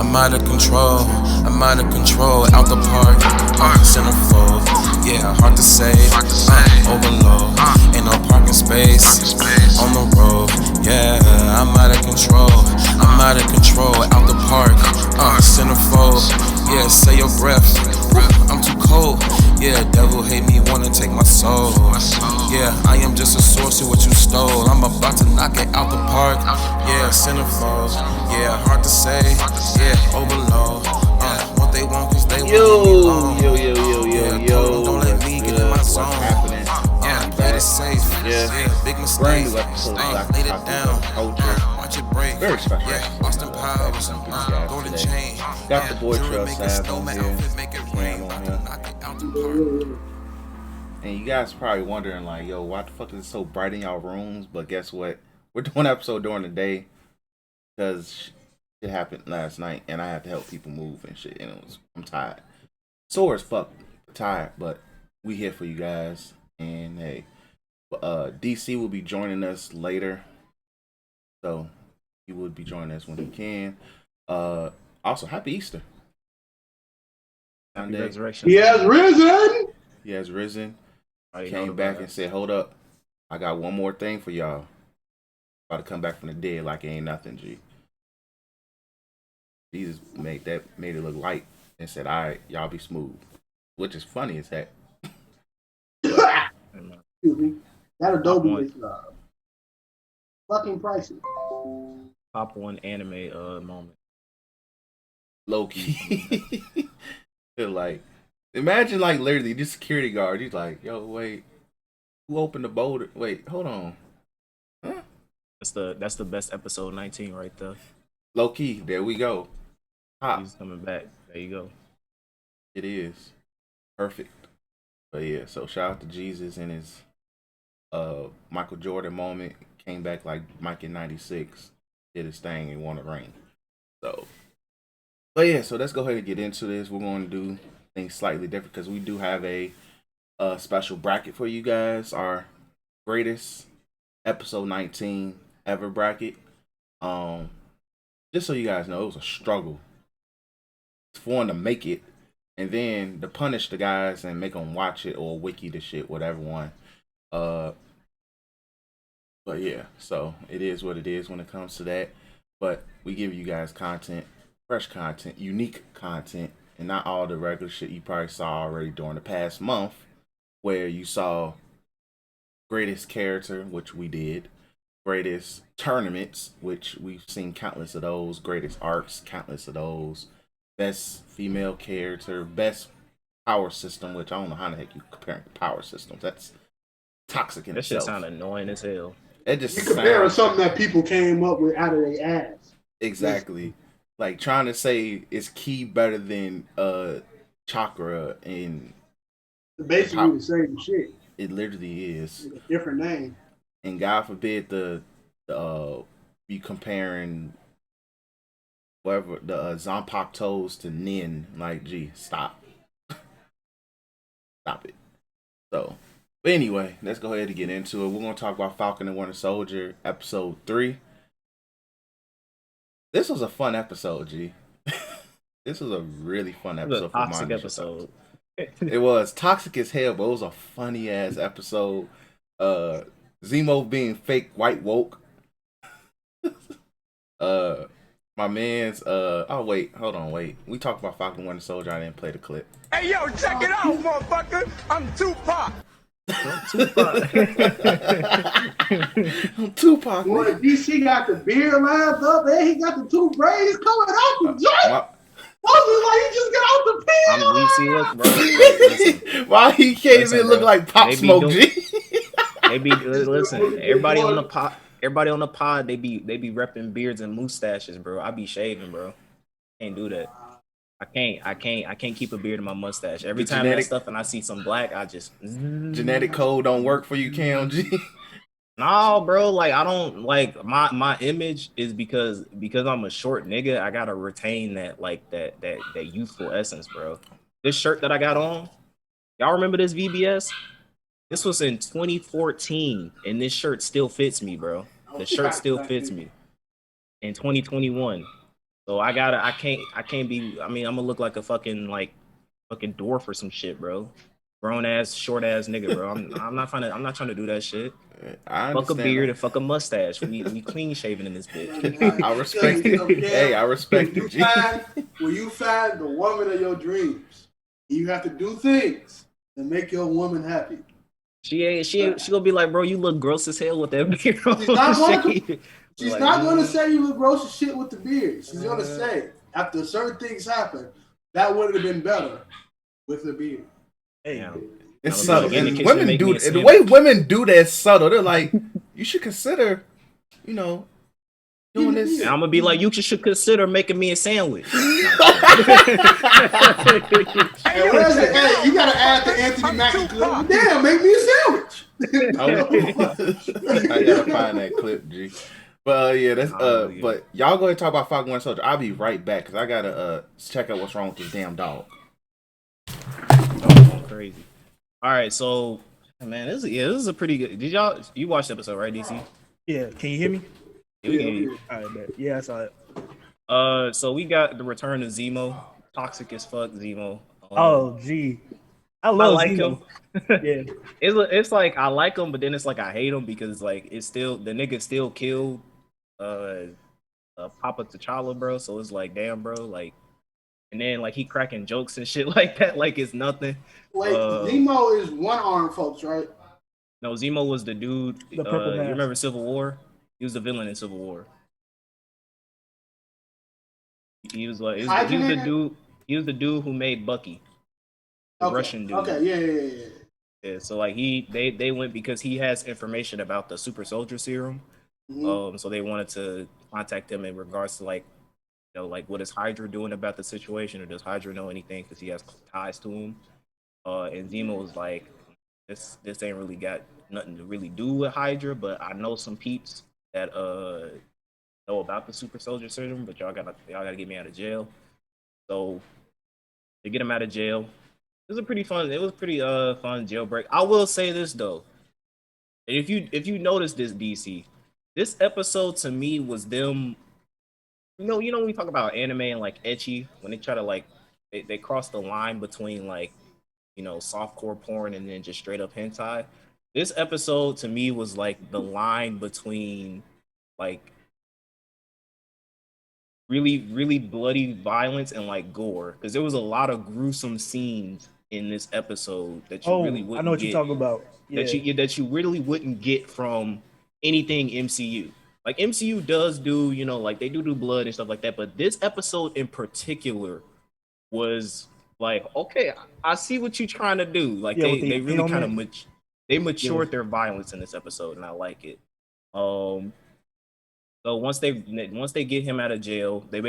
I'm out of control, I'm out of control, out the park, centerfold, yeah, hard to say, overload, ain't no parking space, on the road, yeah, I'm out of control, I'm out of control, out the park, centerfold, yeah, say your breath, I'm too cold, yeah, devil hate me, wanna take my soul, yeah, I am just a source of what you stole, I'm about to knock it out the park, yeah, centerfold, yeah, hard to say, yeah, overload, what they want cause they want yo, don't let me get in my zone, happening? yeah, play it safe, yeah, big Brand mistake, new episode of Black laid it Otakus down, culture. watch it break, Very special. yeah, Austin Powers, golden chain, Got the boy jewelry Trail make it Sav snow, on my here, outfit make it rain, Cam about on to here. knock it out the park. And you guys probably wondering like, yo, why the fuck is it so bright in y'all rooms? But guess what? We're doing an episode during the day because shit happened last night and I had to help people move and shit. And I'm tired. Sore as fuck, tired, but we here for you guys. And hey, DC will be joining us later. So he will be joining us when he can. Also, happy Easter. Happy Sunday. resurrection. He has risen. He has risen. Already Came know back about and said, "Hold up, I got one more thing for y'all. About to come back from the dead like it ain't nothing." G. Jesus made it look light and said, "All right, y'all be smooth," which is funny as heck. Excuse me. That Adobe One. is fucking pricey. Top one anime moment. Low key. Feel like, imagine like literally this security guard. He's like, "Yo, wait, who opened the boulder? Wait, hold on." Huh? That's the best episode 19 right there. Low key, there we go. Hop. He's coming back. There you go. It is perfect. But yeah, so shout out to Jesus and his Michael Jordan moment. Came back like Mike in '96, did his thing and won a ring. So, but yeah, so let's go ahead and get into this. We're going to do things slightly different because we do have a special bracket for you guys. Our greatest episode 19 ever bracket. Just so you guys know, it was a struggle for one to make it, and then to punish the guys and make them watch it or wiki the shit, whatever one. But yeah, so it is what it is when it comes to that. But we give you guys content, fresh content, unique content, and not all the regular shit you probably saw already during the past month, where you saw greatest character, which we did, greatest tournaments, which we've seen countless of those, greatest arcs, countless of those, best female character, best power system, which I don't know how the heck you comparing power systems. That's toxic in That shit itself. sound annoying as hell. It just You're comparing sounds something that people came up with out of their ass. exactly like trying to say is key better than chakra, and Basically the same shit. it literally is. With a different name. And God forbid the be comparing whatever the Zonpak toes to Nin. Like, gee, stop it. So, but anyway, let's go ahead and get into it. We're gonna talk about Falcon and Winter Soldier episode 3. This was a fun episode, G. This was a really fun It was episode. a toxic episode. It was toxic as hell, but it was a funny ass episode. Zemo being fake white woke. My man's oh wait, hold on, wait. We talked about Falcon Winter Soldier. I didn't play the clip. Hey yo, check it out, motherfucker! I'm Tupac. I'm Tupac. Boy, DC got the beard lined up, and he got the two braids coming out the joint. Moses like he just got out the pen. We see look, bro. Listen, Why he can't Listen, even look bro. like Pop They be Smoke, doing- G? listen. Everybody on the pod, they be repping beards and mustaches, bro. I be shaving, bro. Can't do that. I can't keep a beard and my mustache. Every The time genetic- that stuff and I see some black, I just Genetic code don't work for you, Cam G. No, bro. Like I don't like my image is because I'm a short nigga. I gotta retain that that youthful essence, bro. This shirt that I got on, y'all remember this VBS? This was in 2014, and this shirt still fits me, bro. The shirt still fits me in 2021. So I can't be. I mean, I'm gonna look like a fucking dwarf or some shit, bro. Grown ass, short ass nigga, bro. I'm not trying to do that shit. I Fuck a understand beard that. and fuck a mustache. We clean shaven in this bitch. I respect it. Hey, I respect it, G. When you find the woman of your dreams, you have to do things that make your woman happy. She gonna be like, bro, you look gross as hell with that beard on. She's not gonna say you look gross as shit with the beard. She's gonna say after certain things happen, that would have been better with the beard. Hey, It's I'm subtle. gonna And get women make me do a the sandwich. way women do that subtle. They're like, you should consider, doing this. And I'm gonna be like, you should consider making me a sandwich. Hey, where's it? Hey, you gotta add the Anthony Mackie clip. Damn, make me a sandwich. I gotta find that clip, G. But yeah, that's But y'all go ahead and talk about Falcon Winter Soldier. I'll be right back because I gotta check out what's wrong with this damn dog. Oh, crazy. All right, so man, this is a pretty good. You watch the episode, right, DC? yeah, can you hear me? Yeah, we can hear you. All right, bet. Yeah, I saw it. So we got the return of Zemo, toxic as fuck Zemo. Oh, gee, I I love like Zemo. him. Yeah, It's like I like him, but then it's like I hate him because like it's still the nigga still killed Papa T'Challa, bro. So it's like damn, bro, like, and then like he cracking jokes and shit like that, like it's nothing. Wait, Zemo is one arm, folks, right? No, Zemo was the dude. The purple You mask. remember Civil War? He was the villain in Civil War. He was like he was the dude. He was the dude who made Bucky, the Russian dude. Okay, yeah. Yeah, so like they went because he has information about the super soldier serum. Mm-hmm. So they wanted to contact him in regards to like, like what is Hydra doing about the situation, or does Hydra know anything because he has ties to him? And Zemo was like, this ain't really got nothing to really do with Hydra, but I know some peeps that know about the super soldier serum, but y'all gotta get me out of jail. So to get him out of jail, it was pretty fun fun jailbreak. I will say this though. If you notice this, DC, this episode to me was them. When we talk about anime and like ecchi, when they try to like they cross the line between like softcore porn and then just straight up hentai. This episode to me was like the line between like really really bloody violence and like gore, because there was a lot of gruesome scenes in this episode that you really wouldn't I know what get, you're talking about. Yeah. that you really wouldn't get from anything MCU. Like MCU does do, like they do blood and stuff like that, but this episode in particular was like, okay, I see what you're trying to do. Like they really kind of they matured their violence in this episode, and I like it. So once they get him out of jail, they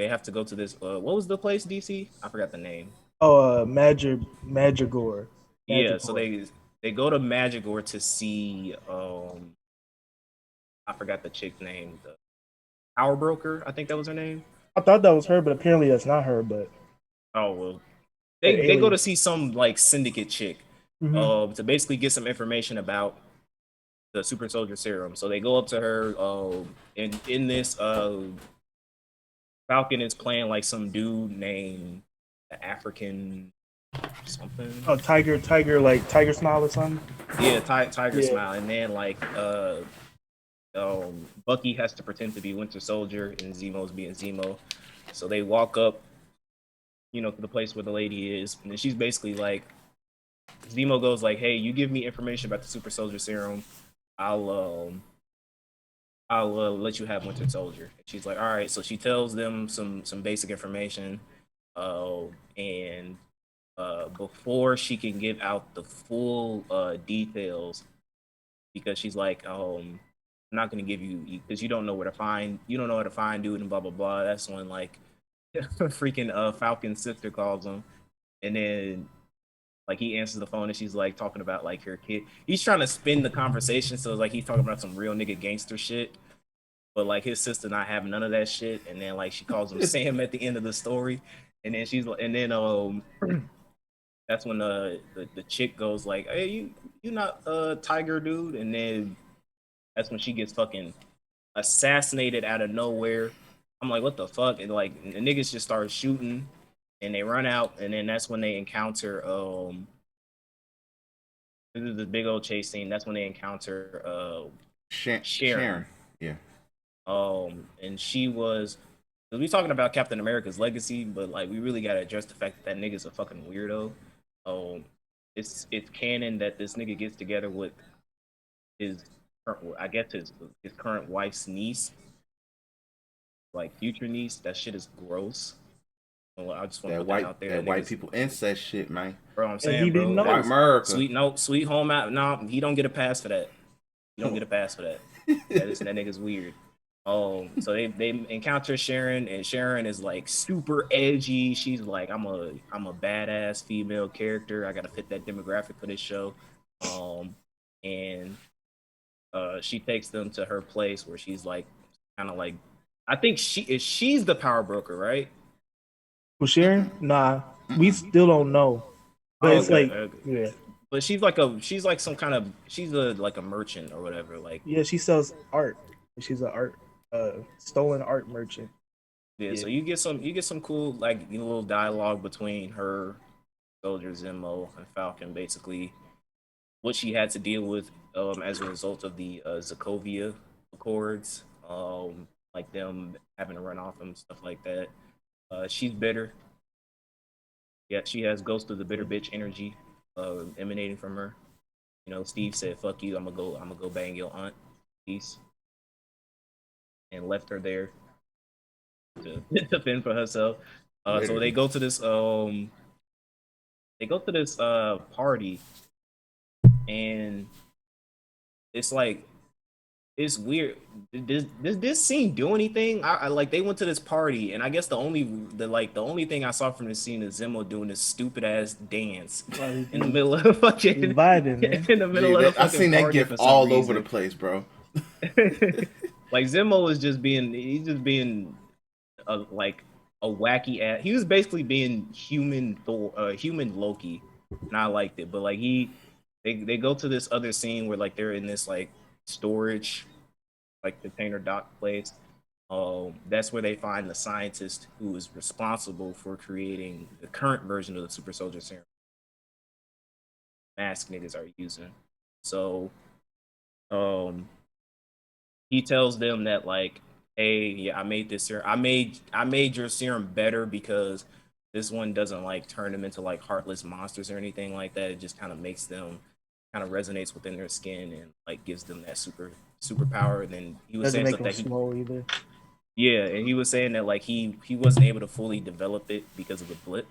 have to go to this. What was the place, DC? I forgot the name. Oh, Magigore. Yeah, so they go to Magigore to see. I forgot the chick's name. The Power Broker, I think that was her name. I thought that was her, but apparently that's not her. But oh well, they go to see some like syndicate chick, to basically get some information about the super soldier serum. So they go up to her, and in this, Falcon is playing like some dude named the African something. Oh, Tiger, like Tiger Smile or something. Yeah, Tiger Smile, and then like Bucky has to pretend to be Winter Soldier, and Zemo's being Zemo. So they walk up, to the place where the lady is, and then she's basically like, Zemo goes like, "Hey, you give me information about the Super Soldier Serum, I'll let you have Winter Soldier." And she's like, "All right." So she tells them some basic information, and before she can give out the full details, because she's like, I'm not gonna give you, because you don't know where to find dude, and blah blah blah. That's when like freaking Falcon's sister calls him, and then like he answers the phone, and she's like talking about like her kid. He's trying to spin the conversation so like he's talking about some real nigga gangster shit, but like his sister not having none of that shit. And then like she calls him Sam at the end of the story, and then that's when the chick goes like, "Hey, you not Tiger dude?" And then that's when she gets fucking assassinated out of nowhere I'm like, what the fuck? And like the niggas just start shooting and they run out, and then that's when they encounter this is the big old chase scene. That's when they encounter Sharon. Sharon. Yeah. And she was, cause we talking about Captain America's legacy, but like we really gotta address the fact that nigga's a fucking weirdo. It's canon that this nigga gets together with his, I guess his current wife's niece, like future niece. That shit is gross. I just want to put that out there. That white people incest shit, man. Bro, I'm saying, he bro, didn't know. White America. Sweet home out. No, he don't get a pass for that. You don't get a pass for that. That nigga's weird. So they encounter Sharon, and Sharon is like super edgy. She's like, I'm a badass female character. I gotta fit that demographic for this show. And she takes them to her place where she's like, kind of like, I think she's the power broker, right? Well, Sharon? Nah, we still don't know. But it's like, yeah. But she's like a merchant or whatever. Like, yeah, she sells art. She's an stolen art merchant. Yeah, so you get some cool like little dialogue between her, Soldier, Zemo, and Falcon. Basically, what she had to deal with as a result of the Sokovia Accords, like them having to run off and stuff like that. She's bitter. Yeah, she has Ghost of the Bitter Bitch energy emanating from her. You know, Steve said, "Fuck you, I'm gonna go bang your aunt." Peace. And left her there to fend for herself. So they go to this party, and it's like, it's weird. Does this scene do anything? I like, they went to this party, and I guess the only thing I saw from this scene is Zemo doing this stupid ass dance in the middle of fucking vibing, man. In the middle of the fucking I seen that party gif for some all reason. over the place, bro. Like Zemo is just being a wacky ass. He was basically being human human Loki, and I liked it. But like they go to this other scene where like they're in this like storage, like container dock place. That's where they find the scientist who is responsible for creating the current version of the super soldier serum. Mask niggas are using. So, he tells them that like, hey, yeah, I made this serum. I made your serum better because this one doesn't like turn them into like heartless monsters or anything like that. It just kind of makes them kind of resonates within their skin and like gives them that superpower. And then he was saying that and he was saying that like he wasn't able to fully develop it because of the blip.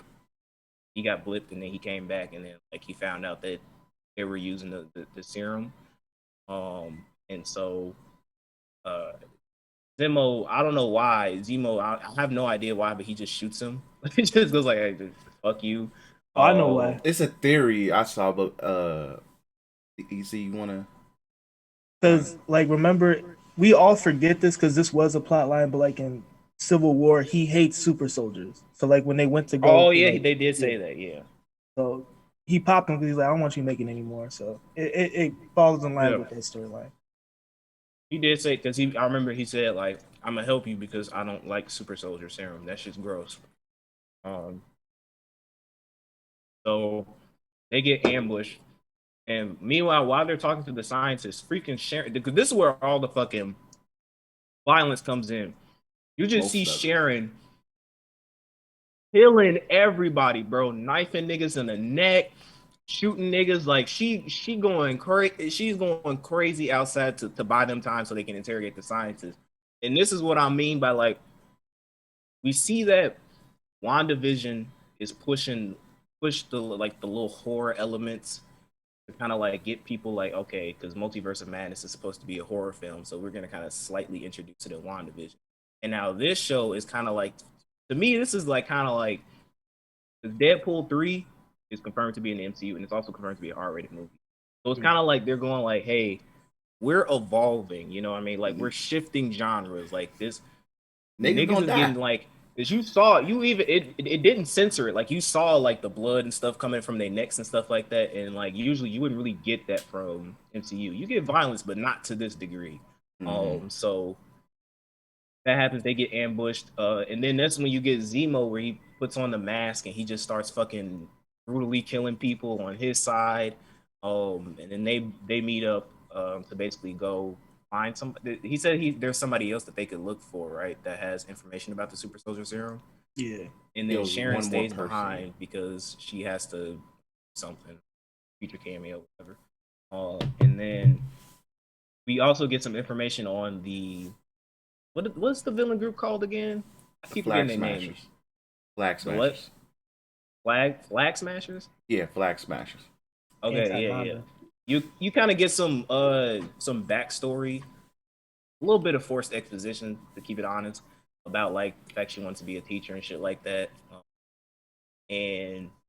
He got blipped and then he came back and then like he found out that they were using the serum. And so Zemo, I don't know why. I have no idea why, but he just shoots him. He just goes like, hey, fuck you. Oh, I know why. It's a theory I saw, but easy, you wanna? Because like, remember, we all forget this because this was a plot line, but like in Civil War, he hates super soldiers. So like when they went to go, they did say that, yeah. So he popped him because he's like, I don't want you making anymore. So it falls in line with that storyline. He did say, because I remember he said like, I'm gonna help you because I don't like super soldier serum. That shit's gross. So they get ambushed, and meanwhile, while they're talking to the scientists, freaking Sharon, because this is where all the fucking violence comes in. You just see Sharon killing everybody, bro, knifing niggas in the neck, shooting niggas. Like she's going crazy outside to buy them time so they can interrogate the scientists. And this is what I mean by like, we see that WandaVision is push the little horror elements to kind of like get people like, okay, because Multiverse of Madness is supposed to be a horror film, so we're gonna kind of slightly introduce it in WandaVision. And now this show is kind of like, to me, this is like kind of like, Deadpool 3 is confirmed to be in the MCU, and it's also confirmed to be an R-rated movie. So it's kind of like they're going like, hey, we're evolving, you know what I mean? Like, we're shifting genres. Like, this niggas is getting like, as you saw, it didn't censor it. Like, you saw like the blood and stuff coming from their necks and stuff like that, and like usually you wouldn't really get that from MCU. You get violence, but not to this degree. So that happens. They get ambushed, and then that's when you get Zemo, where he puts on the mask and he just starts fucking brutally killing people on his side. And then they meet up to basically go find some. He said there's somebody else that they could look for, right? That has information about the super soldier serum. Yeah. And There then was Sharon one more stays person. behind because she has to something feature cameo, whatever. And then we also get some information on the what's the villain group called again? I keep Flag forgetting their name. Smashers. Flag The what? Smashers. Flag smashers? Yeah, Flag Smashers. Okay, yeah. Anti-manga. You kind of get some backstory, a little bit of forced exposition to keep it honest about like the fact she wants to be a teacher and shit like that.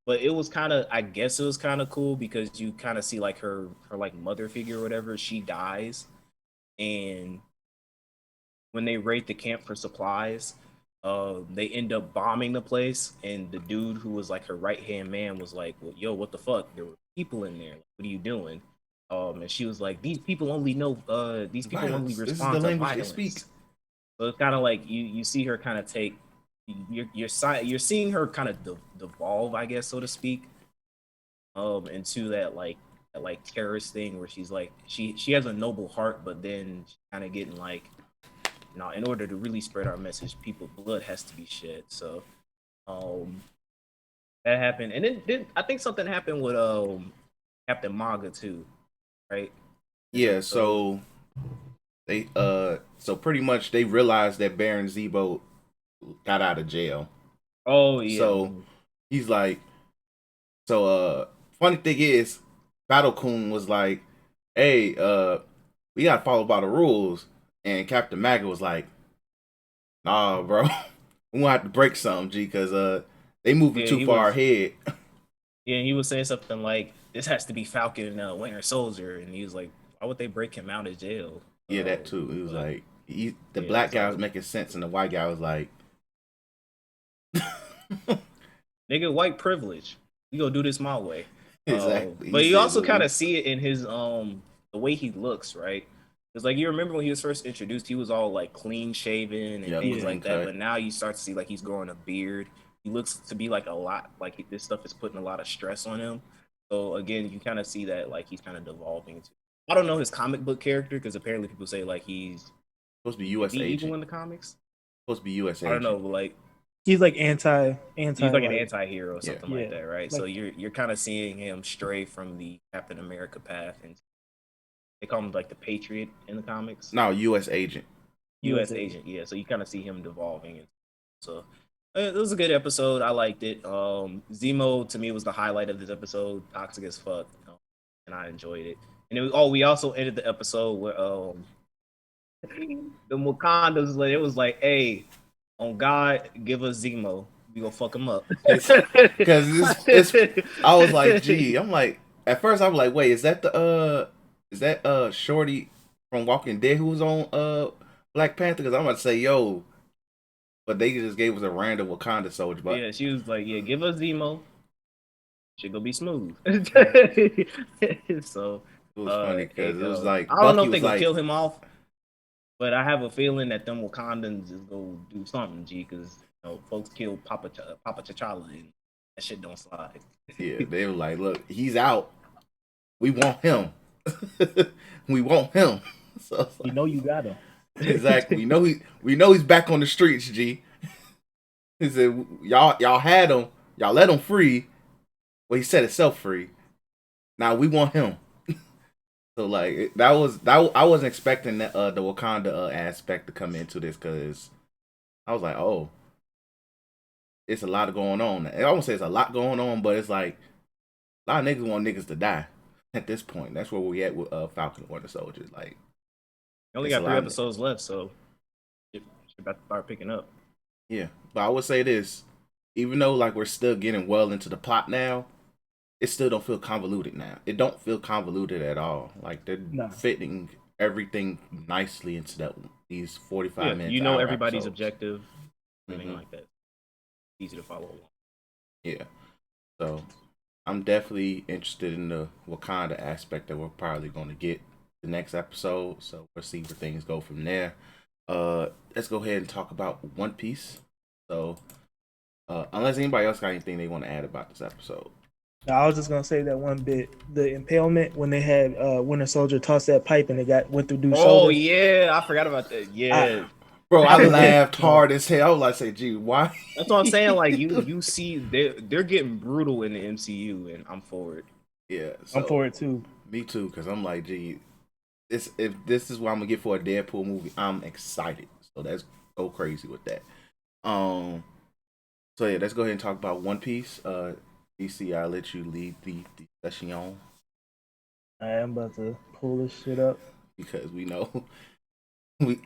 But it was kind of, I guess it was kind of cool because you kind of see like her like mother figure or whatever. She dies, and when they raid the camp for supplies, they end up bombing the place. And the dude who was like her right hand man was like, well, "Yo, what the fuck? There were people in there. Like, what are you doing?" And she was like, "These people only know. These people only Violence. This is respond the to language they violence." speak. So it's kind of like you see her kind of take you're seeing her kind of devolve, I guess, so to speak, into that like terrorist thing where she's like she has a noble heart, but then she's kind of getting like, now in order to really spread our message, people blood has to be shed. So that happened, and then I think something happened with Captain Maga too, right? Yeah, so they so pretty much they realized that Baron Zemo got out of jail. Oh yeah. So he's like, so funny thing is, Falcon was like, "Hey, we gotta follow by the rules," and Captain Maggot was like, "Nah, bro, we gonna have to break something, G, because they moving too far ahead." Yeah, he was saying something like, "This has to be Falcon, Winter Soldier," and he was like, "Why would they break him out of jail?" Yeah, that too. It was like the black guy was making sense, and the white guy was like, "Nigga, white privilege. We gonna do this my way." Exactly. But you also kind of see it in his the way he looks, right? Because like you remember when he was first introduced, he was all like clean shaven and things like that. But now you start to see like he's growing a beard. He looks to be like a lot like this stuff is putting a lot of stress on him. So again, you kind of see that like he's kind of devolving into. I don't know his comic book character because apparently people say like he's supposed to be U.S. agent evil in the comics. Supposed to be U.S. agent. I don't know, but like he's like anti. He's like an anti-hero or something like that, right? Like, so you're kind of seeing him stray from the Captain America path, and they call him like the Patriot in the comics. No, U.S. agent. U.S. agent, yeah. So you kind of see him devolving. So it was a good episode. I liked it. Zemo to me was the highlight of this episode. Toxic as fuck, and I enjoyed it. And it was, we also ended the episode where the Wakandas, it was like, "Hey, on God, give us Zemo. We gonna fuck him up." Because I was like, gee, I'm like, at first I'm like, wait, is that Shorty from Walking Dead who was on Black Panther? Because I'm about to say, yo, but they just gave us a random Wakanda soldier. But yeah, she was like, "Yeah, give us Zemo. Shit gonna be smooth." So it was funny because it was like, I don't know if they gonna kill him off, but I have a feeling that them Wakandans is gonna do something, G, because folks killed Papa T'Challa and that shit don't slide. Yeah, they were like, look, he's out. We want him. We want him. So like, you know you got him. Exactly. We know he's back on the streets, G. He said, y'all had him, y'all let him free. Well, he set himself free. Now we want him. So like I wasn't expecting the Wakanda aspect to come into this because I was like, oh, it's a lot going on. I won't say it's a lot going on, but it's like a lot of niggas want niggas to die at this point. That's where we at with Falcon and Winter Soldier. Like, you only got 3 episodes left, so you're about to start picking up. Yeah, but I would say this: even though like we're still getting well into the plot now, it still don't feel convoluted now. It don't feel convoluted at all. Like they're fitting everything nicely into these 45 minutes. You know everybody's objective, anything like that. Easy to follow along. Yeah, so I'm definitely interested in the Wakanda aspect that we're probably going to get the next episode. So we'll see where things go from there. Let's go ahead and talk about One Piece. So, unless anybody else got anything they want to add about this episode. Now, I was just gonna say that one bit, the impalement when they had Winter Soldier toss that pipe and it went through dude's Oh shoulder. yeah, I forgot about that. Yeah, Bro, I was laughed like, hard as hell. I was like, say, gee, why? that's what I'm saying. Like you see, they're getting brutal in the MCU, and I'm for it. Yeah, I'm for it too. Me too, because I'm like, gee, if this is what I'm gonna get for a Deadpool movie, I'm excited. So let's go crazy with that. So yeah, let's go ahead and talk about One Piece. DC, I'll let you lead the discussion I am about to pull this shit up. because we know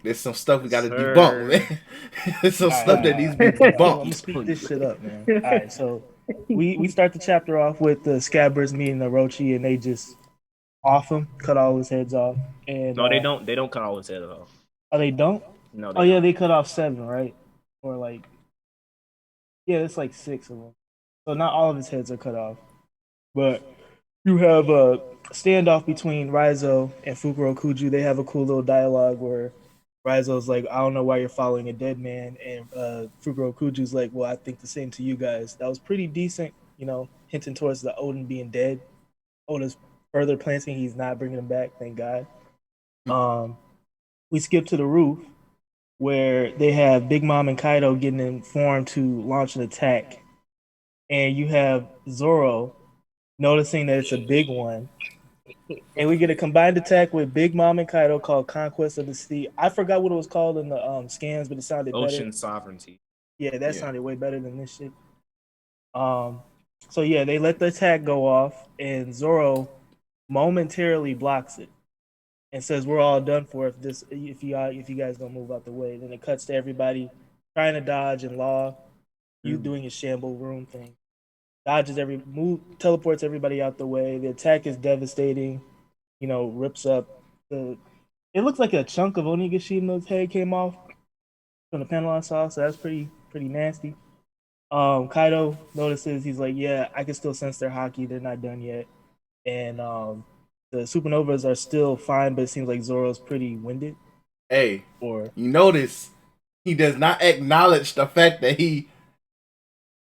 there's some stuff we got to Sir. debunk, man. There's some stuff that needs to be I'm gonna debunked. speed this shit up, man. All right, so we start the chapter off with the Scabbers meeting Orochi, and they just off him, cut all his heads off. And No, they don't. They don't cut all his head off. Oh, they don't. No. Oh yeah, they cut off 7, right? Or like, yeah, it's like 6 of them. So not all of his heads are cut off, but you have a standoff between Raizo and Fukuro Kuju. They have a cool little dialogue where Raizo's like, "I don't know why you're following a dead man," and Fukuro Kuju's like, "Well, I think the same to you guys." That was pretty decent, hinting towards the Odin being dead. Oda's further planting he's not bringing him back. Thank God. We skip to the roof where they have Big Mom and Kaido getting informed to launch an attack, and you have Zoro noticing that it's a big one. And we get a combined attack with Big Mom and Kaido called Conquest of the Sea. I forgot what it was called in the scans, but it sounded Ocean better. sovereignty. Yeah, that sounded way better than this shit. So yeah, they let the attack go off, and Zoro momentarily blocks it and says, "We're all done for if you guys don't move out the way." Then it cuts to everybody trying to dodge, and Law, you doing your shamble room thing. Dodges teleports everybody out the way. The attack is devastating. Rips up the. It looks like a chunk of Onigashimo's head came off from the panel I saw, so that's pretty nasty. Kaido notices, he's like, "Yeah, I can still sense their hockey. They're not done yet." And the supernovas are still fine, but it seems like Zoro's pretty winded. Hey, you notice he does not acknowledge the fact that he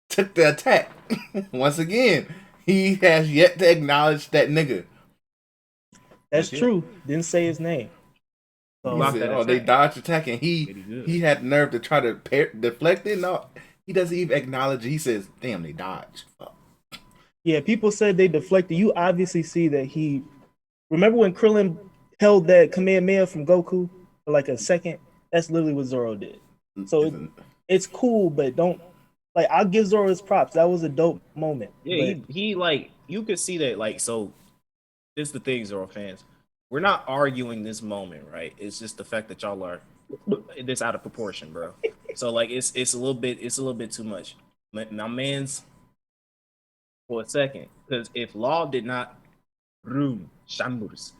took the attack. Once again, he has yet to acknowledge that nigga. That's true. Didn't say his name. So he said, they dodged attack, and he had nerve to try to deflect it. No, he doesn't even acknowledge it. He says, "Damn, they dodged." Fuck. Yeah, people said they deflected. You obviously see that he. Remember when Krillin held that Kamehameha from Goku for like a second? That's literally what Zoro did. So it's cool, but don't. I'll give Zoro his props. That was a dope moment. Yeah, he like, you could see that, like, so this is the thing, Zoro fans. We're not arguing this moment, right? It's just the fact that y'all are this out of proportion, bro. So like it's a little bit too much. My man's for a second, because if Law did not room Shamburs,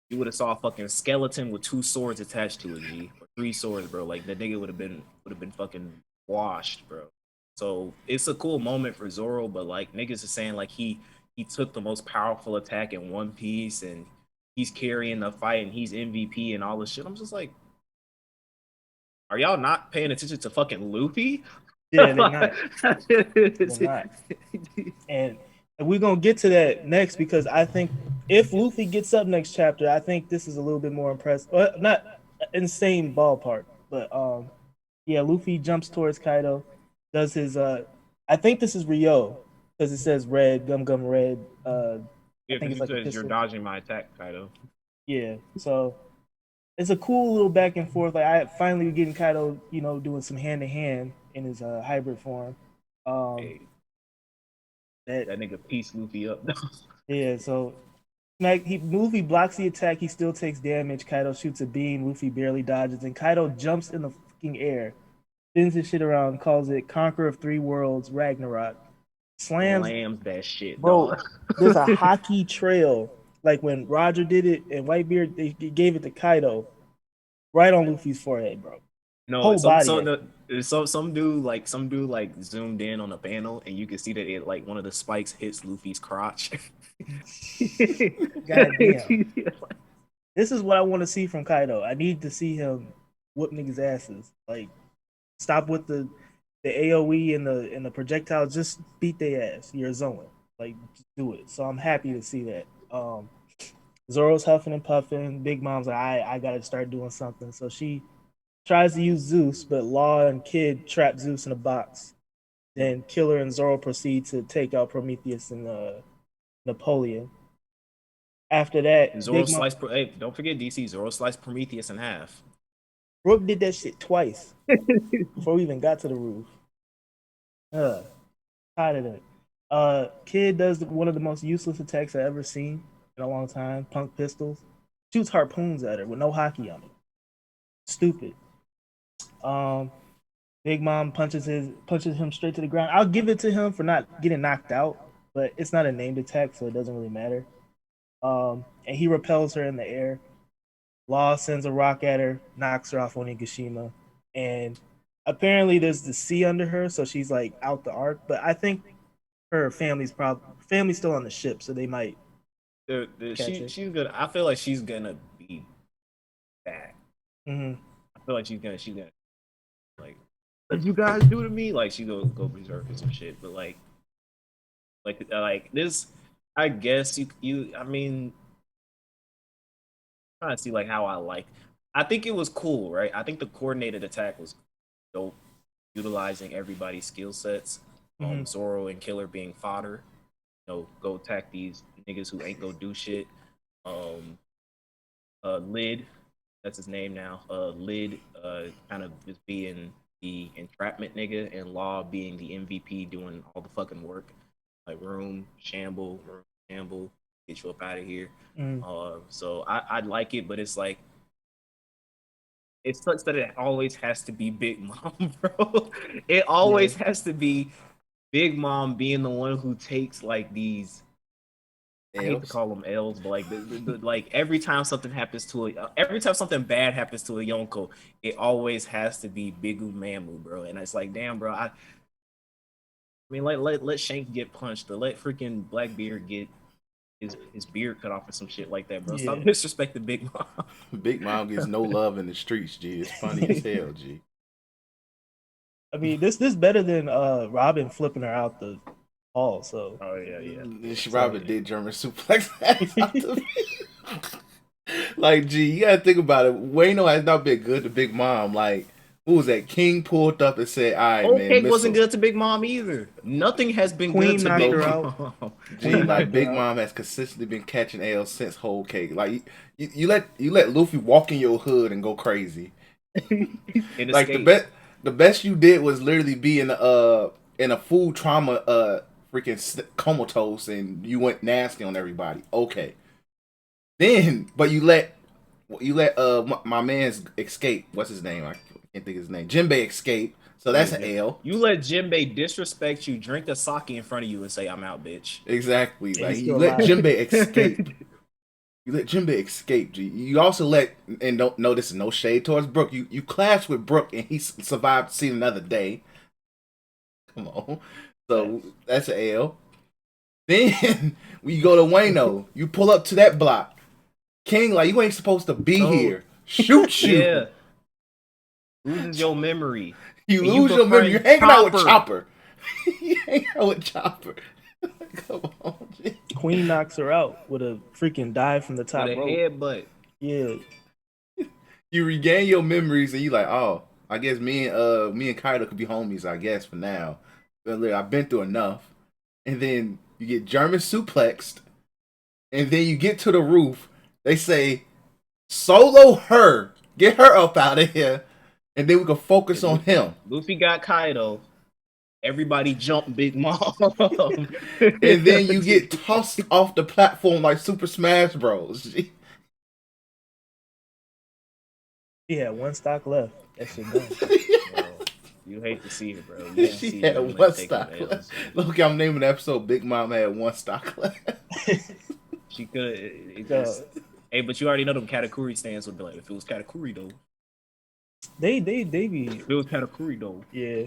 you would have saw a fucking skeleton with 2 swords attached to it, G, or 3 swords, bro. Like that nigga would have been fucking washed, bro. So it's a cool moment for Zoro, but like niggas are saying like he took the most powerful attack in One Piece and he's carrying the fight and he's MVP and all this shit. I'm just like, are y'all not paying attention to fucking Luffy? Yeah, they're not. They're not. And we're gonna get to that next, because I think if Luffy gets up next chapter, I think this is a little bit more impressive. Well, not insane ballpark, but yeah, Luffy jumps towards Kaido, does his I think this is Ryo, because it says red, gum red. Yeah, I think it's like says, "You're dodging my attack, Kaido." Yeah, so it's a cool little back and forth. Like I finally getting Kaido, doing some hand to hand in his hybrid form. Hey, that nigga pieced Luffy up. Yeah, so Luffy blocks the attack. He still takes damage. Kaido shoots a beam. Luffy barely dodges, and Kaido jumps in the fucking air, spins his shit around, calls it Conqueror of 3 Worlds, Ragnarok. Slams that shit, bro. dog. There's a hockey trail, like when Roger did it and Whitebeard. They gave it to Kaido, right on Luffy's forehead, bro. No, some dude zoomed in on a panel and you can see that it, like, one of the spikes hits Luffy's crotch. God damn. This is what I want to see from Kaido. I need to see him whoop niggas' asses. Like, stop with the AOE and the projectiles. Just beat their ass. You're a Zoan. Like, just do it. So I'm happy to see that. Zoro's huffing and puffing. Big Mom's like, I gotta start doing something. So she tries to use Zeus, but Law and Kid trap Zeus in a box. Then Killer and Zoro proceed to take out Prometheus and Napoleon. After that, Zoro sliced. Hey, don't forget DC. Zoro sliced Prometheus in half. Brook did that shit twice before we even got to the roof. Tired of it. Kid does one of the most useless attacks I've ever seen in a long time. Punk pistols. Shoots harpoons at her with no hockey on it. Stupid. Big Mom punches him straight to the ground. I'll give it to him for not getting knocked out, but it's not a named attack, so it doesn't really matter. And he repels her in the air. Law sends a rock at her, knocks her off Onigashima, and apparently there's the sea under her, so she's like out the arc. But I think her family's still on the ship, so they might. She's gonna. I feel like she's gonna be bad. Mm-hmm. I feel like she's gonna like what you guys do to me. Like she go berserk or some shit. But like this. I guess you. I mean, I'm trying to see like how I like. I think it was cool, right? I think the coordinated attack was dope, utilizing everybody's skill sets. Zoro and Killer being fodder. Go attack these niggas who ain't go do shit. Lid, that's his name now. Lid, kind of just being the entrapment nigga, and Law being the MVP doing all the fucking work. Like room, shamble, get you up out of here. So I like it, but it's like it sucks that it always has to be Big Mom, bro. It always has to be Big Mom being the one who takes like these. I hate to call them L's, but like like every time something something bad happens to a Yonko, it always has to be Bigu Mamu, bro. And it's like, damn, bro. I mean, let Shank get punched, or let freaking Blackbeard get his beard cut off or some shit like that, bro. Stop disrespecting Big Mom. Big Mom gets no love in the streets, G. It's funny as hell, G. I mean, this better than Robin flipping her out the hall. So. Oh yeah. Robin did German suplex ass out the Like, G, you gotta think about it. Wayno has not been good to Big Mom. Like, what was that? King pulled up and said, "All right, man." Cake wasn't good to Big Mom either. Nothing has been good to Big Mom. G, like Big Mom has consistently been catching L since Whole Cake. Like, you let Luffy walk in your hood and go crazy. Like the best you did was literally be in a food trauma freaking comatose, and you went nasty on everybody. Okay, then but you let my man's escape. What's his name? I can't think of his name. Jinbei escape. So that's an L. You let Jinbei disrespect you, drink a sake in front of you, and say, "I'm out, bitch." Exactly. Like you let Jinbei escape. You let Jinbei escape, G. You also let, and don't notice no shade towards Brook. You clashed with Brook, and he survived to see another day. Come on. So that's an L. Then when you go to Wayno, you pull up to that block. King, like, you ain't supposed to be here. Shoot you. Yeah. Loses your memory. You lose your memory. You're hanging out with Chopper. You hang out with Chopper. Come on, G. Queen knocks her out with a freaking dive from the top rope. Headbutt. Yeah. You regain your memories and you like, oh, I guess me and Kaido could be homies, I guess, for now. But look, I've been through enough. And then you get German suplexed. And then you get to the roof. They say, solo her. Get her up out of here. And then we can focus on him. Luffy got Kaido. Everybody jump Big Mom. And then you get tossed off the platform like Super Smash Bros. He had one stock left. That shit gone. You hate to see it, bro. You she had one stock left. Look, I'm naming the episode Big Mom had one stock left. She could. Hey, but you already know them Katakuri stands would be like, if it was Katakuri though. They be. If it was Katakuri though. Yeah.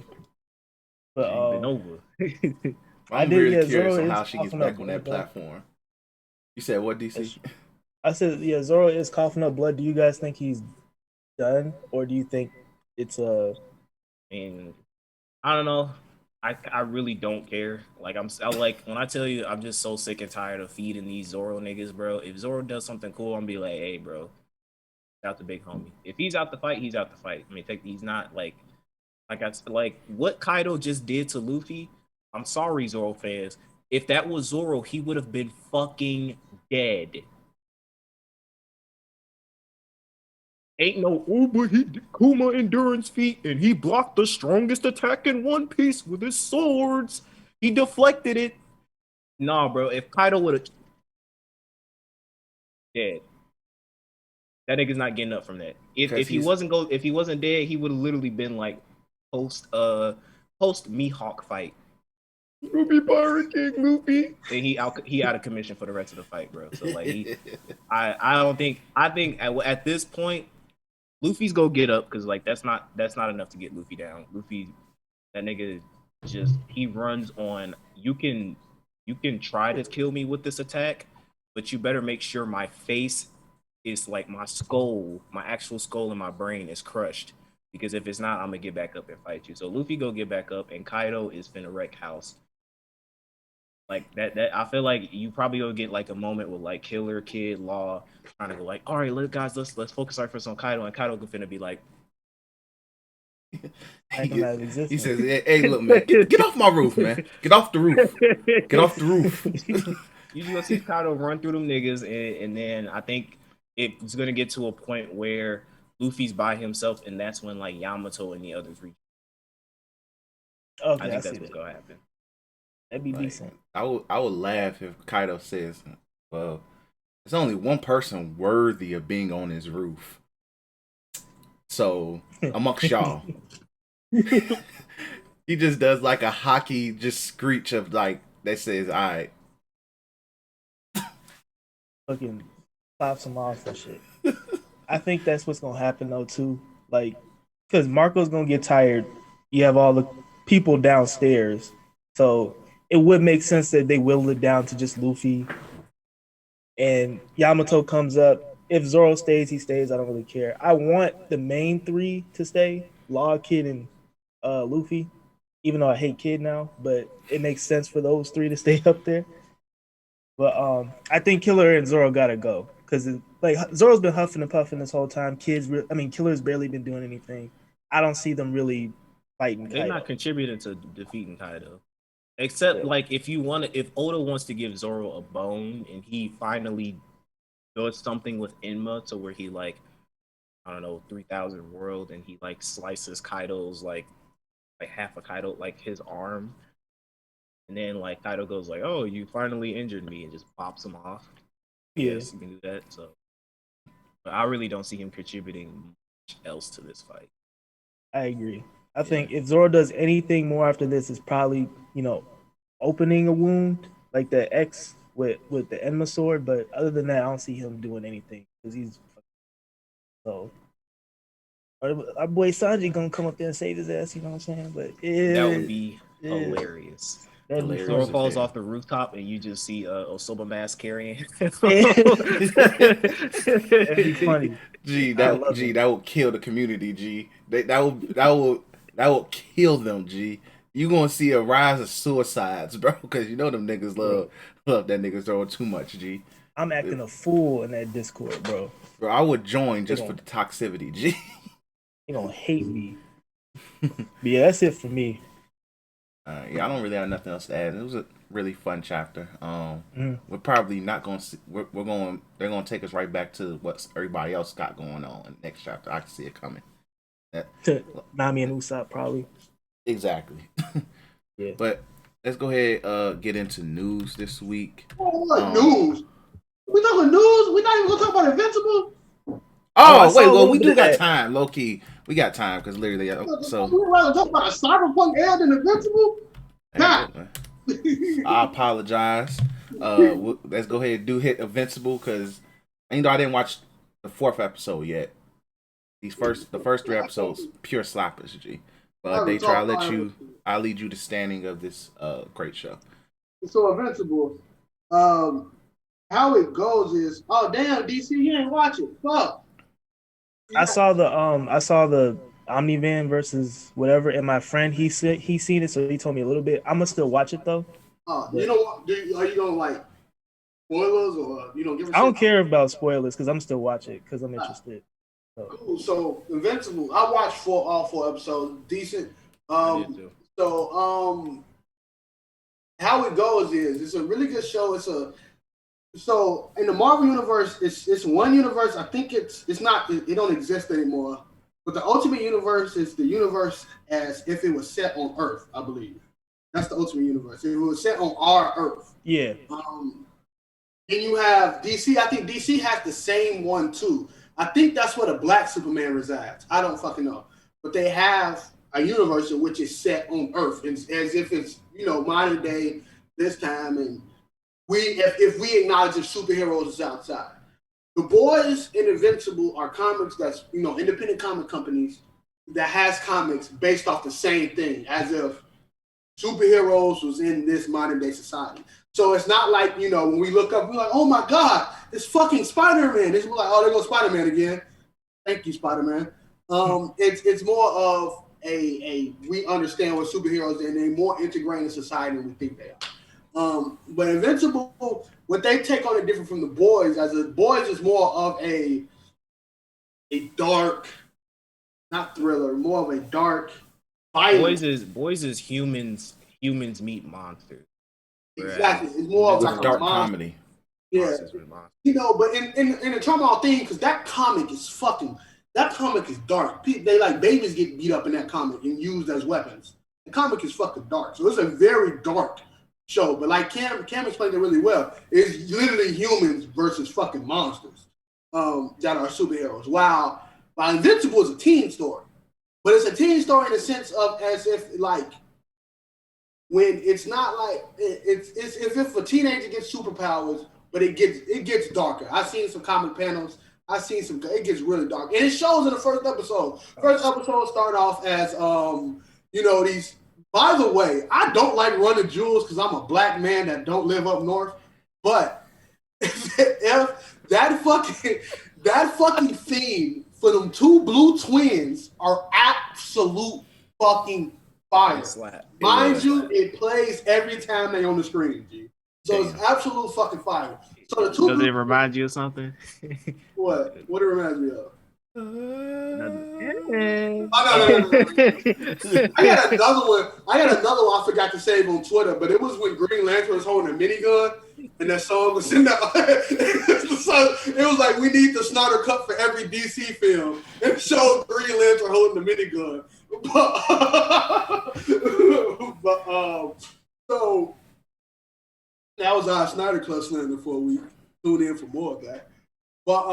But been over. I'm really curious on how she gets back on that platform. You said what, DC? I said, yeah, Zoro is coughing up blood. Do you guys think he's done, or do you think it's And I don't know. I really don't care. Like I like when I tell you I'm just so sick and tired of feeding these Zoro niggas, bro. If Zoro does something cool, I'm gonna be like, hey, bro, out the big homie. If he's out the fight, he's out the fight. I mean, he's not like what Kaido just did to Luffy. I'm sorry, Zoro fans. If that was Zoro, he would have been fucking dead. Ain't no but he did Kuma endurance feat and he blocked the strongest attack in One Piece with his swords. He deflected it. Nah, bro. If Kaido would have dead, that nigga's not getting up from that. If he wasn't dead, he would have literally been like post Mihawk fight. Ruby Pirate King Luffy. And he out of commission for the rest of the fight, bro. So like I think at this point Luffy's go get up because like that's not enough to get Luffy down. Luffy, that nigga just he runs on. You can try to kill me with this attack, but you better make sure my face is like my skull, my actual skull in my brain is crushed. Because if it's not, I'm gonna get back up and fight you. So Luffy go get back up, and Kaido is finna wreck house. Like that I feel like you probably will get like a moment with like Killer, Kid, Law trying to go like, all right, let's focus our first on Kaido, and Kaido finna be like, he says, hey, look, man, get off my roof, man. Get off the roof. Get off the roof. You just gonna see Kaido run through them niggas, and then I think it's gonna get to a point where Luffy's by himself, and that's when like Yamato and the others reach. Okay, I think that's what's gonna happen. That'd be decent. I would laugh if Kaido says, well, there's only one person worthy of being on his roof. So amongst y'all. He just does like a hockey just screech of like that says, all right. Fucking pops him off and shit. I think that's what's gonna happen though too. Like, because Marco's gonna get tired. You have all the people downstairs, so it would make sense that they whittle it down to just Luffy. And Yamato comes up. If Zoro stays, he stays. I don't really care. I want the main three to stay: Law, Kid, and Luffy. Even though I hate Kid now, but it makes sense for those three to stay up there. But I think Killer and Zoro gotta go because like Zoro's been huffing and puffing this whole time. Killer's barely been doing anything. I don't see them really fighting. They're Kaido. not contributing to defeating Kaido, except like if Oda wants to give Zoro a bone and he finally does something with Enma to where he like I don't know 3,000 world and he like slices Kaido's like half of Kaido like his arm. And then like Kaido goes like, "Oh, you finally injured me," and just pops him off. Yeah. Yes, you can do that. So, but I really don't see him contributing much else to this fight. I agree. I think if Zoro does anything more after this, it's probably opening a wound like the X with the Enma sword. But other than that, I don't see him doing anything because he's so. Our boy Sanji gonna come up there and save his ass. You know what I'm saying? But that would be hilarious. Zoro falls off the rooftop and you just see Osoba Mask carrying him. That'd be funny. That would kill the community. G, that will kill them. G, you gonna see a rise of suicides, bro? Because them niggas love that nigga Zoro too much. G, I'm acting a fool in that Discord, bro. Bro, I would join just for the toxicity. G, you gonna hate me. But yeah, that's it for me. Yeah, I don't really have nothing else to add. It was a really fun chapter. We're probably not going to see, they're going to take us right back to what everybody else got going on in the next chapter. I can see it coming. Nami and Usopp probably. Exactly. Yeah. But let's go ahead get into news this week. What news? We talking news? We're not even going to talk about Invincible? We do got time, low key. We got time because literally, so we'd rather talk about a Cyberpunk L than Invincible. Nah. I apologize. Let's go ahead and hit Invincible because I didn't watch the 4th episode yet. The first 3 episodes, pure slappers, G. But they try to I'll lead you to standing of this great show. So Invincible, how it goes is, oh damn, DC, you ain't watch it. Fuck. I saw the Omni-Man versus whatever, and my friend he said he seen it, so he told me a little bit. I'm gonna still watch it though. You know what? Are you gonna like spoilers or you don't give a shit? I don't care about spoilers because I'm still watching it because I'm interested. Cool. So Invincible, I watched all 4 episodes. Decent. How it goes is it's a really good show. So in the Marvel universe, it's one universe. I think it don't exist anymore. But the Ultimate Universe is the universe as if it was set on Earth, I believe. That's the Ultimate Universe. It was set on our Earth. Yeah. Then you have DC. I think DC has the same one too. I think that's where the Black Superman resides. I don't fucking know. But they have a universe in which is set on Earth, as if it's, modern day this time, and if we acknowledge that superheroes is outside. The Boys and Invincible are comics that's, independent comic companies that has comics based off the same thing, as if superheroes was in this modern day society. So it's not like, when we look up, we're like, oh my God, it's fucking Spider-Man. We're like, oh, there goes Spider-Man again. Thank you, Spider-Man. It's more of we understand what superheroes are and they're more integrated in society than we think they are. But Invincible, what they take on it different from the Boys, as the Boys is more of a dark, not thriller, more of a dark, violent. Boys is humans meet monsters. Exactly. It's more of like a dark comedy. Yeah. But in the turmoil thing, because that comic is dark. They like babies get beat up in that comic and used as weapons. The comic is fucking dark. So it's a very dark show. But like Cam explained it really well. It's literally humans versus fucking monsters that are superheroes. While Invincible is a teen story. But it's a teen story in the sense of as if like when it's not like it's as if a teenager gets superpowers, but it gets darker. I've seen some comic panels. It gets really dark. And it shows in the first episode. First episode start off as these. By the way, I don't like running jewels because I'm a black man that don't live up north. But if that fucking theme for them 2 blue twins are absolute fucking fire. Mind you, it plays every time they on the screen, G. So it's absolute fucking fire. So the 2 Does it remind you of something? What? What it reminds me of? No. I got another one I forgot to save on Twitter, but it was when Green Lantern was holding a minigun and that song was in there. It was like, we need the Snyder Cut for every DC film. And it showed Green Lantern holding the minigun. So that was our Snyder Cut slander for a week. Tune in for more of that. But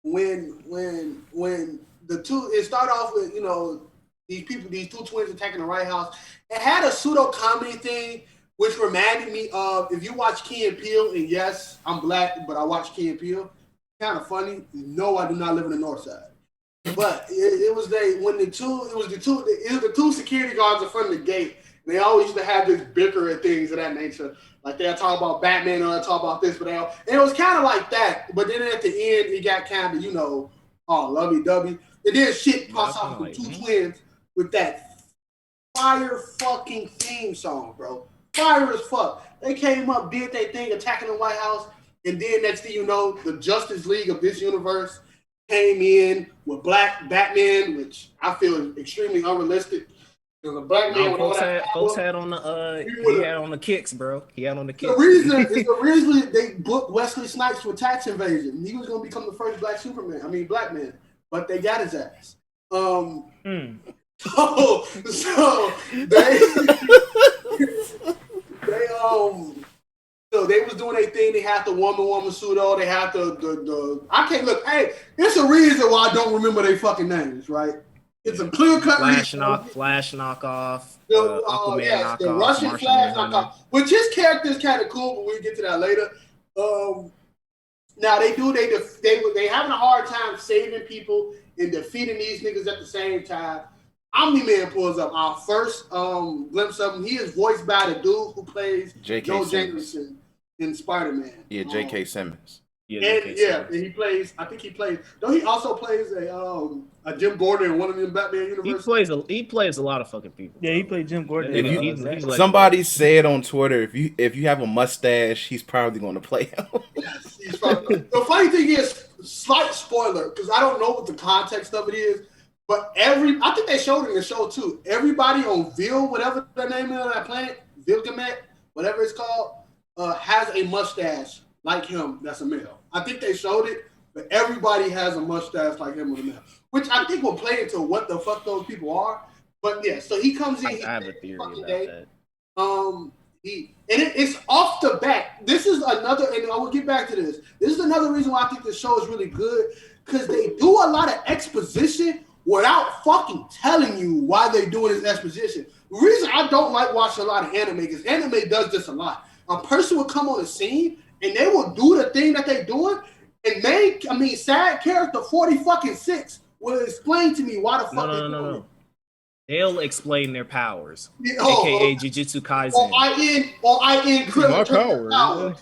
when the two, it started off with these 2 twins attacking the White House. It had a pseudo comedy thing, which reminded me of, if you watch Key and Peele, and yes, I'm black, but I watch Key and Peele. Kind of funny. No, I do not live in the North Side. But it was the two security guards in front of the gate. And they always used to have this bicker and things of that nature. Like they'll talk about Batman or they'll talk about this, and it was kind of like that. But then at the end, it got kind of, lovey-dovey. And then shit pops off with 2 twins with that fire fucking theme song, bro. Fire as fuck. They came up, did their thing, attacking the White House, and then next thing you know, the Justice League of this universe came in with Black Batman, which I feel is extremely unrealistic. Because a black man folks had on the kicks, bro. He had on the kicks. The reason they booked Wesley Snipes for Tax Invasion. He was going to become the first black man. But they got his ass. So they was doing their thing. They had the woman pseudo. They had the I can't look. Hey, it's a reason why I don't remember their fucking names, right? It's a clear cut. Flash knockoff. Aquaman knockoff. The Russian Flash knockoff. Which his character is kind of cool, but we'll get to that later. Now they having a hard time saving people and defeating these niggas at the same time. Omni-Man pulls up our first glimpse of him. He is voiced by the dude who plays J.K. Joe Jameson in Spider-Man. Yeah, J.K. Simmons. Yeah, And he plays. I think he plays. Don't he also plays a Jim Gordon in one of them Batman universes? He plays a lot of fucking people. Yeah, he played Jim Gordon. That nigga, He's he's like Somebody said on Twitter, if you have a mustache, he's probably going to play him. Yes, he's probably. The funny thing is, slight spoiler, because I don't know what the context of it is, but I think they showed it in the show too. Everybody on Vil, whatever the name of that planet, Vilgamet, whatever it's called, has a mustache like him. That's a male. I think they showed it, but everybody has a mustache like him with a male, which I think will play into what the fuck those people are. But yeah, so he comes in. I have a theory about that. It's off the bat. This is another, and I will get back to this. This is another reason why I think the show is really good, because they do a lot of exposition without fucking telling you why they're doing this exposition. The reason I don't like watching a lot of anime is anime does this a lot. A person will come on the scene and they will do the thing that they're doing, and sad character 46 will explain to me why the fuck they're doing it. They'll explain their powers, aka Jujutsu Kaisen. Or I in my power.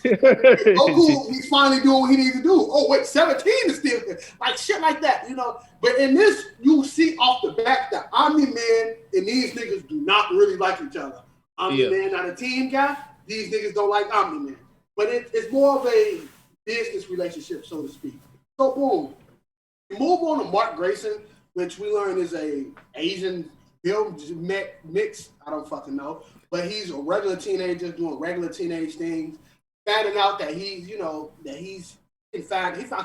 Goku, he's finally doing what he needs to do. Oh wait, 17 is still here. Like shit like that, you know. But in this, you see off the back that Omni-Man and these niggas do not really like each other. Omni-Man not a team guy. These niggas don't like Omni-Man. But it's more of a business relationship, so to speak. So boom. We move on to Mark Grayson, which we learn is a Asian film mix. I don't fucking know. But he's a regular teenager doing regular teenage things. Finding out that he found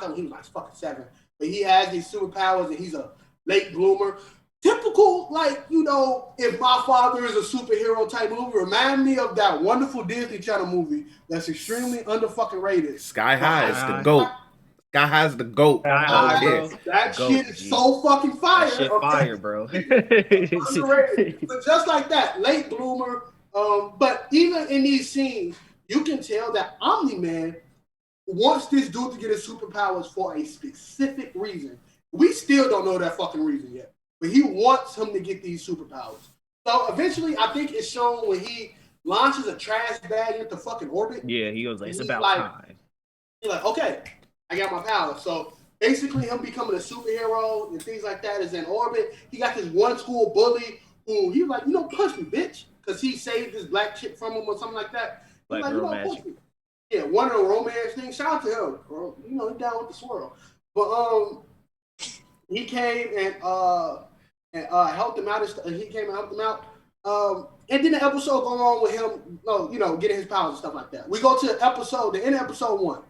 out when he was like fucking 7. But he has these superpowers and he's a late bloomer. Typical, like, you know, if my father is a superhero type movie, remind me of that wonderful Disney Channel movie that's extremely under fucking rated. Sky High is the GOAT. Sky High is the GOAT. That shit is so fucking fire. That shit fire, bro. Underrated. But just like that, late bloomer. But even in these scenes, you can tell that Omni-Man wants this dude to get his superpowers for a specific reason. We still don't know that fucking reason yet. But he wants him to get these superpowers. So eventually, I think it's shown when he launches a trash bag into fucking orbit. Yeah, he goes like, it's about time. He's like, okay, I got my power. So basically, him becoming a superhero and things like that is in orbit. He got this one school bully who he was like, you know, punch me, bitch. Because he saved this black chick from him or something like that. He's like, you know, punch me. Yeah, one of the romance things. Shout out to him, bro. You know, he's down with the swirl. But he came and helped him out. He came and helped him out. And then the episode go on with him, you know, getting his powers and stuff like that. We go to the end of episode 1.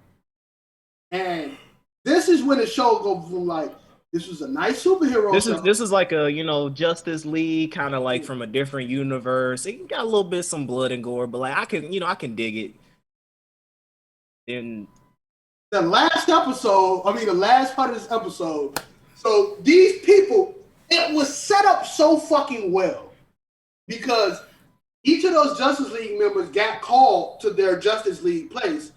And this is when the show goes from like, this was a nice superhero. This is like a, you know, Justice League, kind of like from a different universe. It got a little bit some blood and gore, but like I can dig it. Then the last part of this episode, so these people, it was set up so fucking well because each of those Justice League members got called to their Justice League place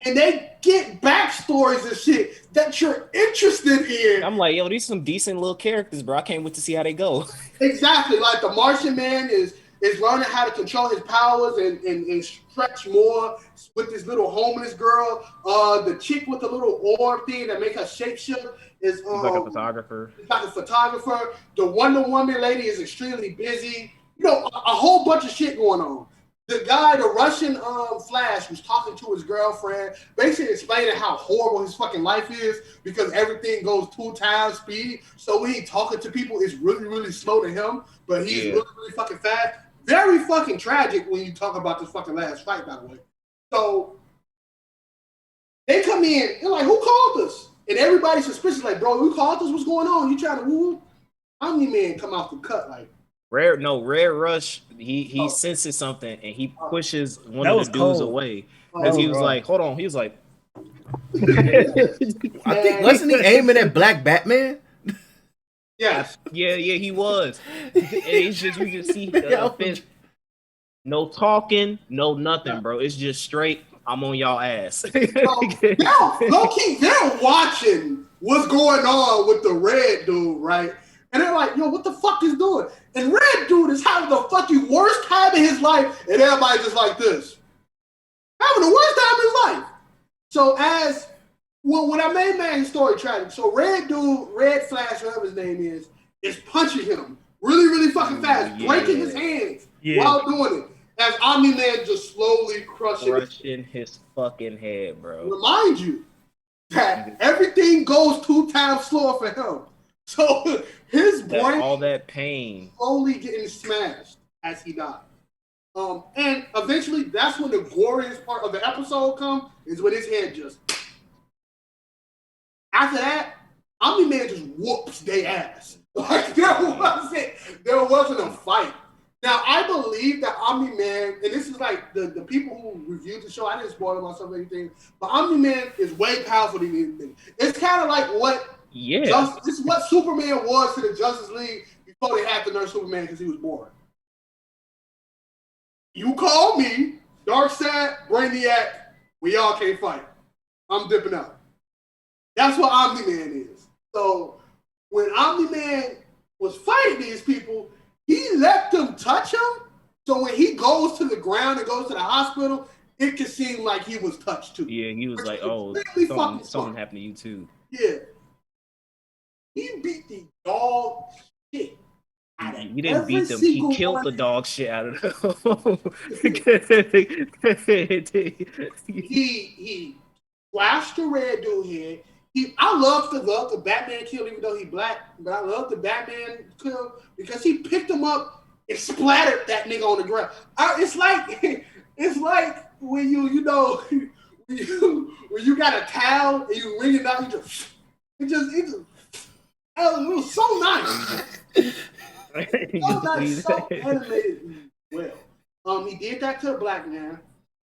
and they get backstories and shit that you're interested in. I'm like, yo, these some decent little characters, bro. I can't wait to see how they go. Exactly. Like the Martian Man is learning how to control his powers and stretch more with this little homeless girl. The chick with the little orb thing that make her shapeshift is like a photographer. Like a photographer. The Wonder Woman lady is extremely busy. You know, a whole bunch of shit going on. The guy, the Russian Flash, was talking to his girlfriend, basically explaining how horrible his fucking life is because everything goes 2 times speed. So when he's talking to people, it's really, really slow to him, but he's really, really fucking fast. Very fucking tragic when you talk about this fucking last fight, by the way. So they come in, they're like, who called us? And everybody's suspicious, like, bro, who called us? What's going on? You trying to woo? Omni-Man come out the cut, like. Red Rush, he senses something and he pushes one of the dudes away. Because he was like, hold on, he was like. I think, wasn't he aiming at Black Batman? Yes. Yeah, he was. And it's just, you can see no talking, no nothing, bro. It's just straight, I'm on y'all ass. They're watching what's going on with the red dude, right? And they're like, yo, what the fuck is doing? And red dude is having the fucking worst time in his life, and everybody's just like this. having the worst time of his life. So when I made his story tragic, so Red Flash, whatever his name is punching him really, really fucking fast, breaking his hands while doing it. As Omni-Man just slowly crushing his fucking head, bro. Remind you that everything goes 2 times slower for him. So his brain, all that pain, slowly getting smashed as he dies. And eventually, that's when the glorious part of the episode comes, is when his head just. After that, Omni-Man just whoops their ass. Like there wasn't a fight. Now I believe that Omni-Man, and this is like the people who reviewed the show, I didn't spoil myself or anything, but Omni-Man is way powerful than anything. It's kind of like what this is what Superman was to the Justice League before they had to nurse Superman because he was born. You call me, Darkseid, Brainiac, we all can't fight. I'm dipping out. That's what Omni-Man is. So when Omni-Man was fighting these people, he let them touch him. So when he goes to the ground and goes to the hospital, it could seem like he was touched too. Yeah, he was like, oh, something happened to you too. Yeah. He beat the dog shit. He didn't beat them. He killed the dog shit out of them. He slashed the red dude head. I love the Batman kill, even though he black, but I love the Batman kill because he picked him up and splattered that nigga on the ground. It's like when you got a towel and you wring it out, it was so nice. So animated well. He did that to the black man.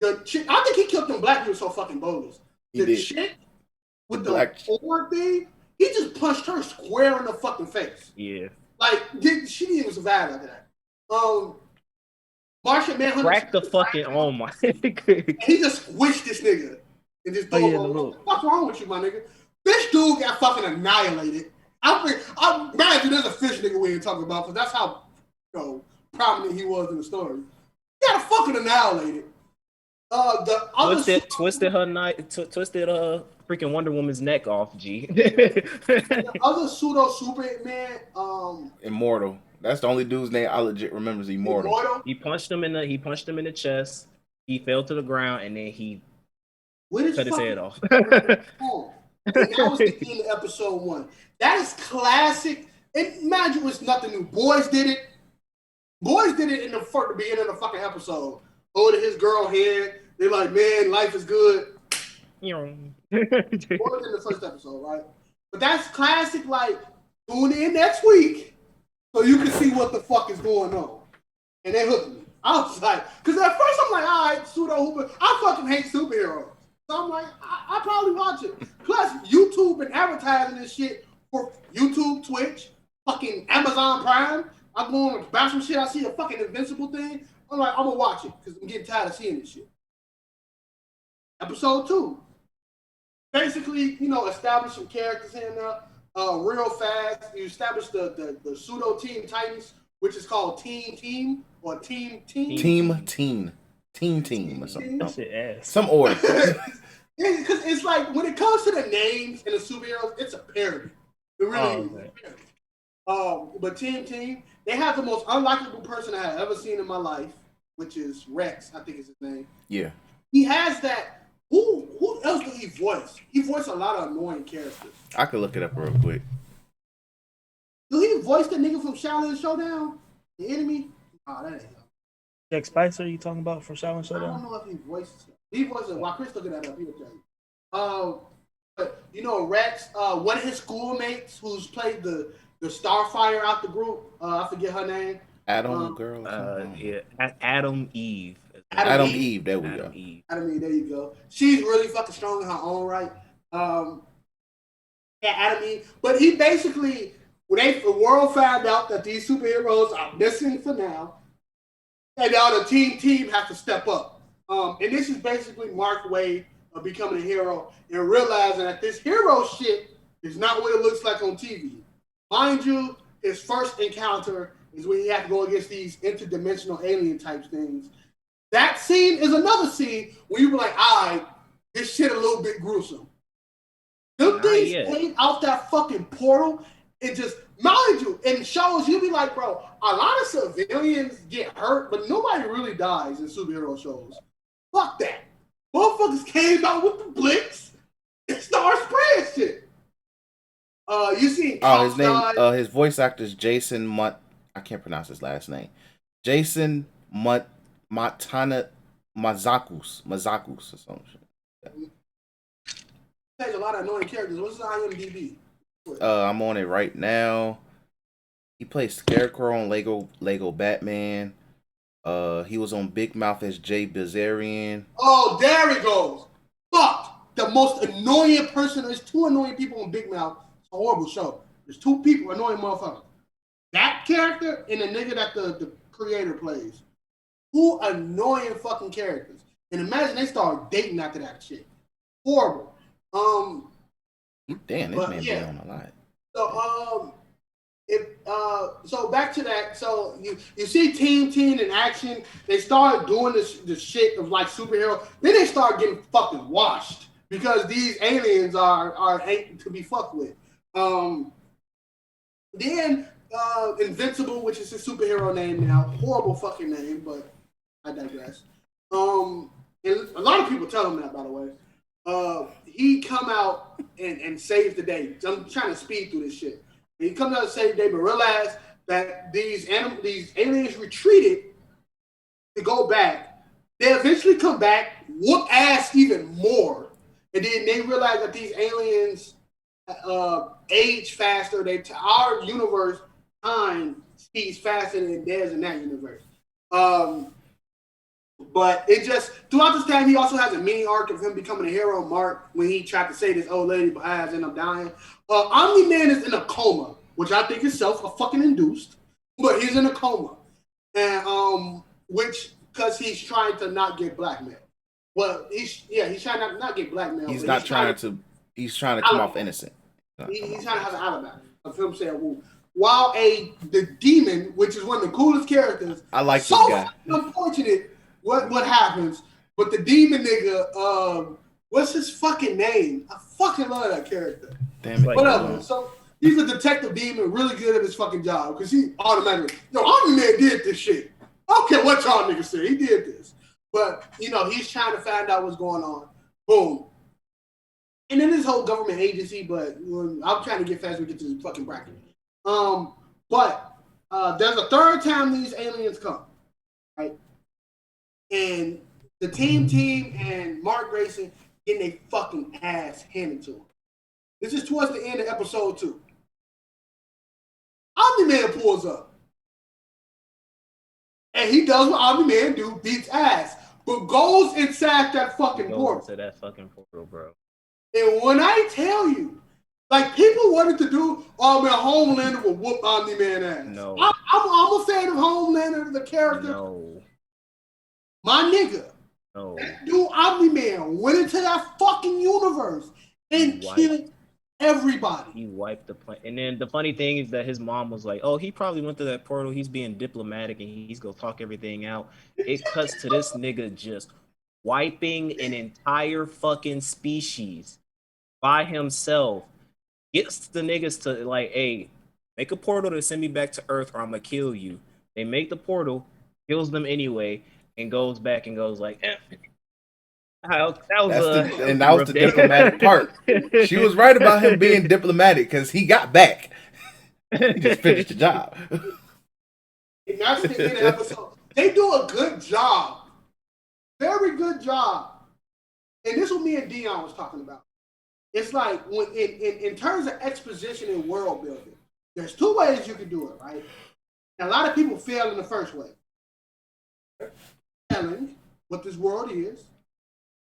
The chick, I think he killed them black people so fucking bogus. The chick with the black sword thing, he just punched her square in the fucking face. Yeah. Like, she didn't even survive after that. Martian Manhunter cracked the fucking my. He just squished this nigga and just what the fuck wrong with you, my nigga? This dude got fucking annihilated. I'm mad that there's a fish nigga we ain't talking about because that's how prominent he was in the story. He got fucking annihilated. Twisted freaking Wonder Woman's neck off, G. The other pseudo Superman, Immortal. That's the only dude's name I legit remember is Immortal. He punched him in the chest. He fell to the ground and then he cut his head off. That was the end of episode 1. That is classic. Imagine it's nothing new. Boys did it. Boys did it in the beginning of the fucking episode. Holding his girl head. They're like, man, life is good. More than the first episode, right? But that's classic, like, tune in next week so you can see what the fuck is going on. And they hooked me. I was like, because at first I'm like, all right, pseudo Hooper. I fucking hate superheroes. So I'm like, I probably watch it. Plus, YouTube been advertising this shit for YouTube, Twitch, fucking Amazon Prime. I'm going to buy some shit. I see a fucking Invincible thing. I'm like, I'm going to watch it because I'm getting tired of seeing this shit. Episode 2. Basically, establish some characters in there real fast. You establish the pseudo Teen Titans, which is called Team or Team. Team or something. That's it ass. Some order. Because it's like, when it comes to the names and the superheroes, it's a parody. It really is a parody. But Team, they have the most unlikable person I have ever seen in my life, which is Rex, I think is his name. Yeah. He has that. Who else did he voice? He voiced a lot of annoying characters. I could look it up real quick. Do he voice the nigga from Shaolin Showdown? The enemy? Oh, that ain't him. Jack Spicer, you talking about from Shaolin Showdown? I don't know if he voices him. He voices it. While Chris looking that up, he'll tell you. But Rex, one of his schoolmates who's played the Starfire out the group, I forget her name. Adam Eve. Adam Eve, there we go. Adam Eve, there you go. She's really fucking strong in her own right. Adam Eve. But he basically, when the world found out that these superheroes are missing for now, and now the team has to step up. And this is basically Mark Waid becoming a hero and realizing that this hero shit is not what it looks like on TV. Mind you, his first encounter is when he had to go against these interdimensional alien type things. That scene is another scene where you were like, all right, this shit a little bit gruesome. Them things came out that fucking portal and just, mind you, in shows, you'll be like, bro, a lot of civilians get hurt, but nobody really dies in superhero shows. Fuck that. Motherfuckers came out with the blicks and started spraying shit. You see, his name, his voice actor is Jason Mutt. I can't pronounce his last name. Jason Matana Mazakus or some shit. There's a lot of annoying characters. What's his IMDb? I'm on it right now. He plays Scarecrow on Lego Batman. He was on Big Mouth as Jay Bizarrian. Oh, there he goes. Fuck. The most annoying person. There's two annoying people on Big Mouth. It's a horrible show. There's two people, annoying motherfuckers. That character and the nigga that the creator plays. Two annoying fucking characters. And imagine they start dating after that shit. Horrible. Damn, this man be on a lot. So so back to that. So you see Team Teen in action. They started doing this shit of like superhero. Then they start getting fucking washed because these aliens are ain't to be fucked with. Then Invincible, which is his superhero name now, horrible fucking name, but I digress. And a lot of people tell him that, by the way. He come out and save the day. I'm trying to speed through this shit. He comes out and save the day, but realize that these aliens retreated to go back. They eventually come back, whoop ass even more, and then they realize that these aliens age faster. Our universe time speeds faster than theirs in that universe. But it just, throughout this time, he also has a mini arc of him becoming a hero, Mark, when he tried to save this old lady, but I ended up dying. Omni-Man is in a coma, which I think is fucking induced, but he's in a coma. And, because he's trying to not get blackmailed. Well, he's trying to not get blackmailed. He's trying to come off innocent. He's trying to have an alibi of him saying, well, while the demon, which is one of the coolest characters, I like this guy. Unfortunate what happens, but the demon nigga, what's his fucking name? I fucking love that character. Damn it. Whatever. So he's a detective demon, really good at his fucking job because he automatically, Omni-Man did this shit. I don't care what y'all niggas say, he did this. But he's trying to find out what's going on. Boom. And then this whole government agency, but I'm trying to get fast and get to this fucking bracket. But there's a third time these aliens come, right? And the team and Mark Grayson getting a fucking ass handed to them. This is towards the end of episode 2. Omni-Man pulls up. And he does what Omni-Man do, beats ass. But goes inside that fucking portal. Into that fucking portal, bro. And when I tell you, like, people wanted to do, Homelander will whoop Omni-Man ass. No. I'm a fan of Homelander, the character. No. My nigga. No. That dude Omni-Man went into that fucking universe and killed everybody. He wiped the planet. And then the funny thing is that his mom was like, oh, he probably went through that portal. He's being diplomatic and he's going to talk everything out. It cuts to this nigga just wiping an entire fucking species by himself. Gets the niggas to like, hey, make a portal to send me back to Earth or I'm going to kill you. They make the portal, kills them anyway, and goes back and goes like, that was the diplomatic part. She was right about him being diplomatic because he got back. He just finished the job. And that's the end of the episode. They do a good job. Very good job. And this is what me and Dion was talking about. It's like when in terms of exposition and world building, there's 2 ways you can do it, right? And a lot of people fail in the first way. Telling what this world is,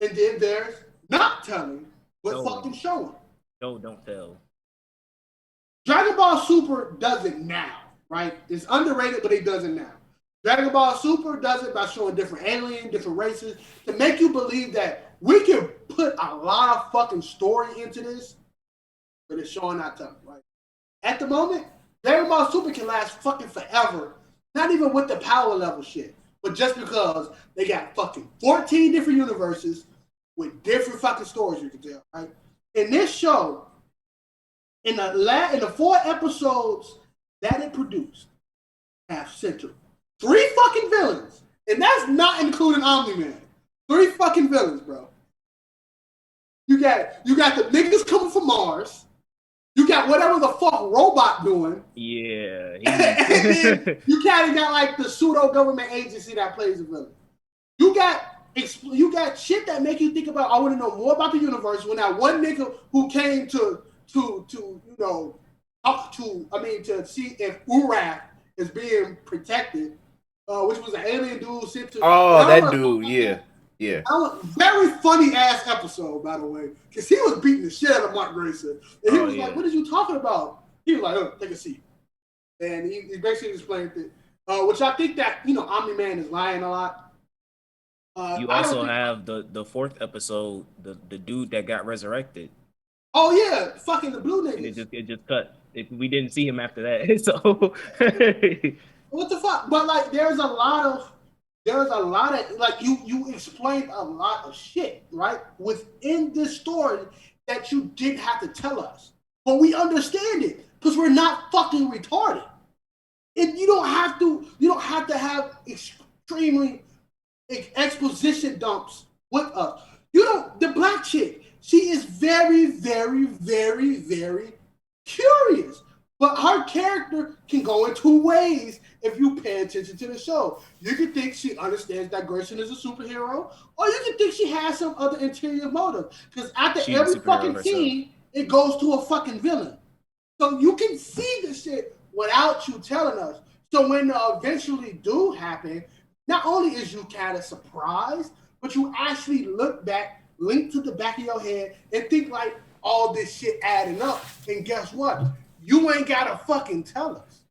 and then there's not telling, but fucking showing. No, don't tell. Dragon Ball Super does it now, right? It's underrated, but it does it now. Dragon Ball Super does it by showing different aliens, different races, to make you believe that we can put a lot of fucking story into this, but it's showing not telling, right? At the moment, Dragon Ball Super can last fucking forever, not even with the power level shit. but just because they got fucking 14 different universes with different fucking stories you can tell, right? In this show, in the 4 episodes that it produced, have centered 3 fucking villains, and that's not including Omni-Man. 3 fucking villains, bro. You got the niggas coming from Mars. You got whatever the fuck robot doing. Yeah. And then you kind of got like the pseudo government agency that plays the villain. You got shit that make you think about. I want to know more about the universe. When that one nigga who came to talk to see if Urath is being protected, which was an alien dude sent to. Oh, that dude, yeah. Very funny ass episode, by the way, because he was beating the shit out of Mark Grayson, and he was like, "What are you talking about?" He was like, "Oh, take a seat," and he basically explained it, which I think that Omni-Man is lying a lot. You also have the 4th episode, the dude that got resurrected. Oh yeah, fucking the blue niggas. It just cut. We didn't see him after that. So what the fuck? But like, there's a lot of like you explained a lot of shit right within this story that you didn't have to tell us, but we understand it because we're not fucking retarded. And you don't have to have extremely exposition dumps with us. The black chick, she is very, very, very, very curious. But her character can go in 2 ways if you pay attention to the show. You can think she understands that Grayson is a superhero, or you can think she has some other interior motive. Because after every fucking scene, it goes to a fucking villain. So you can see the shit without you telling us. So when the eventually do happen, not only is you kind of surprised, but you actually look back, link to the back of your head, and think like all this shit adding up. And guess what? You ain't gotta fucking tell us.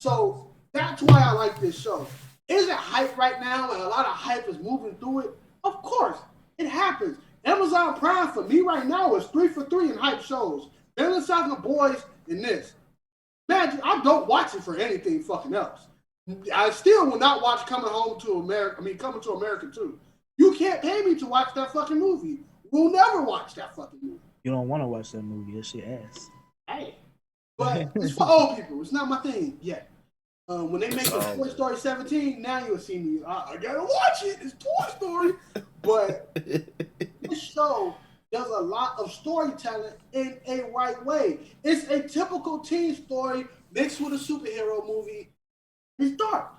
So that's why I like this show. Is it hype right now and a lot of hype is moving through it? Of course, it happens. Amazon Prime for me right now is 3 for 3 in hype shows. Vinland Saga Boys and this. Imagine, I don't watch it for anything fucking else. I still will not watch Coming to America too. You can't pay me to watch that fucking movie. We'll never watch that fucking movie. You don't want to watch that movie. That shit ass. Hey. But it's for old people. It's not my thing yet. When they make a Toy Story 17, now you'll see me. I gotta watch it. It's Toy Story. But this show does a lot of storytelling in a right way. It's a typical teen story mixed with a superhero movie. It's dark.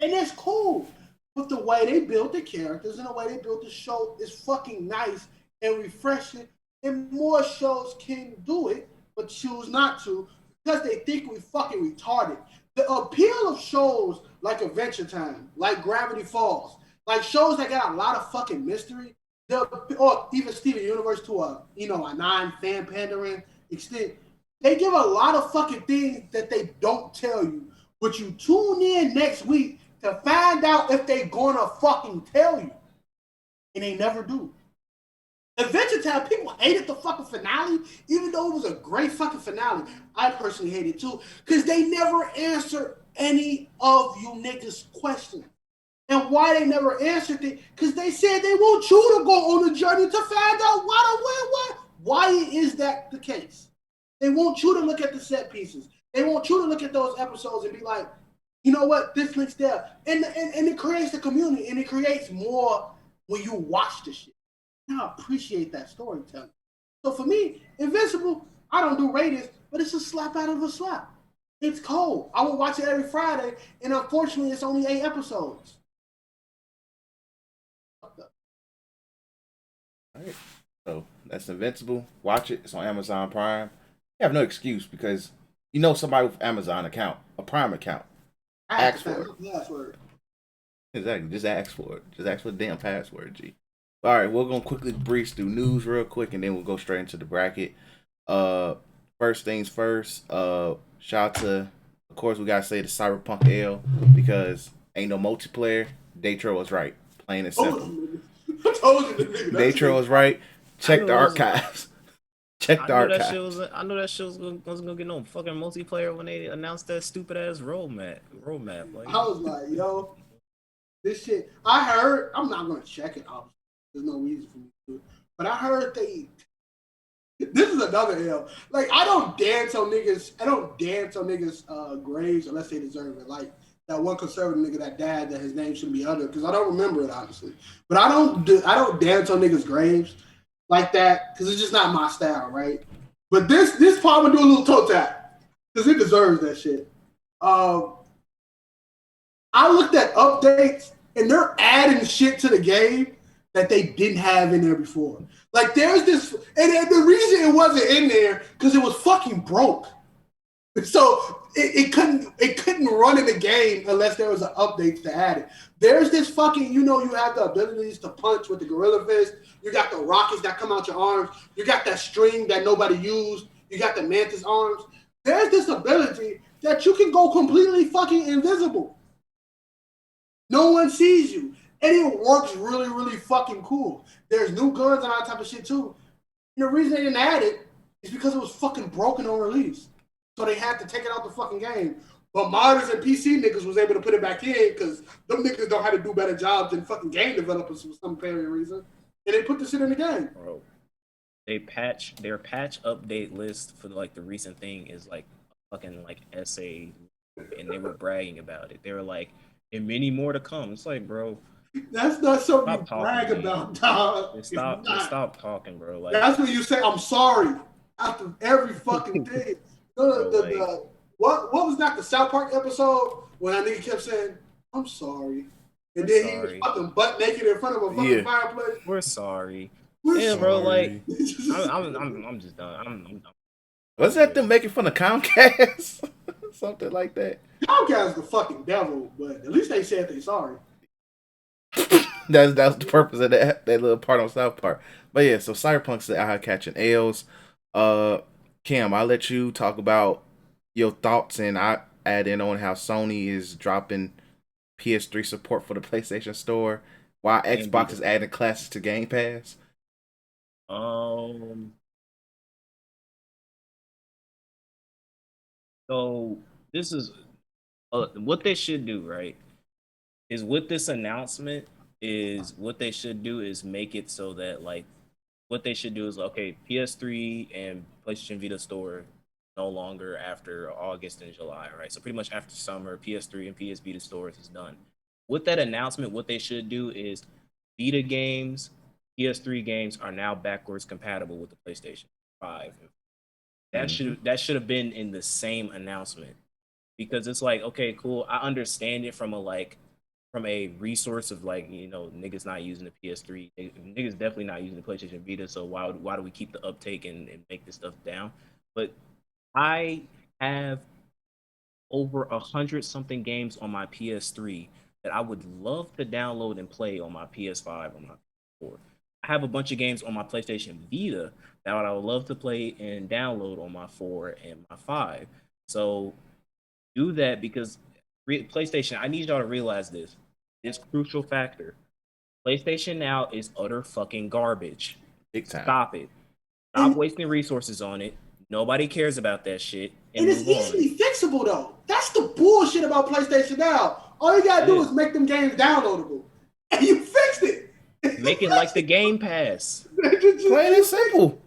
And it's cool. But the way they built the characters and the way they built the show is fucking nice and refreshing. And more shows can do it, but choose not to because they think we fucking retarded. The appeal of shows like Adventure Time, like Gravity Falls, like shows that got a lot of fucking mystery, or even Steven Universe to a non-fan pandering extent, they give a lot of fucking things that they don't tell you. But you tune in next week to find out if they gonna fucking tell you. And they never do. Adventure Time, people hated the fucking finale, even though it was a great fucking finale. I personally hate it too, because they never answered any of you niggas' questions. And why they never answered it, because they said they want you to go on the journey to find out why is that the case. They want you to look at the set pieces. They want you to look at those episodes and be like, you know what, this links there. And it creates the community, and it creates more when you watch the shit. I appreciate that storytelling. So for me, Invincible, I don't do ratings, but it's a slap out of a slap. It's cold. I will watch it every Friday, and unfortunately, it's only 8 episodes. All right. So that's Invincible. Watch it. It's on Amazon Prime. You have no excuse because you know somebody with Amazon account, a Prime account. Ask for it. Password. Exactly. Just ask for it. Just ask for the damn password, G. All right, we're gonna quickly breeze through news real quick, and then we'll go straight into the bracket. First things first. Shout out to, of course, we gotta say the Cyberpunk L because ain't no multiplayer. Datro was right, plain and simple. Datro was right. Check the archives. Check the archives. I know that shit wasn't gonna get no fucking multiplayer when they announced that stupid ass roadmap. Like, I was like, yo. This shit, I heard. I'm not gonna check it out. There's no reason for me to do it. But I heard they. This is another L. Like I don't dance on niggas. I don't dance on niggas' graves unless they deserve it. Like that one conservative nigga that died that his name shouldn't be under because I don't remember it honestly. But I don't dance on niggas' graves like that because it's just not my style, right? But this part I'm gonna do a little toe tap because it deserves that shit. I looked at updates and they're adding shit to the game that they didn't have in there before. Like there's this, and the reason it wasn't in there because it was fucking broke. So it couldn't run in the game unless there was an update to add it. There's this fucking, you have the abilities to punch with the gorilla fist. You got the rockets that come out your arms. You got that string that nobody used. You got the mantis arms. There's this ability that you can go completely fucking invisible. No one sees you. And it works really, really fucking cool. There's new guns and all that type of shit too. And the reason they didn't add it is because it was fucking broken on release. So they had to take it out the fucking game. But modders and PC niggas was able to put it back in because them niggas don't have to do better jobs than fucking game developers for some apparent reason. And they put the shit in the game. Bro, their patch update list for like the recent thing is like a fucking like essay, and they were bragging about it. They were like, and many more to come. It's like, bro, that's not something you brag about, dog. Stop talking, bro. Like that's when you say I'm sorry after every fucking thing. What was that? The South Park episode when that nigga kept saying I'm sorry, and then he was fucking butt naked in front of a fucking fireplace. We're sorry. We're yeah, sorry. Bro. Like I'm just done. I'm Was that them making fun of Comcast? Something like that. Comcast is the fucking devil, but at least they said they sorry. That's the purpose of that little part on South Park. But yeah, so Cyberpunk's out here catching L's. Cam, I'll let you talk about your thoughts, and I add in on how Sony is dropping PS3 support for the PlayStation Store, while Xbox is adding classics to Game Pass. So this is what they should do, right? Is with this announcement is what they should do is make it so that like what they should do is okay, PS3 and PlayStation Vita store no longer after August and July, right? So pretty much after summer, PS3 and PS Vita stores is done. With that announcement, what they should do is Vita games, PS3 games are now backwards compatible with the PlayStation 5. That should have been in the same announcement, because it's like, okay, cool. I understand it from a resource of like, niggas not using the PS3, niggas definitely not using the PlayStation Vita. So why do we keep the uptake and make this stuff down? But I have over 100 something games on my PS3 that I would love to download and play on my PS5 or my PS4. I have a bunch of games on my PlayStation Vita that I would love to play and download on my 4 and my 5. So do that, because PlayStation, I need y'all to realize this crucial factor. PlayStation Now is utter fucking garbage. Big time. Stop it. Stop wasting resources on it. Nobody cares about that shit. And it's easily fixable though. That's the bullshit about PlayStation Now. All you gotta do is make them games downloadable. And you fixed it. Make it like the Game Pass. Plain and simple.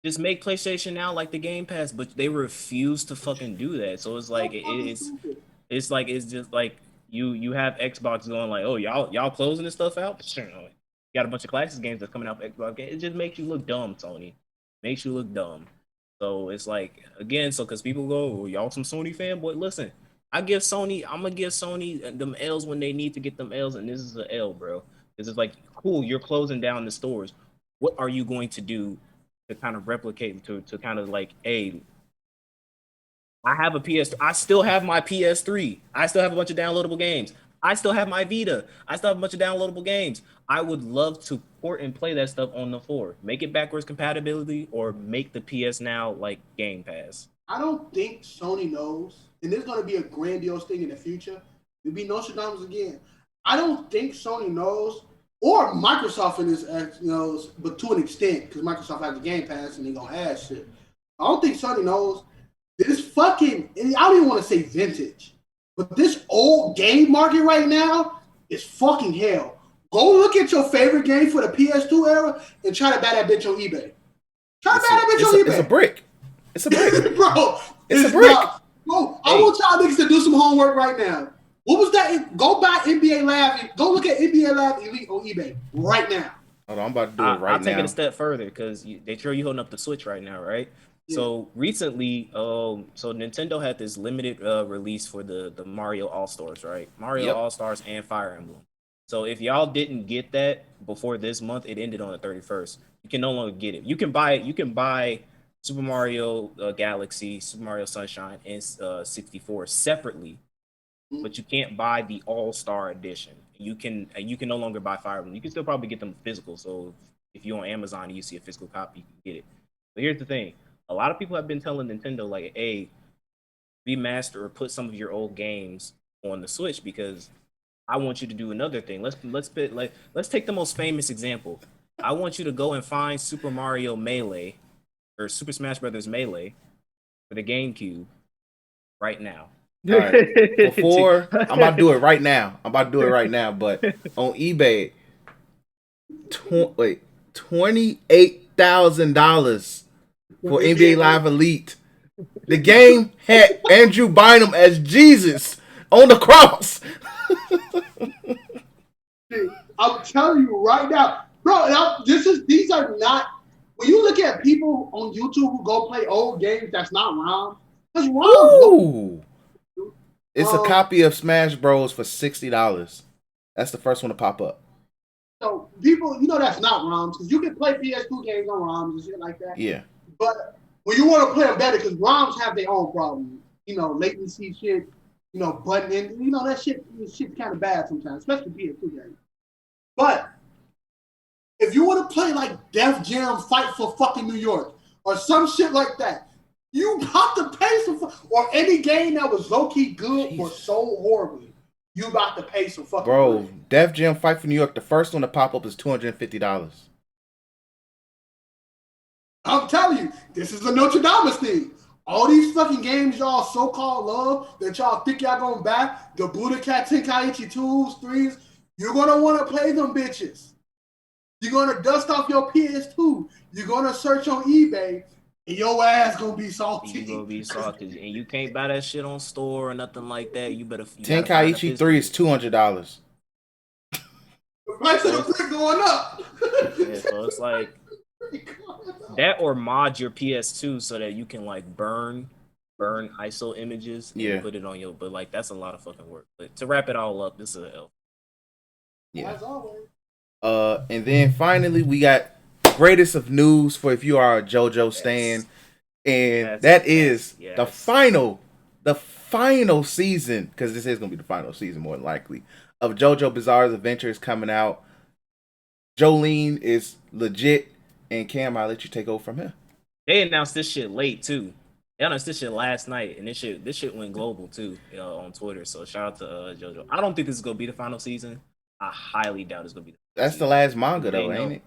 Just make PlayStation Now like the Game Pass, but they refuse to fucking do that. So it's like it's just like you have Xbox going like, oh, y'all closing this stuff out. You got a bunch of classic games that's coming out for Xbox. It just makes you look dumb, Sony. Makes you look dumb. So it's like, again, because people go, oh, y'all some Sony fanboy. Listen, I'm gonna give Sony them L's when they need to get them L's, and this is an L, bro. Because it's like, cool, you're closing down the stores. What are you going to do to kind of replicate, to kind of like, hey, I still have my PS3. I still have a bunch of downloadable games. I still have my Vita. I still have a bunch of downloadable games. I would love to port and play that stuff on the 4. Make it backwards compatibility, or make the PS Now like Game Pass. I don't think Sony knows, and there's going to be a grandiose thing in the future. It'll be Nostradamus again. I don't think Sony knows, or Microsoft in this knows, but to an extent, because Microsoft has the Game Pass and they're going to add shit. I don't think Sony knows this fucking, I don't even want to say vintage. But this old game market right now is fucking hell. Go look at your favorite game for the PS2 era and try to buy that bitch on eBay. Try to buy that bitch on eBay. It's a brick. It's a brick. Bro, it's a brick. Bro, I want y'all niggas to do some homework right now. What was that? Go buy NBA Live. Go look at NBA Live Elite on eBay right now. Hold on, I'm about to do it right now. I'll take it a step further because they show you holding up the Switch right now, right? Yeah. So recently, so Nintendo had this limited release for the Mario All Stars, right? Mario All Stars and Fire Emblem. So if y'all didn't get that before this month, it ended on the 31st. You can no longer get it. You can buy Super Mario Galaxy, Super Mario Sunshine, and 64 separately, but you can't buy the All Star Edition. You can no longer buy Fire Emblem. You can still probably get them physical. So if you're on Amazon and you see a physical copy, you can get it. But here's the thing: a lot of people have been telling Nintendo like, "Hey, remaster or put some of your old games on the Switch because I want you to do another thing. Let's take the most famous example. I want you to go and find Super Mario Melee or Super Smash Brothers Melee for the GameCube right now." All right. Before I'm about to do it right now. But on eBay, $28,000 for NBA Live Elite. The game had Andrew Bynum as Jesus on the cross. I'm telling you right now, bro. These are not. When you look at people on YouTube who go play old games, that's not ROM. That's ROM. It's a copy of Smash Bros for $60. That's the first one to pop up. So people, that's not ROMs because you can play PS2 games on ROMs and shit like that. Yeah. But when you want to play them better, because ROMs have their own problems. Latency shit. Button in. That shit's kind of bad sometimes, especially PS2 games. But if you want to play like Def Jam Fight for fucking New York or some shit like that, you got to pay some, or any game that was low-key good or sold horribly, you got to pay some fucking money. Def Jam Fight for New York, the first one to pop up is $250. I'm telling you, this is a Notre Dame thing. All these fucking games y'all so-called love that y'all think y'all gonna buy, the Budokai Tenkaichi 2s, 3s, you're gonna want to play them bitches. You're gonna dust off your PS2. You're gonna search on eBay. And your ass gonna be salty. You gonna be salty, and you can't buy that shit on store or nothing like that. You better. Tenkaichi 3 is $200. The price of the brick going up. Yeah, so it's like that, or mod your PS2 so that you can like burn ISO images and put it on your. But like that's a lot of fucking work. But to wrap it all up, this is an L. Yeah. As always. And then finally we got greatest of news for if you are a JoJo stan, and that is the final season, because this is gonna be the final season more than likely, of JoJo Bizarre's Adventure is coming out. Jolene is legit, and Cam, I'll let you take over from here. They announced this shit late too. They announced this shit last night, and this shit went global too on Twitter. So shout out to JoJo. I don't think this is gonna be the final season. I highly doubt it's gonna be. That's the last manga though, ain't it?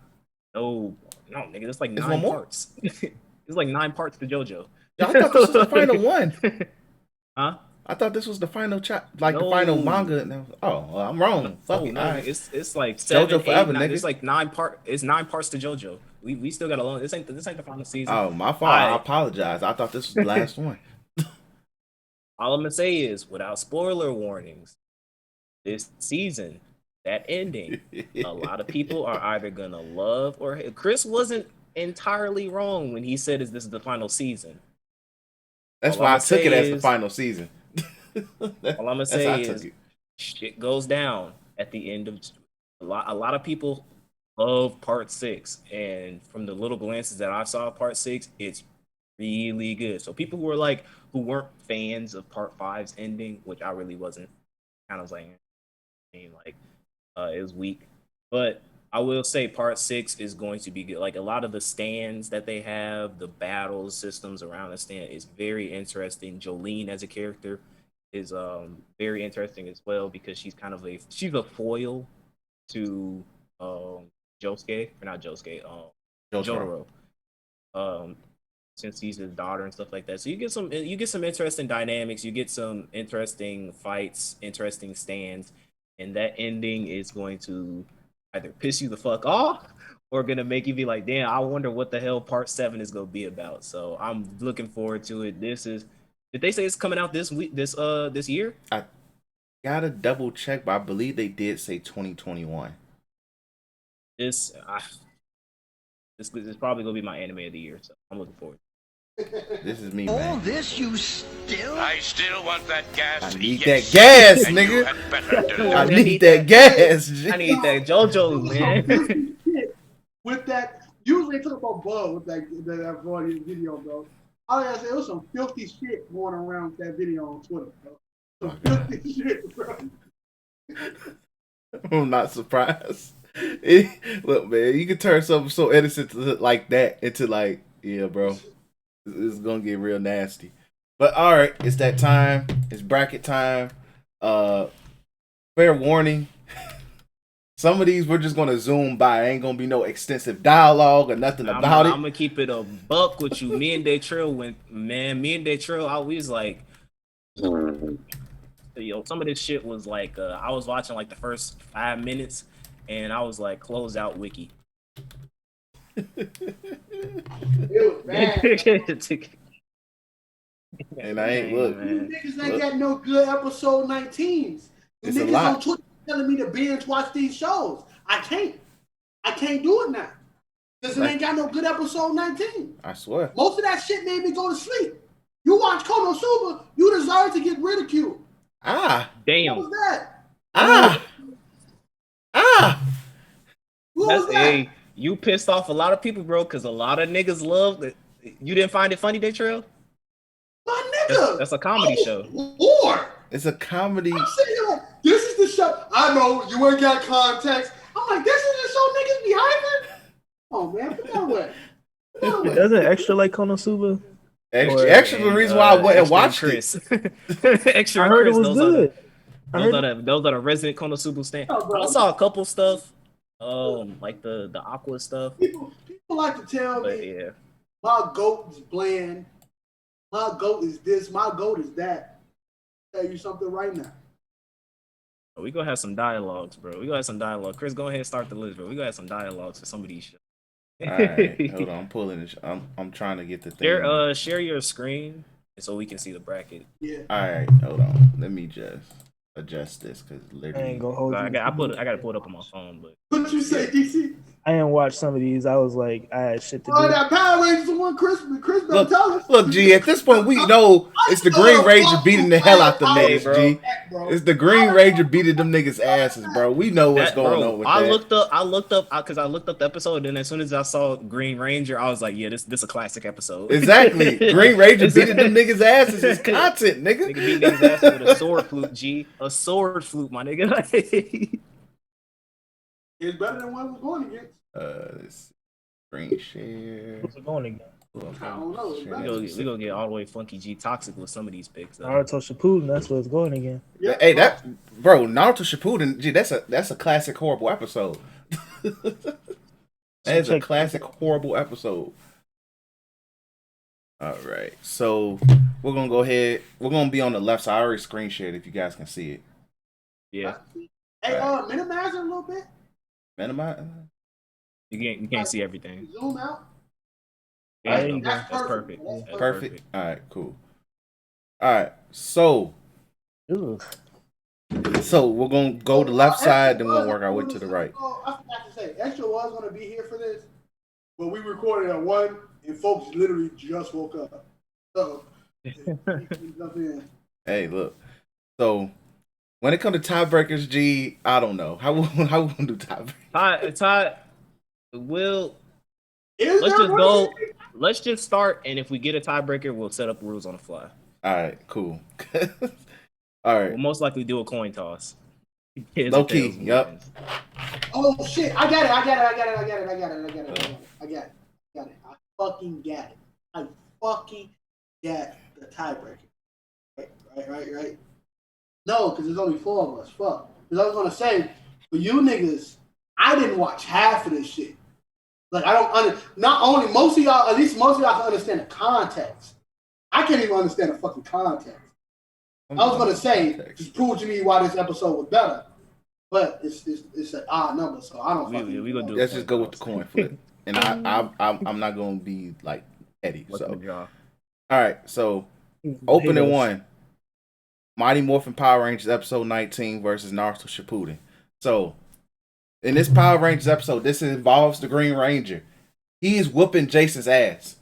No, nigga, it's like 9 parts. It's like 9 parts to JoJo. I thought this was the final one. Huh? I thought this was the final the final manga. Oh, I'm wrong. Fucking it's like 7, JoJo 8, forever, 9, nigga. It's like 9 part. It's 9 parts to JoJo. We still got a long. This ain't the final season. Oh, my fault. I apologize. I thought this was the last one. All I'm gonna say is, without spoiler warnings, this season, that ending, a lot of people are either gonna love or hate. Chris wasn't entirely wrong when he said, "Is this the final season?" That's why I took it as the final season. All I'm gonna say is, shit goes down at the end of a lot of people love part 6, and from the little glances that I saw of part 6, it's really good. So people who weren't fans of part 5's ending, which I really wasn't, kind of like, it was weak. But I will say part 6 is going to be good. Like, a lot of the stands that they have, the battle systems around the stand is very interesting. Jolene as a character is very interesting as well, because she's a foil to Jotaro. since he's his daughter and stuff like that. So you get some interesting dynamics, you get some interesting fights, interesting stands, and that ending is going to either piss you the fuck off or gonna make you be like, damn, I wonder what the hell part 7 is gonna be about. So I'm looking forward to it. Did they say it's coming out this week, this year? I gotta double check, but I believe they did say 2021. This is probably gonna be my anime of the year, so I'm looking forward. This is me, man. I still want that gas. I need that gas, And you nigga. had better deliver. I need that gas. G. I need that JoJo, man. With that, usually they talk about Bud with that body video, bro. All I gotta say, it was some filthy shit going around with that video on Twitter, bro. Some filthy shit, bro. I'm not surprised. Look, man, you can turn something so innocent like that into like, yeah, bro. It's gonna get real nasty. But all right, it's that time. It's bracket time. Fair warning. Some of these we're just gonna zoom by. Ain't gonna be no extensive dialogue or nothing about it. I'm gonna keep it a buck with you. Me and Daytrill, I was like, yo, some of this shit was like, I was watching like the first 5 minutes, and I was like, close out wiki. It was bad. And I ain't look. You niggas ain't got no good episode 19s. The It's a niggas lot. on Twitter telling me to binge watch these shows. I can't do it now. Because it ain't got no good episode 19. I swear. Most of that shit made me go to sleep. You watch Konosuba, you deserve to get ridiculed. Ah. What Damn. was that? Ah. Ah. What That's was that? you pissed off a lot of people, bro, because a lot of niggas loved it. You didn't find it funny, Daytrill? My nigga. That's a comedy show. Lord. It's a comedy. I'm sitting here like, this is the show. I know you ain't got context. I'm like, this is the show niggas be hyping? Oh, man, put that away. Put that away. Doesn't extra like Konosuba? Extra the reason why I went and watched it. Extra I heard Chris, it was good. Those are the resident Konosuba stand. Oh, bro. I saw a couple stuff, like the Aqua stuff. People like to tell But me yeah, my goat is bland. My goat is this. My goat is that. I'll tell you something right now. we gonna have some dialogues, bro. We gonna have some dialogue. Chris, go ahead and start the list, bro. We gonna have some dialogues for some of these shows. All right, hold on. I'm pulling it. I'm trying to get the thing. Share your screen so we can see the bracket. Yeah. All right, hold on. Let me just adjust this because I literally. ain't gonna hold I you. gotta pull it up on my phone, but What you say, DC? I didn't watch some of these. I was like, I had shit to Oh, do. that Power Rangers one, Chris better tell us. Look, G. At this point, we know it's the Green Ranger beating the hell out the Hey, niggas, bro. G. It's the Green Ranger beating them niggas' asses, bro. We know what's going on with I that. looked up because I looked up the episode, and as soon as I saw Green Ranger, I was like, yeah, this a classic episode. Exactly. Green Ranger beating them niggas' asses is content, Nigga nigga. beat niggas' ass with a sword flute, G. A sword flute, my nigga. It's better than what we're going against. Let's see. Screen share. What's it going again? I don't know. It's better. we gonna get all the way funky G toxic with some of these picks. Naruto Shippuden. That's what it's going again. Yeah. Hey, that bro, Naruto Shippuden. Gee, that's a classic horrible episode. That is a classic horrible episode. All right, so we're gonna go ahead. We're gonna be on the left side. I already screen shared if you guys can see it. Yeah, Hey, minimize it a little bit. Minimize. you can't see everything. Zoom out. Yeah, There you go. that's perfect. That's That's Perfect. All right, cool. All right, so Ugh. we're gonna go to the left side, then we're gonna work our way to the right. Oh, I forgot to say, Extra was going to be here for this, but we recorded at 1, and folks literally just woke up. So, he jump in. Hey, look. So when it comes to tiebreakers, G, I don't know how we gonna do tiebreakers. Ty, will Is let's there just one? go. Let's just start, and if we get a tiebreaker, we'll set up rules on the fly. All right, cool. All right, We'll most likely do a coin toss. Heads low or key. tails Yep. wins. Oh shit! I got it! I fucking got it! I fucking got the tiebreaker. Right. No, because there's only 4 of us. Fuck. Because I was gonna say, for you niggas, I didn't watch half of this shit. Like I don't not only most of y'all, at least most of y'all can understand the context. I can't even understand the fucking context. I was gonna say, just prove to me why this episode was better, but it's an odd number, so I don't. We gonna do. Let's just go with the coin flip, and I'm not gonna be like Eddie. What's So the draw? all right, so opening one, Mighty Morphin Power Rangers episode 19 versus Naruto Shippuden. So in this Power Rangers episode, this involves the Green Ranger. He is whooping Jason's ass.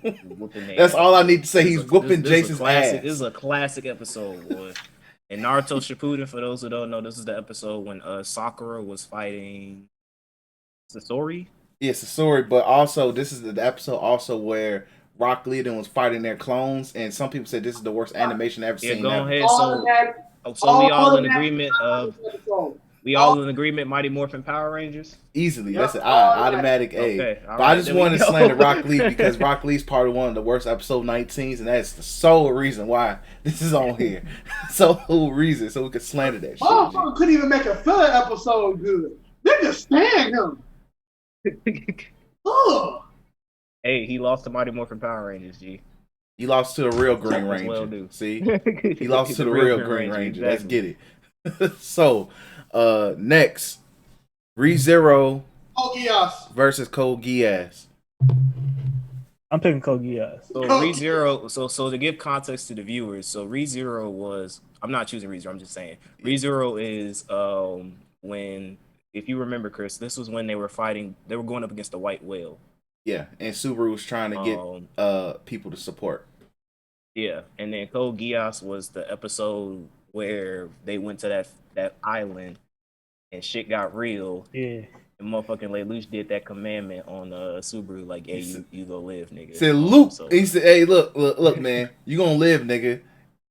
That's all I need to say. He's whooping Jason's ass. This is a classic episode, boy. And Naruto Shippuden, for those who don't know, this is the episode when Sakura was fighting Sasori. Yeah, Sasori, but also this is the episode also where Rock Lee was fighting their clones, and some people said this is the worst animation I've ever seen. Go ever. ahead. So we all in agreement of. We all in agreement, Mighty Morphin Power Rangers? Easily. That's an automatic A. Okay, but right, I just wanted to slander Rock Lee because Rock Lee's part of one of the worst episode 19s, and that's the sole reason why this is on here. Sole reason, so we could slander that shit. Motherfucker couldn't even make a filler episode good. Nigga stand him. Hey, he lost to Mighty Morphin Power Rangers, G. He lost to the real Green Ranger. Well, see? He lost to the real Green Ranger. Exactly. Let's get it. So, next, ReZero versus Code Geass. I'm picking Code Geass. So ReZero. So to give context to the viewers, so ReZero was. I'm not choosing ReZero. I'm just saying ReZero is when, if you remember, Chris, this was when they were fighting. They were going up against the White Whale. Yeah, and Subaru was trying to get people to support. Yeah, and then Code Geass was the episode where they went to that island and shit got real. Yeah. And motherfucking Lelouch did that commandment on Subaru, like, hey, you go live, nigga. Said Luke, he said, hey, look, man, you gonna live, nigga.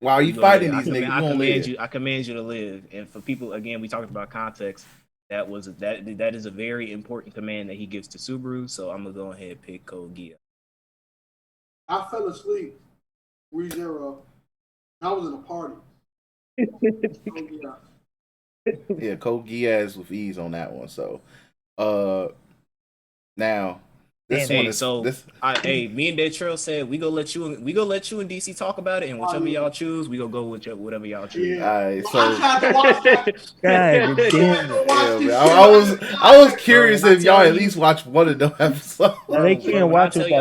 While you fighting these niggas, you gonna live. I command you to live. And for people, again, we talked about context. That is a very important command that he gives to Subaru. So I'm gonna go ahead and pick Code Geass. I fell asleep. ReZero. I was in a party. Yeah, Code Geass with ease on that one. So, now this one is hey, me and Detrail said we gonna let you and DC talk about it, and whichever y'all choose, we gonna go with whatever y'all choose. Yeah. All right, so God damn it. I was curious if y'all at least watched one of them episodes. They can't watch it.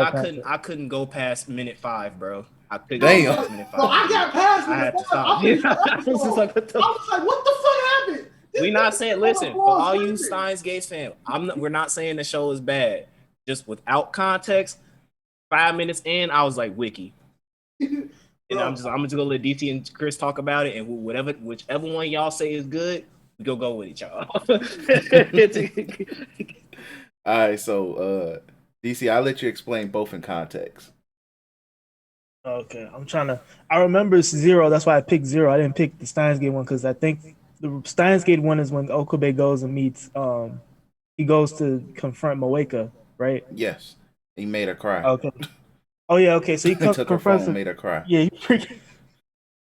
I couldn't go past minute 5, bro. I couldn't Damn. go past minute 5. No, I got past I had to stop. I was like, what the fuck happened? We not saying, listen, for all you Steins Gates fans, we're not saying the show is bad. Just without context, 5 minutes in, I was like, wiki. And I'm just gonna let DT and Chris talk about it, and whichever one y'all say is good, we go with it, y'all. All right, so DC, I'll let you explain both in context. Okay, I remember Zero, that's why I picked Zero. I didn't pick the Steins Gate one because I think the Steins Gate one is when Okabe goes and meets he goes to confront Moeka, right? Yes. He made her cry. Okay. Oh yeah, okay. So he took her phone and made her cry. Yeah,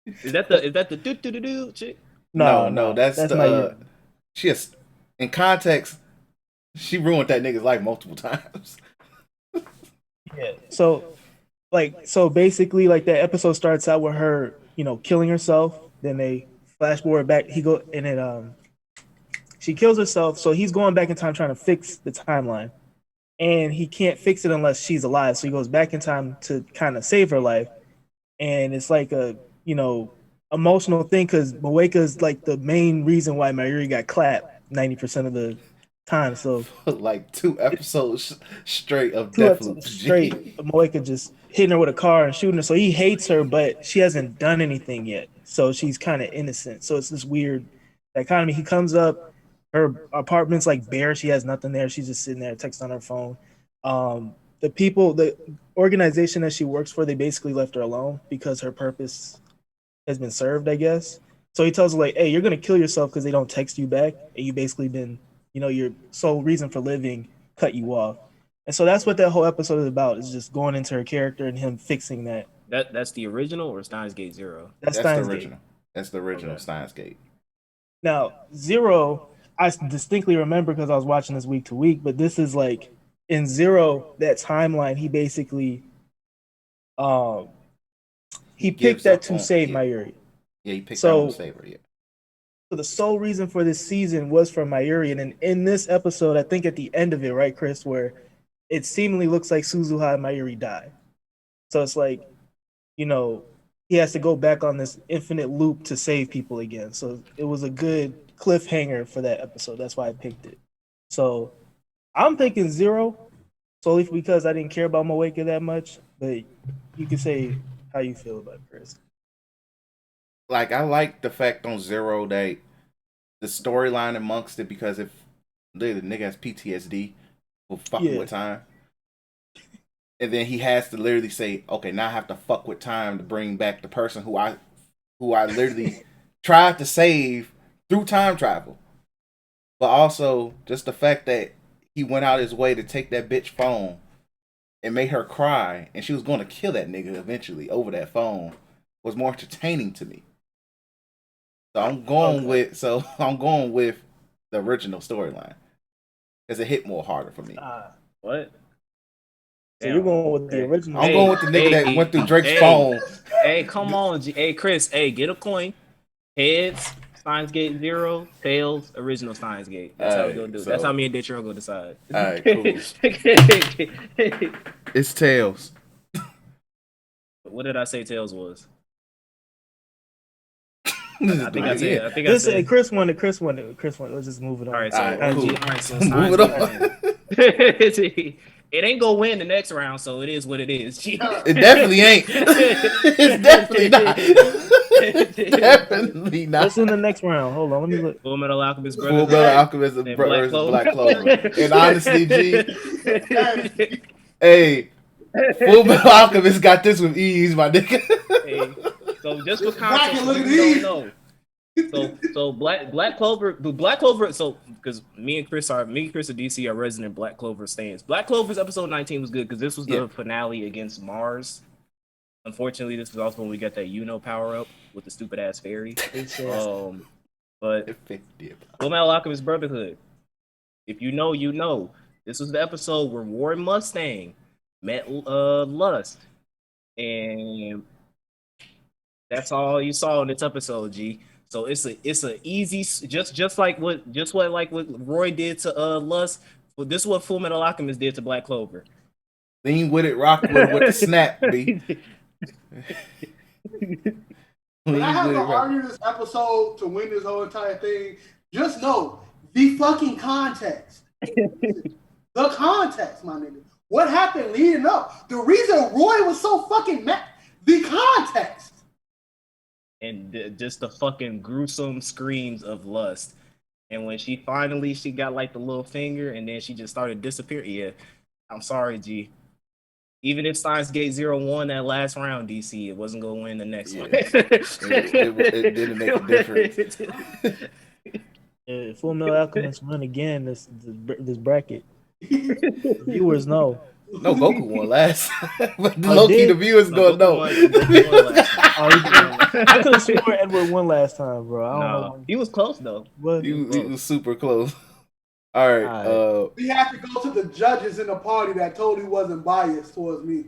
Is that the do chick? No, that's the she has, in context, she ruined that nigga's life multiple times. Yeah. So basically, like, that episode starts out with her, killing herself. Then they flash forward back. She kills herself. So he's going back in time trying to fix the timeline, and he can't fix it unless she's alive. So he goes back in time to kind of save her life, and it's like a emotional thing because Moeka is like the main reason why Mayuri got clapped 90% of the time. So like 2 episodes straight of death loops. Straight. Moeka just hitting her with a car and shooting her. So he hates her, but she hasn't done anything yet. So she's kind of innocent. So it's this weird dichotomy. He comes up, her apartment's like bare. She has nothing there. She's just sitting there, texting on her phone. The organization that she works for, they basically left her alone because her purpose has been served, I guess. So he tells her, like, hey, you're going to kill yourself because they don't text you back. And you basically been, your sole reason for living cut you off. And so that's what that whole episode is about, is just going into her character and him fixing that. That's the original or Steins Gate Zero? That's Steins the original. That's the original Steins Gate. Now, Zero, I distinctly remember because I was watching this week to week, but this is like in Zero, that timeline, he basically he picked gives that up to on- save yeah. Mayuri. Yeah, he picked So- that on Saber. Yeah. So the sole reason for this season was for Mayuri, and in this episode, I think at the end of it, right, Chris, where it seemingly looks like Suzuha and Mayuri die. So it's like, you know, he has to go back on this infinite loop to save people again. So it was a good cliffhanger for that episode. That's why I picked it. So I'm thinking Zero, solely because I didn't care about Moeka that much. But you can say how you feel about it, Chris. Like, I like the fact on Zero that the storyline amongst it, because if the nigga has PTSD for fucking Yeah. with time, and then he has to literally say, okay, now I have to fuck with time to bring back the person who I literally tried to save through time travel. But also just the fact that he went out his way to take that bitch phone and made her cry, and she was going to kill that nigga eventually over that phone, was more entertaining to me. So I'm going with the original storyline, because it hit more harder for me. What? So you're going with the original. I'm going with the nigga that went through Drake's hey, phone. Hey, come on, Hey, Chris. Hey, get a coin. Heads, Steins Gate 0. Tails, original Steins Gate. That's how we gonna do it. So- That's how me and Ditcher gonna decide. Alright, cool. It's Tails. What did I say Tails was? I think I said. I think I This said. Chris won it. Chris won it. Let's just move it on. All right, so Alright, cool. all right, so Move Steins it Gate. on. It ain't gonna win the next round, so it is what it is. It definitely ain't. It's definitely not. Definitely not. What's in the next round? Hold on, let me look. Full Metal Alchemist Full Brothers. Metal Alchemist And versus Black Black Clover. And honestly, G, hey, Full Metal Alchemist got this with ease, my nigga. Hey, so just for Back context, and look if at you these. don't know. So Black Clover. So because me and Chris are DC are resident Black Clover stands. Black Clover's episode 19 was good because this was the finale against Mars. Unfortunately, this was also when we got that power up with the stupid ass fairy. But Full Metal Alchemist Brotherhood. If you know, you know. This was the episode where Warren Mustang met Lust, and that's all you saw in this episode, G. So it's a easy, just like what Roy did to Lust. Well, this is what Full Metal Alchemist did to Black Clover. Lean with it, rock with it with the snap, B. When I have to argue this episode to win this whole entire thing, just know the fucking context. The context, my nigga. What happened leading up? The reason Roy was so fucking mad, the context. And just the fucking gruesome screams of Lust. And when she got like the little finger, and then she just started disappearing. Yeah, I'm sorry, G. Even if Steins Gate 0 won that last round, DC, it wasn't gonna win the next one. It didn't make a difference. Full Metal Alchemist won again. This bracket. Viewers know. No, Goku won last. But low-key, the viewers gonna know. I could have sworn Edward won last time, bro. I don't know. He was close though. He was super close. All right. We have to go to the judges in the party that totally wasn't biased towards me.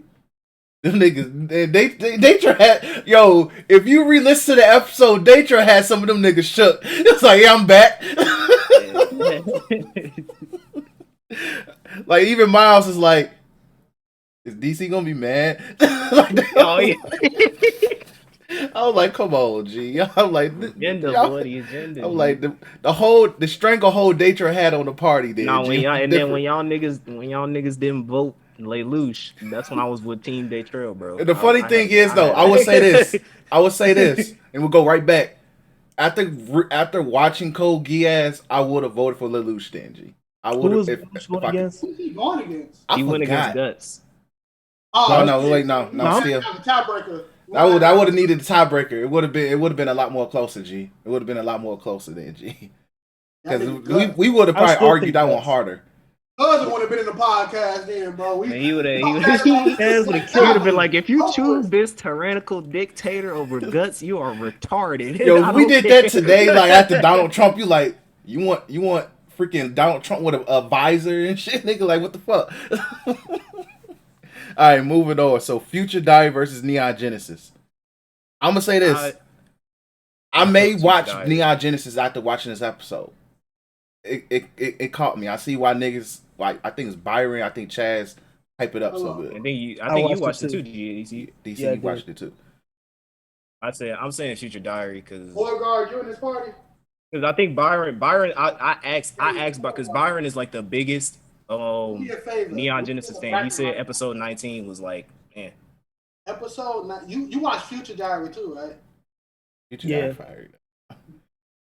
Them niggas, Datra had, yo, if you re-listen to the episode, Datra had some of them niggas shook. It's like, yeah, I'm back. Like, even Miles is like, is DC gonna be mad? Oh, yeah. I was like, come on, G. I'm like, agenda, bloody agenda. I'm like, the stranglehold Datra had on the party there. No, when y'all niggas didn't vote lay loose, that's when I was with Team Day Trail, bro. The funny thing is, though, I would say this, and we'll go right back. After watching Code Geass, I would have voted for Lelouch then, G. I would have. Going against? Who's he going against? He went against Guts. Oh, no, still. Tiebreaker. I would have needed the tiebreaker. It would have been a lot more closer, G. It would have been a lot more closer than G. Because we would have probably argued that one harder. Cousin would have been in the podcast then, bro. He would have been like, if you choose this tyrannical dictator over Guts, you are retarded. Yo, if we did that today, like after Donald Trump, you like, You want freaking Donald Trump with a visor and shit, nigga? Like, what the fuck? All right, moving on. So, Future Diary versus Neon Genesis. I'm gonna say this. I may watch Neon Genesis after watching this episode. It caught me. I see why niggas like. I think it's Byron. I think Chaz hype it up so good. I think you watched it too, DC. DC, Yeah, you watched it too. I'm saying Future Diary because Beauregard, you in this party? Because I think Byron, I asked because Byron is like the biggest Neon Genesis fan. He said episode 19 was like, man. Episode 9. You watched Future Diary too, right? Future Diary fired.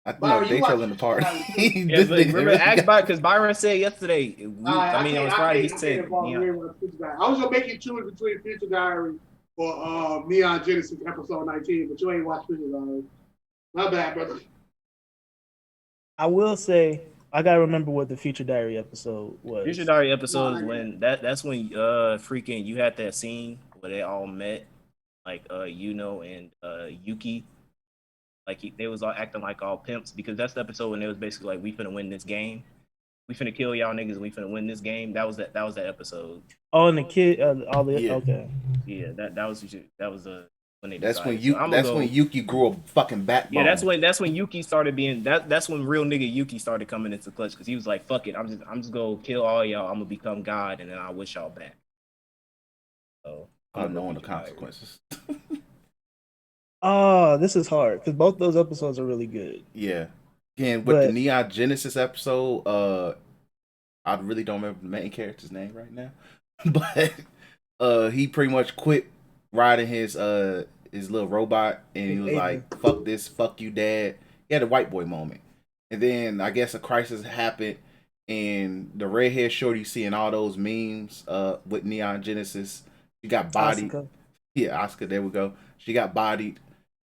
I Byron, they telling the party. Yeah, but remember, ask Byron because Byron said yesterday. On Friday he said. I was gonna make you choose between Future Diary or Neon Genesis episode 19, but you ain't watched Future Diary. My bad, brother. I will say I gotta remember what the Future Diary episode was. Future Diary episode is when that's when freaking you had that scene where they all met, like Yuno and Yuki. Like they was all acting like all pimps because that's the episode when they was basically like, we finna win this game, we finna kill y'all niggas, and we finna win this game. That was that episode. Oh, and the kid, yeah. Okay. Yeah, that was when they. That's decided. when Yuki grew a fucking backbone. Yeah, that's when Yuki started being that's when real nigga Yuki started coming into clutch because he was like, fuck it, I'm just gonna kill all y'all. I'm gonna become God, and then I wish y'all back. So unknowing the consequences. Oh, this is hard because both those episodes are really good. Yeah. Again, with the Neon Genesis episode, I really don't remember the main character's name right now. But he pretty much quit riding his little robot and he was like, fuck this, fuck you, dad. He had a white boy moment. And then I guess a crisis happened and the redhead shorty seeing all those memes with Neon Genesis, she got bodied. Asuka. Yeah, Asuka, there we go. She got bodied.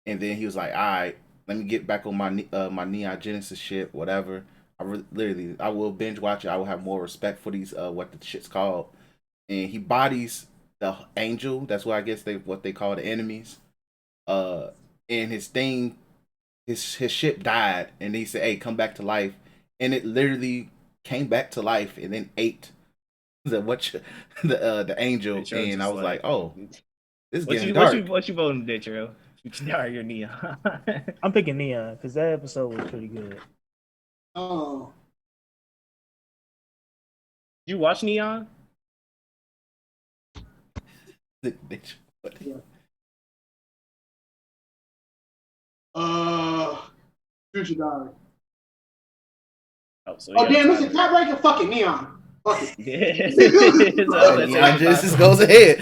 And then he was like, all right, let me get back on my my Neon Genesis shit, whatever. I will binge watch it. I will have more respect for these, what the shit's called. And he bodies the angel. That's what I guess what they call the enemies. And his thing, his ship died. And he said, hey, come back to life. And it literally came back to life and then ate the angel. And I was like, oh, this is getting dark. What you voting, Ditro? Your Neon. I'm picking Neon because that episode was pretty good. Oh. You watch Neon? Yeah. Future Diary. Damn, this is tiebreaker. Fucking Neon. Fuck it. Neon Genesis goes ahead.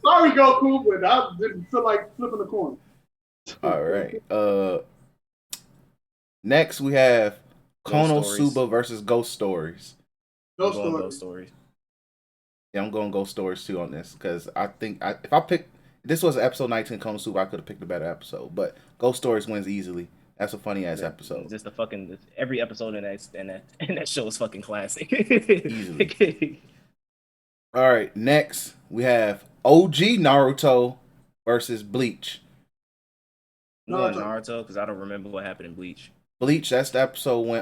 Sorry, Goku, but I didn't feel like flipping the coin. All right. Next we have Konosuba versus Ghost Stories. Ghost Stories. Yeah, I'm going Ghost Stories too on this because I think if I pick this was episode 19 Konosuba, I could have picked a better episode. But Ghost Stories wins easily. That's a funny ass episode. Just every episode in that show is fucking classic. Easily. All right, next we have OG Naruto versus Bleach. Naruto because I don't remember what happened in Bleach. Bleach, that's the episode when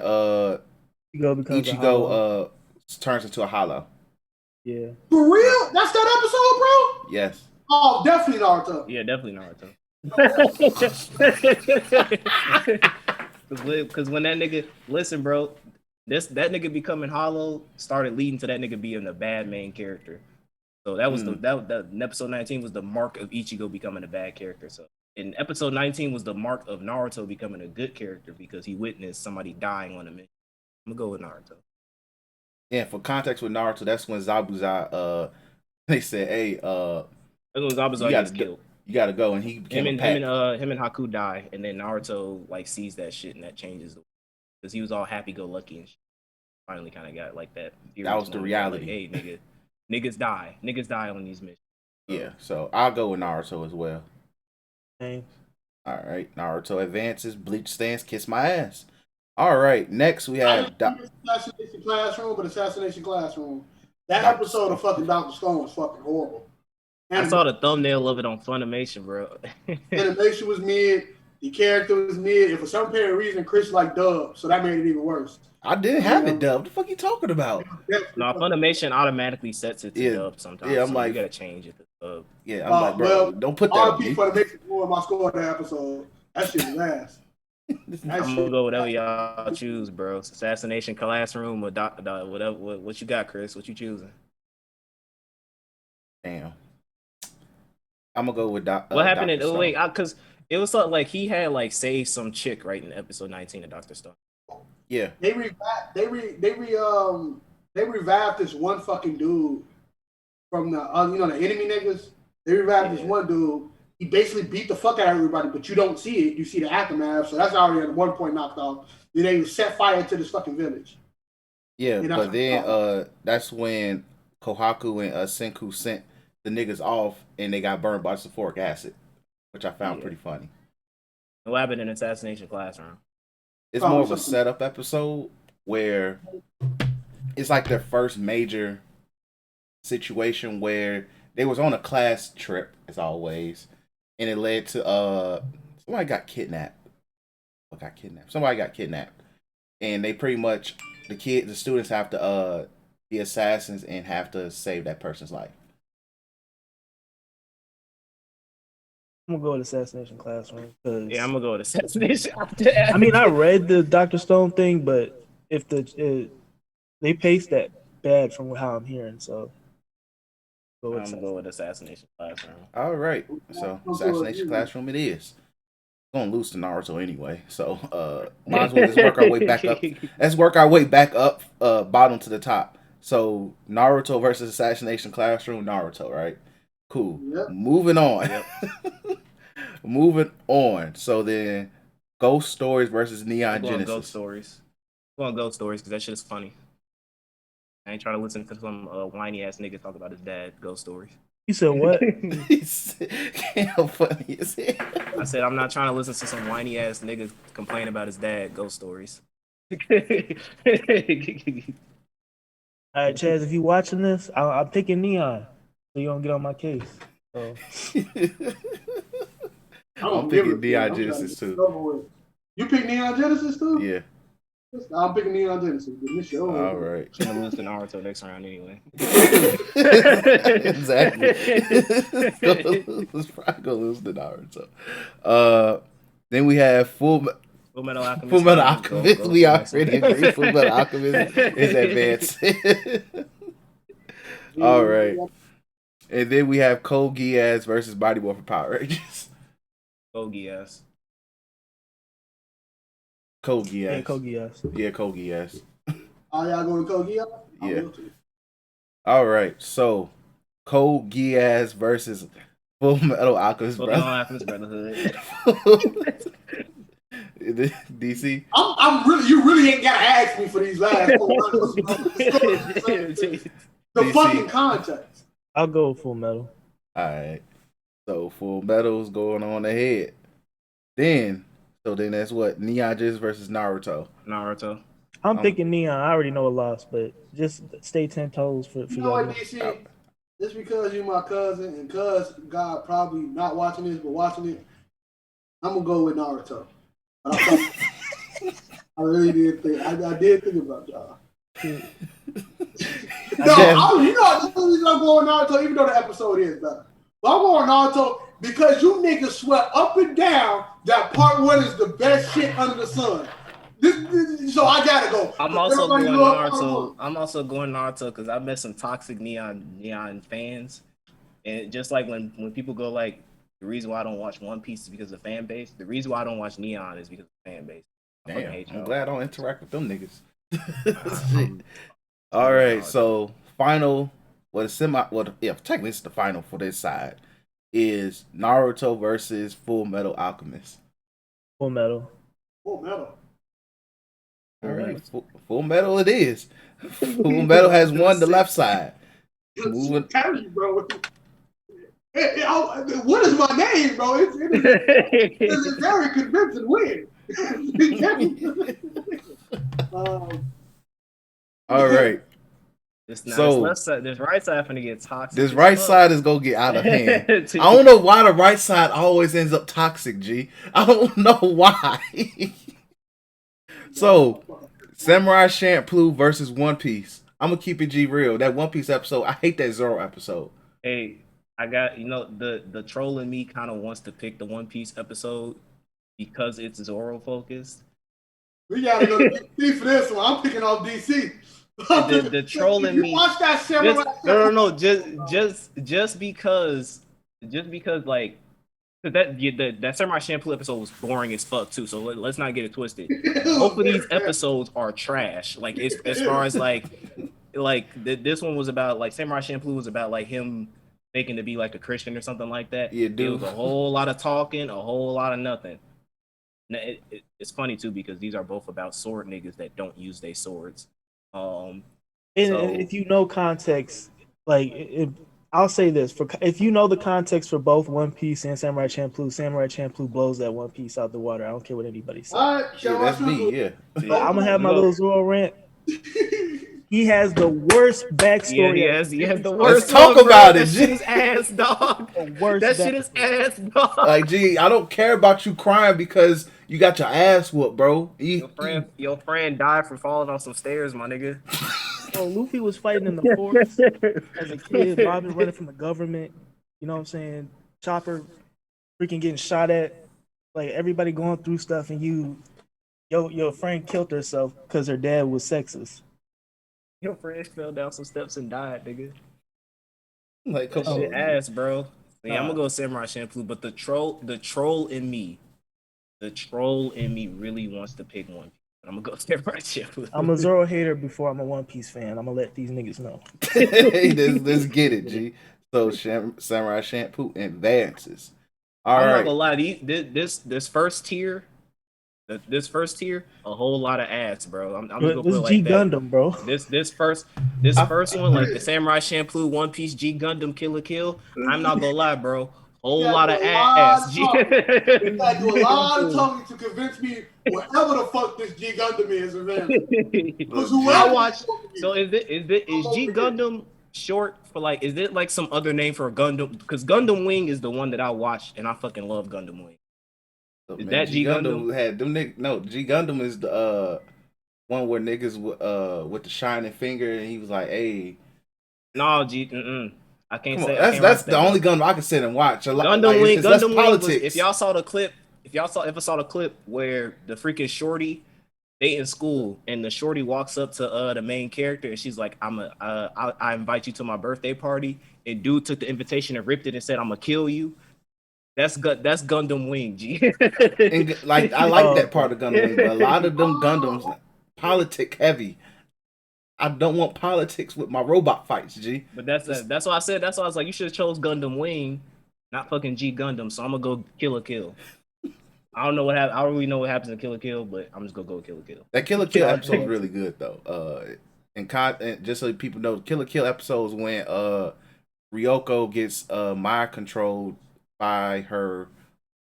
Ichigo turns into a hollow. Yeah. For real? That's that episode, bro? Yes. Oh, definitely Naruto. Yeah, definitely Naruto. Because when that nigga, listen, bro, that nigga becoming hollow started leading to that nigga being a bad main character. So that was that episode 19 was the mark of Ichigo becoming a bad character. So in episode 19 was the mark of Naruto becoming a good character because he witnessed somebody dying on a mission. I'm gonna go with Naruto. Yeah, for context with Naruto, that's when Zabuza they said, hey, that's when Zabuza gets killed. You gotta go, and he became him and Haku die, and then Naruto like sees that shit, and that changes because he was all happy go lucky and shit. Finally kind of got like that. That was the reality. Like, hey, niggas die on these missions. Yeah, so I'll go with Naruto as well. Okay. All right, Naruto advances. Bleach stands. Kiss my ass. All right, next we have Assassination Classroom. That episode of fucking Dr. Stone was fucking horrible. I saw the thumbnail of it on Funimation, bro. Animation was mid. The character was mid, and for some apparent reason, Chris liked dub, so that made it even worse. I didn't have it dubbed. The fuck you talking about? No, Funimation automatically sets it to dub sometimes. Yeah, I'm so like, you gotta change it to dub. Yeah, I'm like, bro, don't put that on me. Funimation for my score that episode. That shit was ass. I'm gonna go whatever y'all choose, bro. Assassination Classroom or whatever. What you got, Chris? What you choosing? Damn. I'm gonna go with what happened in because it was something like he had like saved some chick right in episode 19 of Dr. Stone. Yeah. They revived this one fucking dude from the the enemy niggas. They revived this one dude. He basically beat the fuck out of everybody, but you don't see it. You see the aftermath, so that's already at one point knocked off. Then they set fire to this fucking village. Yeah, but then that's when Kohaku and Senku sent the niggas off, and they got burned by sulfuric acid, which I found pretty funny. What happened in Assassination Classroom? It's more of a setup episode where it's like their first major situation where they was on a class trip, as always, and it led to somebody got kidnapped. Somebody got kidnapped, and they pretty much the students have to be assassins and have to save that person's life. I'm gonna go with Assassination Classroom. Yeah, I'm gonna go with Assassination. I mean, I read the Dr. Stone thing, but if they paced that bad from how I'm hearing, so I'm gonna go with Assassination Classroom. All right, so Assassination Classroom it is. We're gonna lose to Naruto anyway, so might as well just work our way back up. Let's work our way back up, bottom to the top. So Naruto versus Assassination Classroom, Naruto, right? Cool. Yep. Moving on. Yep. Moving on. So then, Ghost Stories versus Neon Genesis. Ghost Stories. We're on Ghost Stories because that shit is funny. I ain't trying to listen to some whiny ass nigga talk about his dad. Ghost Stories. You said what? How funny is it? I said I'm not trying to listen to some whiny ass nigga complain about his dad. Ghost Stories. All right, Chaz, if you watching this, I'm picking Neon. So you don't get on my case. So. I'm picking Neon Genesis too. You pick Neon Genesis too? Yeah. I'm picking Neon Genesis. All right. She's gonna lose to Naruto next round anyway. Exactly. It's probably gonna lose to Naruto. Then we have Full Metal Alchemist. Full Metal Alchemist. We already agree. Full Metal Alchemist is advanced. All right. And then we have Code Geass versus Body Morphin Power Rangers. Code Geass. Code Geass. Yeah, Code Geass. Yeah, Code Geass. Oh, y'all going Code Geass? Yeah. All right. So, Code Geass versus Full Metal Alchemist Brotherhood. DC. You really ain't gotta ask me for these last 4 rounds. The fucking context. I'll go Full Metal. All right. So Full Metal's going on ahead. Then that's what? Neon Genesis versus Naruto. I'm picking Neon. I already know a loss, but just stay 10 toes for you know what, DC? Just because you're my cousin and cuz God probably not watching this but watching it, I'm gonna go with Naruto. I really did think I did think about y'all. The only reason I'm going Naruto, even though the episode is better. But I'm going Naruto because you niggas swear up and down that part 1 is the best shit under the sun. So I gotta go. I'm also going Naruto. Because I met some toxic neon fans, and just like when people go like, the reason why I don't watch One Piece is because of the fan base. The reason why I don't watch Neon is because of the fan base. Damn, I'm glad I don't interact with them niggas. All right, so final. Technically it's the final for this side is Naruto versus Full Metal Alchemist. Full Metal. Full Metal. All right, Full Metal it is. Full Metal has won the left side. Moving, bro. What is my name, bro? It's a very convincing win. All right. This So left side, this right side finna get toxic. this as right fuck. side is gonna get out of hand. I don't know why the right side always ends up toxic, G. I don't know why. So, Samurai Champloo versus One Piece. I'm gonna keep it G real. That One Piece episode, I hate that Zoro episode. Hey, I got the troll in me kind of wants to pick the One Piece episode because it's Zoro focused. We gotta go to DC for this one. I'm picking off DC. The troll in me. Watch that Samurai. No. Just because like. Cause that Samurai Shampoo episode was boring as fuck too, so let's not get it twisted. Both of these episodes are trash. Like as far as this one was about like Samurai Shampoo was about like him making to be like a Christian or something like that. Yeah, dude. It was a whole lot of talking, a whole lot of nothing. Now, it's funny too because these are both about sword niggas that don't use their swords. And if you know context, like I'll say this: if you know the context for both One Piece and Samurai Champloo blows that One Piece out the water. I don't care what anybody says. All right, That's me. Yeah. I'm gonna have my little Zoro rant. He has the worst backstory. Yeah, he has the worst. Let's talk about it, That shit is ass, dog. That shit is ass, dog. Like, G, I don't care about you crying because you got your ass whooped, bro. Your friend died from falling off some stairs, my nigga. Oh, Luffy was fighting in the forest as a kid. Robin running from the government. You know what I'm saying? Chopper freaking getting shot at. Like everybody going through stuff, and your friend killed herself because her dad was sexist. Your friend fell down some steps and died, nigga. Like, come Shit on, ass, bro. Yeah, I'm gonna go Samurai Shampoo, but the troll in me really wants to pick one. I'm gonna go Samurai Shampoo. I'm a Zoro hater before I'm a One Piece fan. I'm gonna let these niggas know. let's get it, G. So Samurai Shampoo advances. All I'm right. not gonna lie, this first tier, a whole lot of ass, bro. I'm gonna go put it like G that. Gundam, bro. This first one, like the Samurai Shampoo, One Piece, G Gundam, Kill la Kill. I'm not gonna lie, bro. Whole lot of ass. You gotta do a lot of talking to convince me whatever the fuck this G Gundam is. I watched. So is G Gundam short for like? Is it like some other name for a Gundam? Because Gundam Wing is the one that I watched, and I fucking love Gundam Wing. Is Man, that G Gundam? Had them niggas. No, G Gundam is the one where niggas with the shining finger, and he was like, "Hey, no, I can't say that's the only Gundam I can sit and watch. A lot, Gundam Wing. Gundam Wing politics. was, if y'all saw the clip where the freaking shorty they in school and the shorty walks up to the main character and she's like, I invite you to my birthday party, and dude took the invitation and ripped it and said, I'm gonna kill you. That's Gundam Wing, G. And, like, I like that part of Gundam Wing, but a lot of them Gundams politic heavy. I don't want politics with my robot fights, G. But that's why I said. That's why I was like, you should have chose Gundam Wing, not fucking G Gundam. So I'm gonna go Kill la Kill. I don't know what I don't really know what happens in Kill la Kill, but I'm just gonna go Kill la Kill. That Kill la Kill episode is really good though. And just so people know, Kill la Kill episodes when Ryoko gets mind controlled by her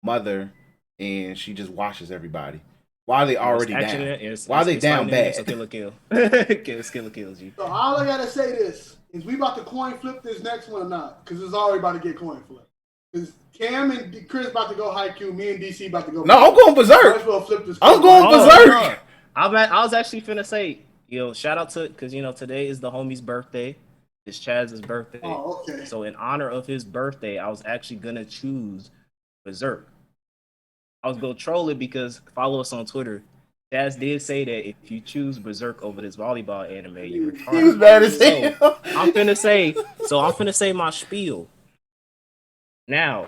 mother, and she just washes everybody. Why are they already down? Why are they down bad? So Kill la Kill. Kill la Kill, G. So all I gotta say is we about to coin flip this next one or not? Because it's already about to get coin flipped. Because Cam and Chris about to go Haikyuu, me and DC about to go. No, I'm going berserk. I'm going berserk. I was actually finna say, shout out to, because today is the homie's birthday. It's Chaz's birthday. Oh, okay. So in honor of his birthday, I was actually gonna choose Berserk. I was gonna troll it because follow us on Twitter. Chaz did say that if you choose Berserk over this volleyball anime, you're retarded. He was mad as hell. I'm finna say my spiel. Now,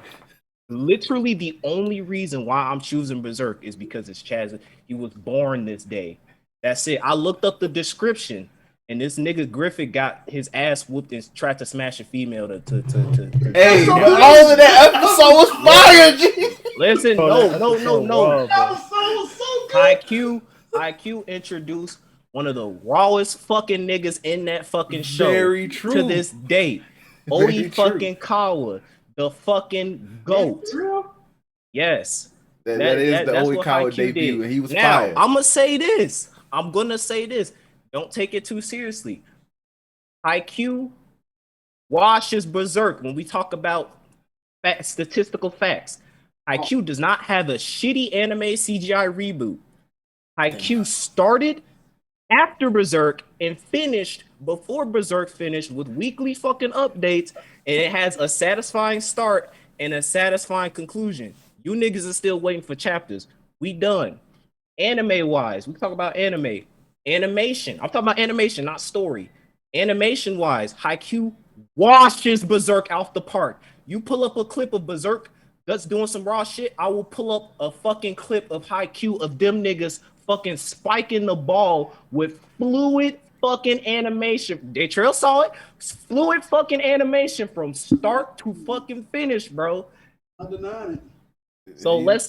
literally the only reason why I'm choosing Berserk is because it's Chaz. He was born this day. That's it. I looked up the description, and this nigga Griffith got his ass whooped and tried to smash a female to Hey, all of that episode was fire, G. Listen, no. That was so good. IQ introduced one of the rawest fucking niggas in that fucking show. Very true. To this day. Oi fucking Kawa, the fucking GOAT. Yes. That is the Oi Kawa debut, and he was fired. I'm gonna say this. Don't take it too seriously. Haikyuu washes Berserk when we talk about statistical facts. Haikyuu does not have a shitty anime CGI reboot. Haikyuu started after Berserk and finished before Berserk finished with weekly fucking updates, and it has a satisfying start and a satisfying conclusion. You niggas are still waiting for chapters. We done. Anime wise, we talk about anime. Animation. I'm talking about animation, not story. Animation wise, Haikyuu washes Berserk out the park. You pull up a clip of Berserk that's doing some raw shit, I will pull up a fucking clip of Haikyuu of them niggas fucking spiking the ball with fluid fucking animation. They trail saw it. Fluid fucking animation from start to fucking finish, bro. I'm denying it. So let's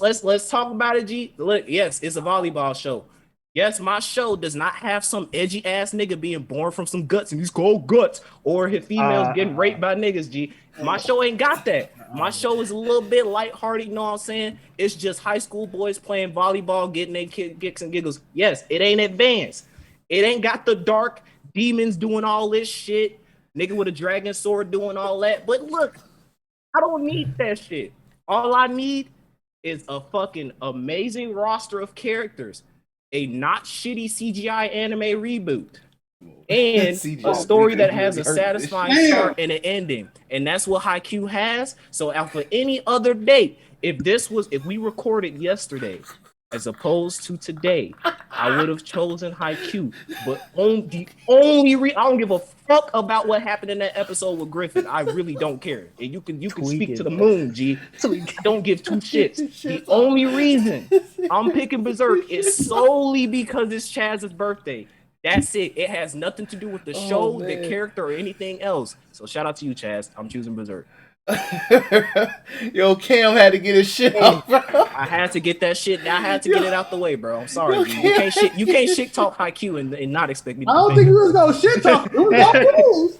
talk about it, G. Look, yes, it's a volleyball show. Yes, my show does not have some edgy ass nigga being born from some guts and these cold guts, or his females getting raped by niggas, G. My show ain't got that. My show is a little bit lighthearted, you know what I'm saying? It's just high school boys playing volleyball, getting their kicks and giggles. Yes, it ain't advanced. It ain't got the dark demons doing all this shit, nigga with a dragon sword doing all that. But look, I don't need that shit. All I need is a fucking amazing roster of characters, a not shitty CGI anime reboot, and a story that has a satisfying start and an ending. And that's what Haikyuu has. So after any other date, if we recorded yesterday as opposed to today, I would have chosen Haikyuu. But I don't give a fuck about what happened in that episode with Griffin. I really don't care. And you can speak to the moon, G. Don't give two shits. The only reason I'm picking Berserk is solely because it's Chaz's birthday. That's it. It has nothing to do with the show, the character, or anything else. So shout out to you, Chaz. I'm choosing Berserk. Yo, Cam had to get his shit out, bro. I had to get that shit. I had to get it out the way, bro. I'm sorry. You can't shit talk Haikyuu and not expect me to. I don't think we was gonna shit talk. It was gonna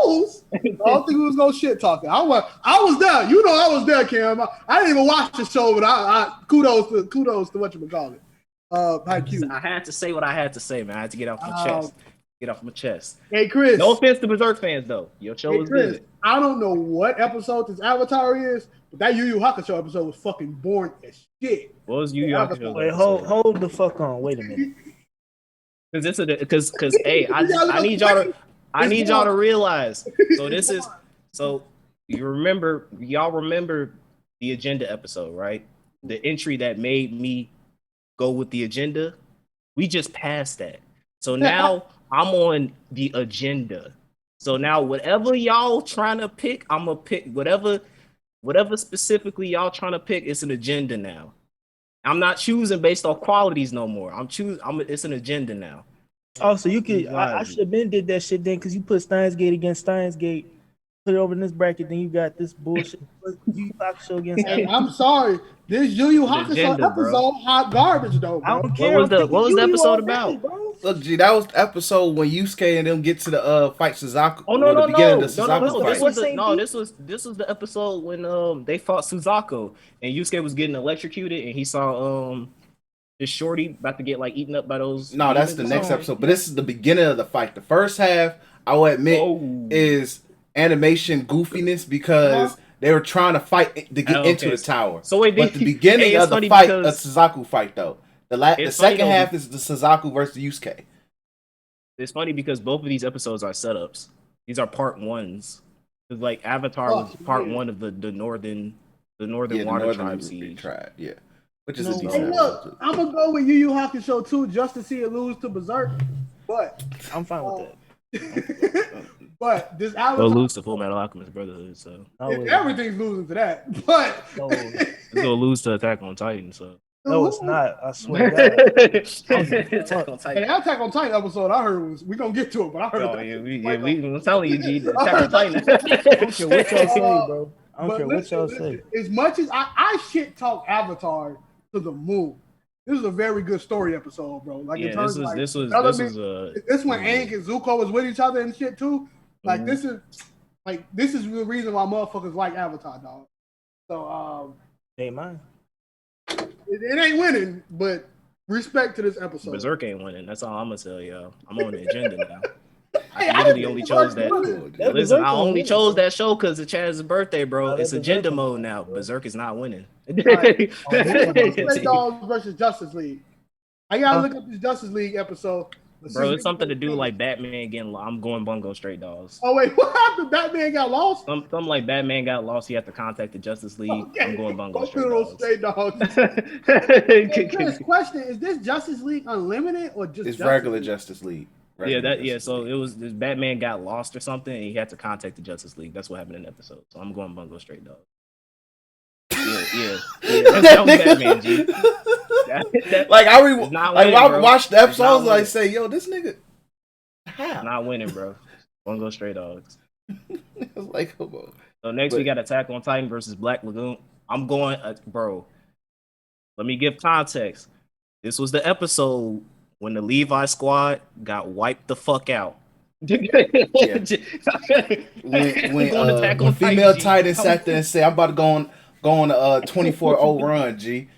lose. I don't think we was gonna shit talking. I was there. You know, I was there, Cam. I didn't even watch the show, but I kudos to what you call it. Haikyuu. I had to say what I had to say, man. I had to get off my chest. Get off my chest. Hey, Chris. No offense to Berserk fans, though. Your show is good. I don't know what episode this Avatar is, but that Yu Yu Hakusho episode was fucking boring as shit. What was Yu Yu Hakusho? Wait, hold the fuck on. Wait a minute. Because hey, I need y'all to realize. So y'all remember the agenda episode, right? The entry that made me go with the agenda. We just passed that. So now I'm on the agenda. So now whatever y'all trying to pick, I'm gonna pick whatever specifically y'all trying to pick. It's an agenda now. I'm not choosing based off qualities no more. It's an agenda now. Oh, so you could. I should have been did that shit then, because you put Steins Gate against Steins Gate, put it over in this bracket. Then you got this bullshit. Yu Yu Hakusho against. Hey, I'm sorry. This Yu Yu Hakusho episode hot garbage though. Bro. I don't care. What was the episode about? Look, G, that was the episode when Yusuke and them get to the fight Suzaku. Oh no, the beginning of the Suzaku fight. This was the episode when they fought Suzaku and Yusuke was getting electrocuted and he saw this shorty about to get like eaten up by those. No, that's the next episode. But this is the beginning of the fight. The first half, I will admit, is animation goofiness because they were trying to fight to get into the tower. So wait, but the beginning of the fight, a Suzaku fight though. The second half is the Suzaku versus Yusuke. It's funny because both of these episodes are setups. These are part ones. Because like Avatar was part one of the northern water tribe siege. Yeah. Which is a decent episode. Look, I'm gonna go with Yu Yu Hakusho too, just to see it lose to Berserk. But I'm fine with that. But this Avatar will lose to Full Metal Alchemist Brotherhood, so everything's losing to that. But it's gonna lose to Attack on Titan, so. No, it's not. I swear to God. Attack on Titan episode I heard was we gonna get to it, but I heard I'm telling you, G, Attack on Titan. I don't care what y'all say, bro. I don't care what y'all say. As much as I shit talk Avatar to the moon, this is a very good story episode, bro. Like in terms of this when Aang and Zuko was with each other and shit too. Like this is the reason why motherfuckers like Avatar, dog. So ain't mine. It ain't winning, but respect to this episode. Berserk ain't winning. That's all I'm gonna tell y'all. I'm on the agenda now. I really only chose that. That Listen, Berserk I gonna only win, chose bro. that show because it's Chaz's birthday, bro. Nah, that It's Berserk agenda gonna mode win, now. bro. Berserk is not winning. Right. Oh, Stray Dogs versus Justice League. I gotta look up this Justice League episode. Bro, it's something to do like Batman getting. I'm going Bungo Straight Dogs. Oh wait, what happened? Batman got lost. Something like Batman got lost. He had to contact the Justice League. Okay. I'm going Bungo Go Straight to those Dogs. Stray Dogs. Hey, Chris, question: is this Justice League Unlimited or just It's Justice regular League? Justice League. Yeah, Regular that Justice so League. it was this Batman got lost or something, and he had to contact the Justice League. That's what happened in the episode. So I'm going Bungo Straight Dogs. Yeah. That was Batman, G. Like I It's not like winning, I bro. watched the It's episode, not I was like, winning. say, yo, this nigga, how? Not winning, bro. Bungo Straight Dogs. I was like, come on. So next we got Attack on Titan versus Black Lagoon. I'm going, bro. Let me give context. This was the episode when the Levi squad got wiped the fuck out. When Attack on female Titan, G. Titan sat there and said, I'm about to go on a 24-0 run, G.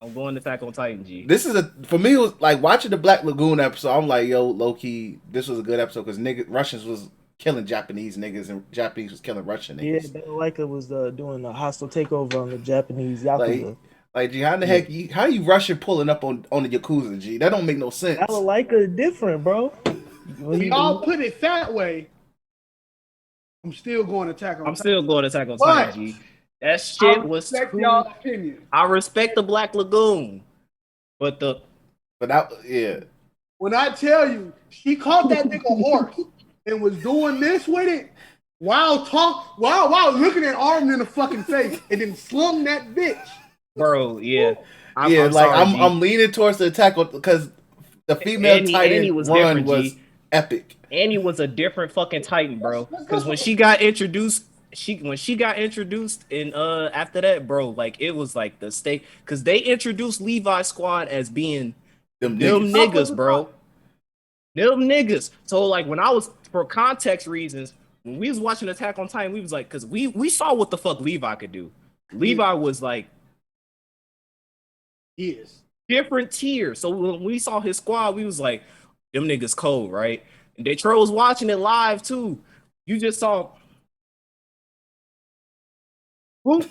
I'm going to Attack on Titan, G. This is for me, it was like watching the Black Lagoon episode. I'm like, yo, low key, this was a good episode because Russians was killing Japanese niggas and Japanese was killing Russian Yeah, niggas. Balalaika was doing a hostile takeover on the Japanese Yakuza. Like, G, how the heck, how you Russian pulling up on the Yakuza, G? That don't make no sense. Balalaika is different, bro. When y'all put it that way, I'm still going to Attack on I'm Titan. still going to Attack on But Titan, G. That shit I was respect too... y'all opinion. I respect the Black Lagoon, but When I tell you, she caught that nigga horse and was doing this with it while looking at Armin in the fucking face and then slung that bitch. bro, yeah. I'm sorry, I'm leaning towards the Attack on because the female Titan run was epic. Annie was a different fucking Titan, bro. Because when she got introduced, in after that, bro, like it was like the state because they introduced Levi Squad as being them niggas, bro. Them niggas. So like when I was for context reasons, when we was watching Attack on Titan, we was like, because we saw what the fuck Levi could do. Levi was like different tier. So when we saw his squad, we was like, them niggas cold, right? And Detroit was watching it live too. You just saw whoop.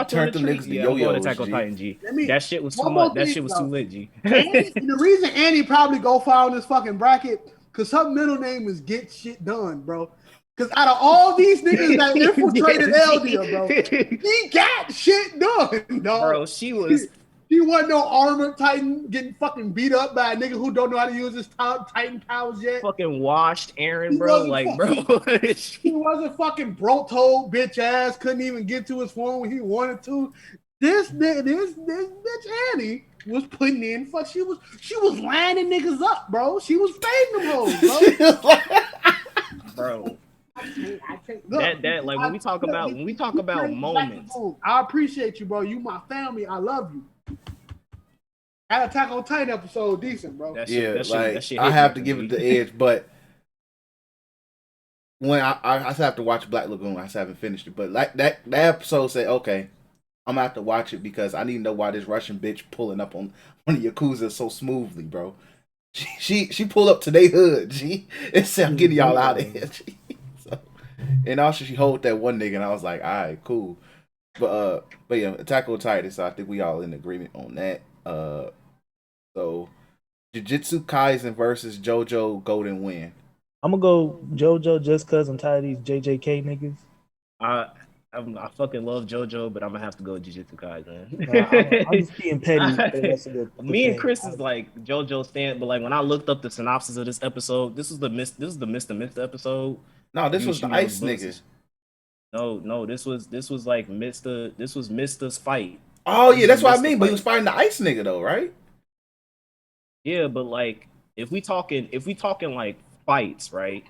Turned them niggas to yo-yos, Attack on G. Titan, G. That shit was too one much. more That thing, shit was though. too lit, G. The reason Annie probably go far in this fucking bracket because her middle name is Get Shit Done, bro. Because out of all these niggas that infiltrated Eldia, bro, he got shit done, dog. Bro, she wasn't no armored Titan getting fucking beat up by a nigga who don't know how to use his Titan powers yet. Fucking washed Aaron, bro. Like, bro. He wasn't fucking broke-toed bitch ass, couldn't even get to his phone when he wanted to. This bitch Annie was putting in she was lining niggas up, bro. She was fading them hoes, bro. Bro. That like when we talk about moments. I appreciate you, bro. You my family. I love you. That Attack on Titan episode decent, bro. That shit I have to give it the edge, but when I have to watch Black Lagoon, I just haven't finished it. But like that episode said, okay, I'm gonna have to watch it because I need to know why this Russian bitch pulling up on the Yakuza so smoothly, bro. She pulled up to their hood, G, and said, I'm getting y'all out of here, G. So, and also she hold that one nigga, and I was like, all right, cool. But yeah, Attack on Titan. So I think we all in agreement on that. So Jujutsu Kaisen versus JoJo Golden Wind. I'm gonna go JoJo just cause I'm tired of these JJK niggas. I fucking love JoJo, but I'm gonna have to go Jujutsu Kaisen. I'm just being petty. Me and Chris is like JoJo stand, but like when I looked up the synopsis of this episode, this is the Mr. Myth episode. No, this was the ice nigga. No, this was like Mr. This was Mr.'s fight. Oh yeah, that's what I mean. But he was fighting the ice nigga though, right? Yeah, but like if we talking like fights, right?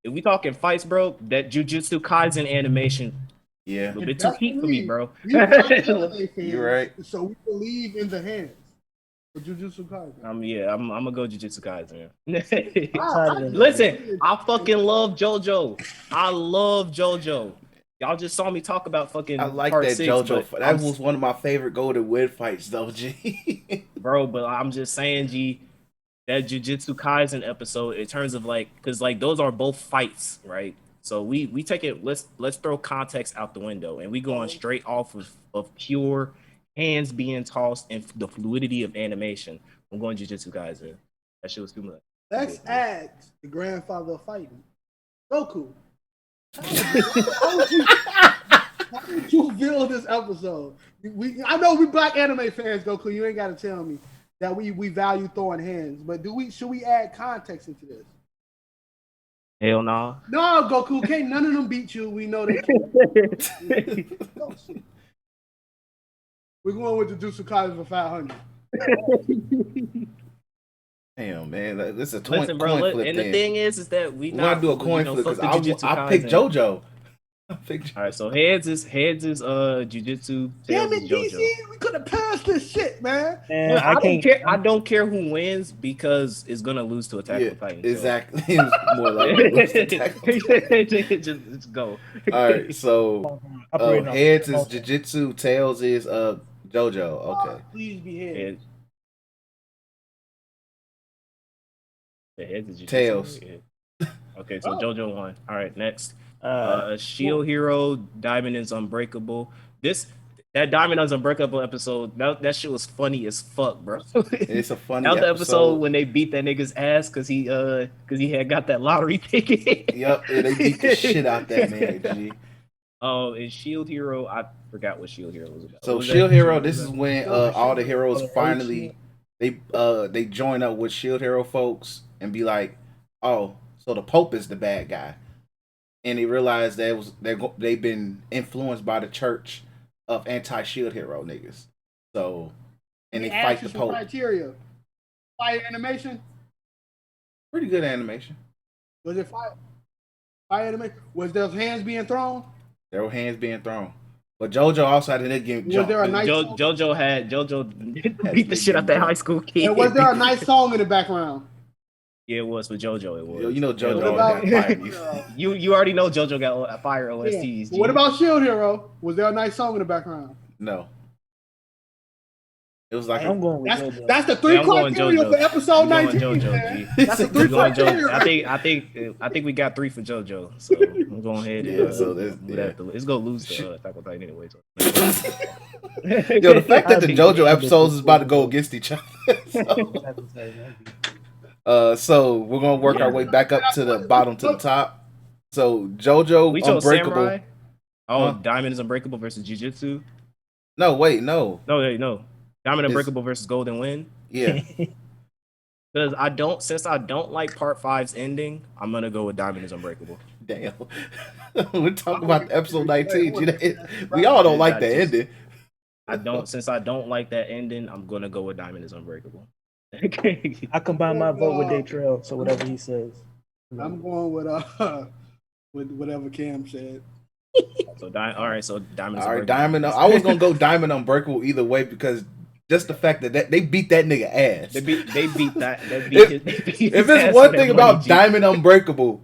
If we talking fights, bro, that Jujutsu Kaisen animation, a little bit too heat for me, bro. You're right. So we believe in the hands of Jujutsu Kaisen. I'm gonna go Jujutsu Kaisen. Listen, I fucking love JoJo. I love JoJo. Y'all just saw me talk about fucking. I like part that 6, JoJo. That was one of my favorite Golden Wind fights, though, G. Bro, but I'm just saying, G. that Jujutsu Kaisen episode in terms of like, because like those are both fights, right? So we take it. Let's throw context out the window, and we going straight off of pure hands being tossed and the fluidity of animation. I'm going Jujutsu Kaisen. That shit was too much. Let's ask the grandfather of fighting, Goku. How would you feel this episode? I know we black anime fans, Goku. You ain't got to tell me that we value throwing hands, but should we add context into this? Hell no. No, Goku. Can't none of them beat you. We know they can't. Oh, shit. We're going with the Jujutsu Kaisen for 500. Damn, man, this is a coin flip. And the thing is that we not do a coin flip because I picked JoJo. All right, so heads is Jujutsu. Damn it, DC, we could have passed this shit, man. I don't care. I don't care who wins because it's gonna lose to Attack on Titan. Exactly. It's more like lose to Attack on Titan. Just go. All right, so heads is Jujutsu, tails is JoJo. Okay. Please be heads. The heads is Jujutsu. Tails. Okay, so JoJo won. All right, next. Shield Hero, Diamond is Unbreakable. That Diamond is Unbreakable episode, that shit was funny as fuck, bro. It's a funny the episode when they beat that nigga's ass because he had got that lottery ticket. Yep, yeah, they beat the shit out that man, G. And Shield Hero, I forgot what Shield Hero was about. So Shield Hero, this is when all the heroes finally they join up with Shield Hero folks and be like, oh, so the Pope is the bad guy. And they realized that they've been influenced by the church of anti-Shield Hero niggas. So, and they fight the Pope. Criteria. Fire animation. Pretty good animation. Was it fire animation? Was there hands being thrown? There were hands being thrown. But JoJo also had a game. Was there a nice JoJo beat the shit out that high school kid. And was there a nice song in the background? Yeah, it was for JoJo. It was. You know JoJo got fire. You already know JoJo got fire OSTs. Yeah. What about Shield Hero? Was there a nice song in the background? No. It was like I'm going with JoJo. That's the three criteria for episode 19. JoJo, that's the three criteria. I think we got 3 for JoJo. So I'm going ahead. It's gonna lose to Attack on Titan anyway. So. Yo, the fact that the JoJo episodes is about to go against each other. So we're gonna work our way back up to the bottom to the top. So JoJo Unbreakable. Samurai? Oh, Diamond is Unbreakable versus Jujutsu. No, wait, no. Diamond Unbreakable versus Golden Wind. Yeah. Because since I don't like Part 5's ending, I'm gonna go with Diamond is Unbreakable. Damn. We're talking about episode 19. We all don't like the ending. Since I don't like that ending, I'm gonna go with Diamond is Unbreakable. I combine my vote with Daytrail, so whatever he says. I'm going with whatever Cam said. So Diamond. All right, Diamond. I was gonna go Diamond Unbreakable either way because just the fact that they beat that nigga ass. They beat that. If it's one thing about Diamond Unbreakable,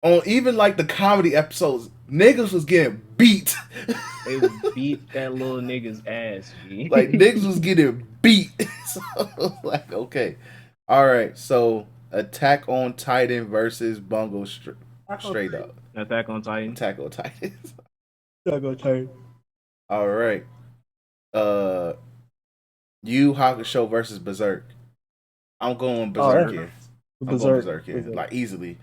on even like the comedy episodes, niggas was getting beat. They beat that little nigga's ass. G. Like niggas was getting beat. So like okay, all right. So Attack on Titan versus Bungo straight up. Attack on Titan. Attack on Titan. Attack on Titan. All right. Yu Hakusho versus Berserk. I'm going Berserk here. I'm going Berserk here. Like easily.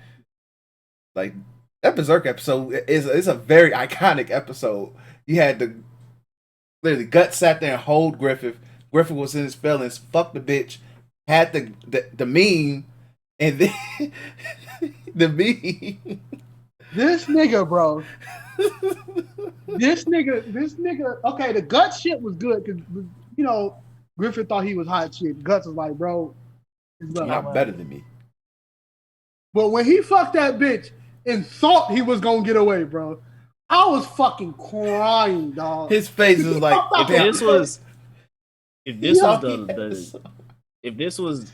Like that Berserk episode is a very iconic episode. You had literally Gut sat there and hold Griffith. Griffith was in his feelings. Fuck the bitch. Had the meme and then the meme. This nigga, bro. This nigga. Okay, the Gut shit was good because Griffith thought he was hot shit. Guts was like, bro, you're not better than me. But when he fucked that bitch and thought he was gonna get away, bro, I was fucking crying, dog. His face was like, if this was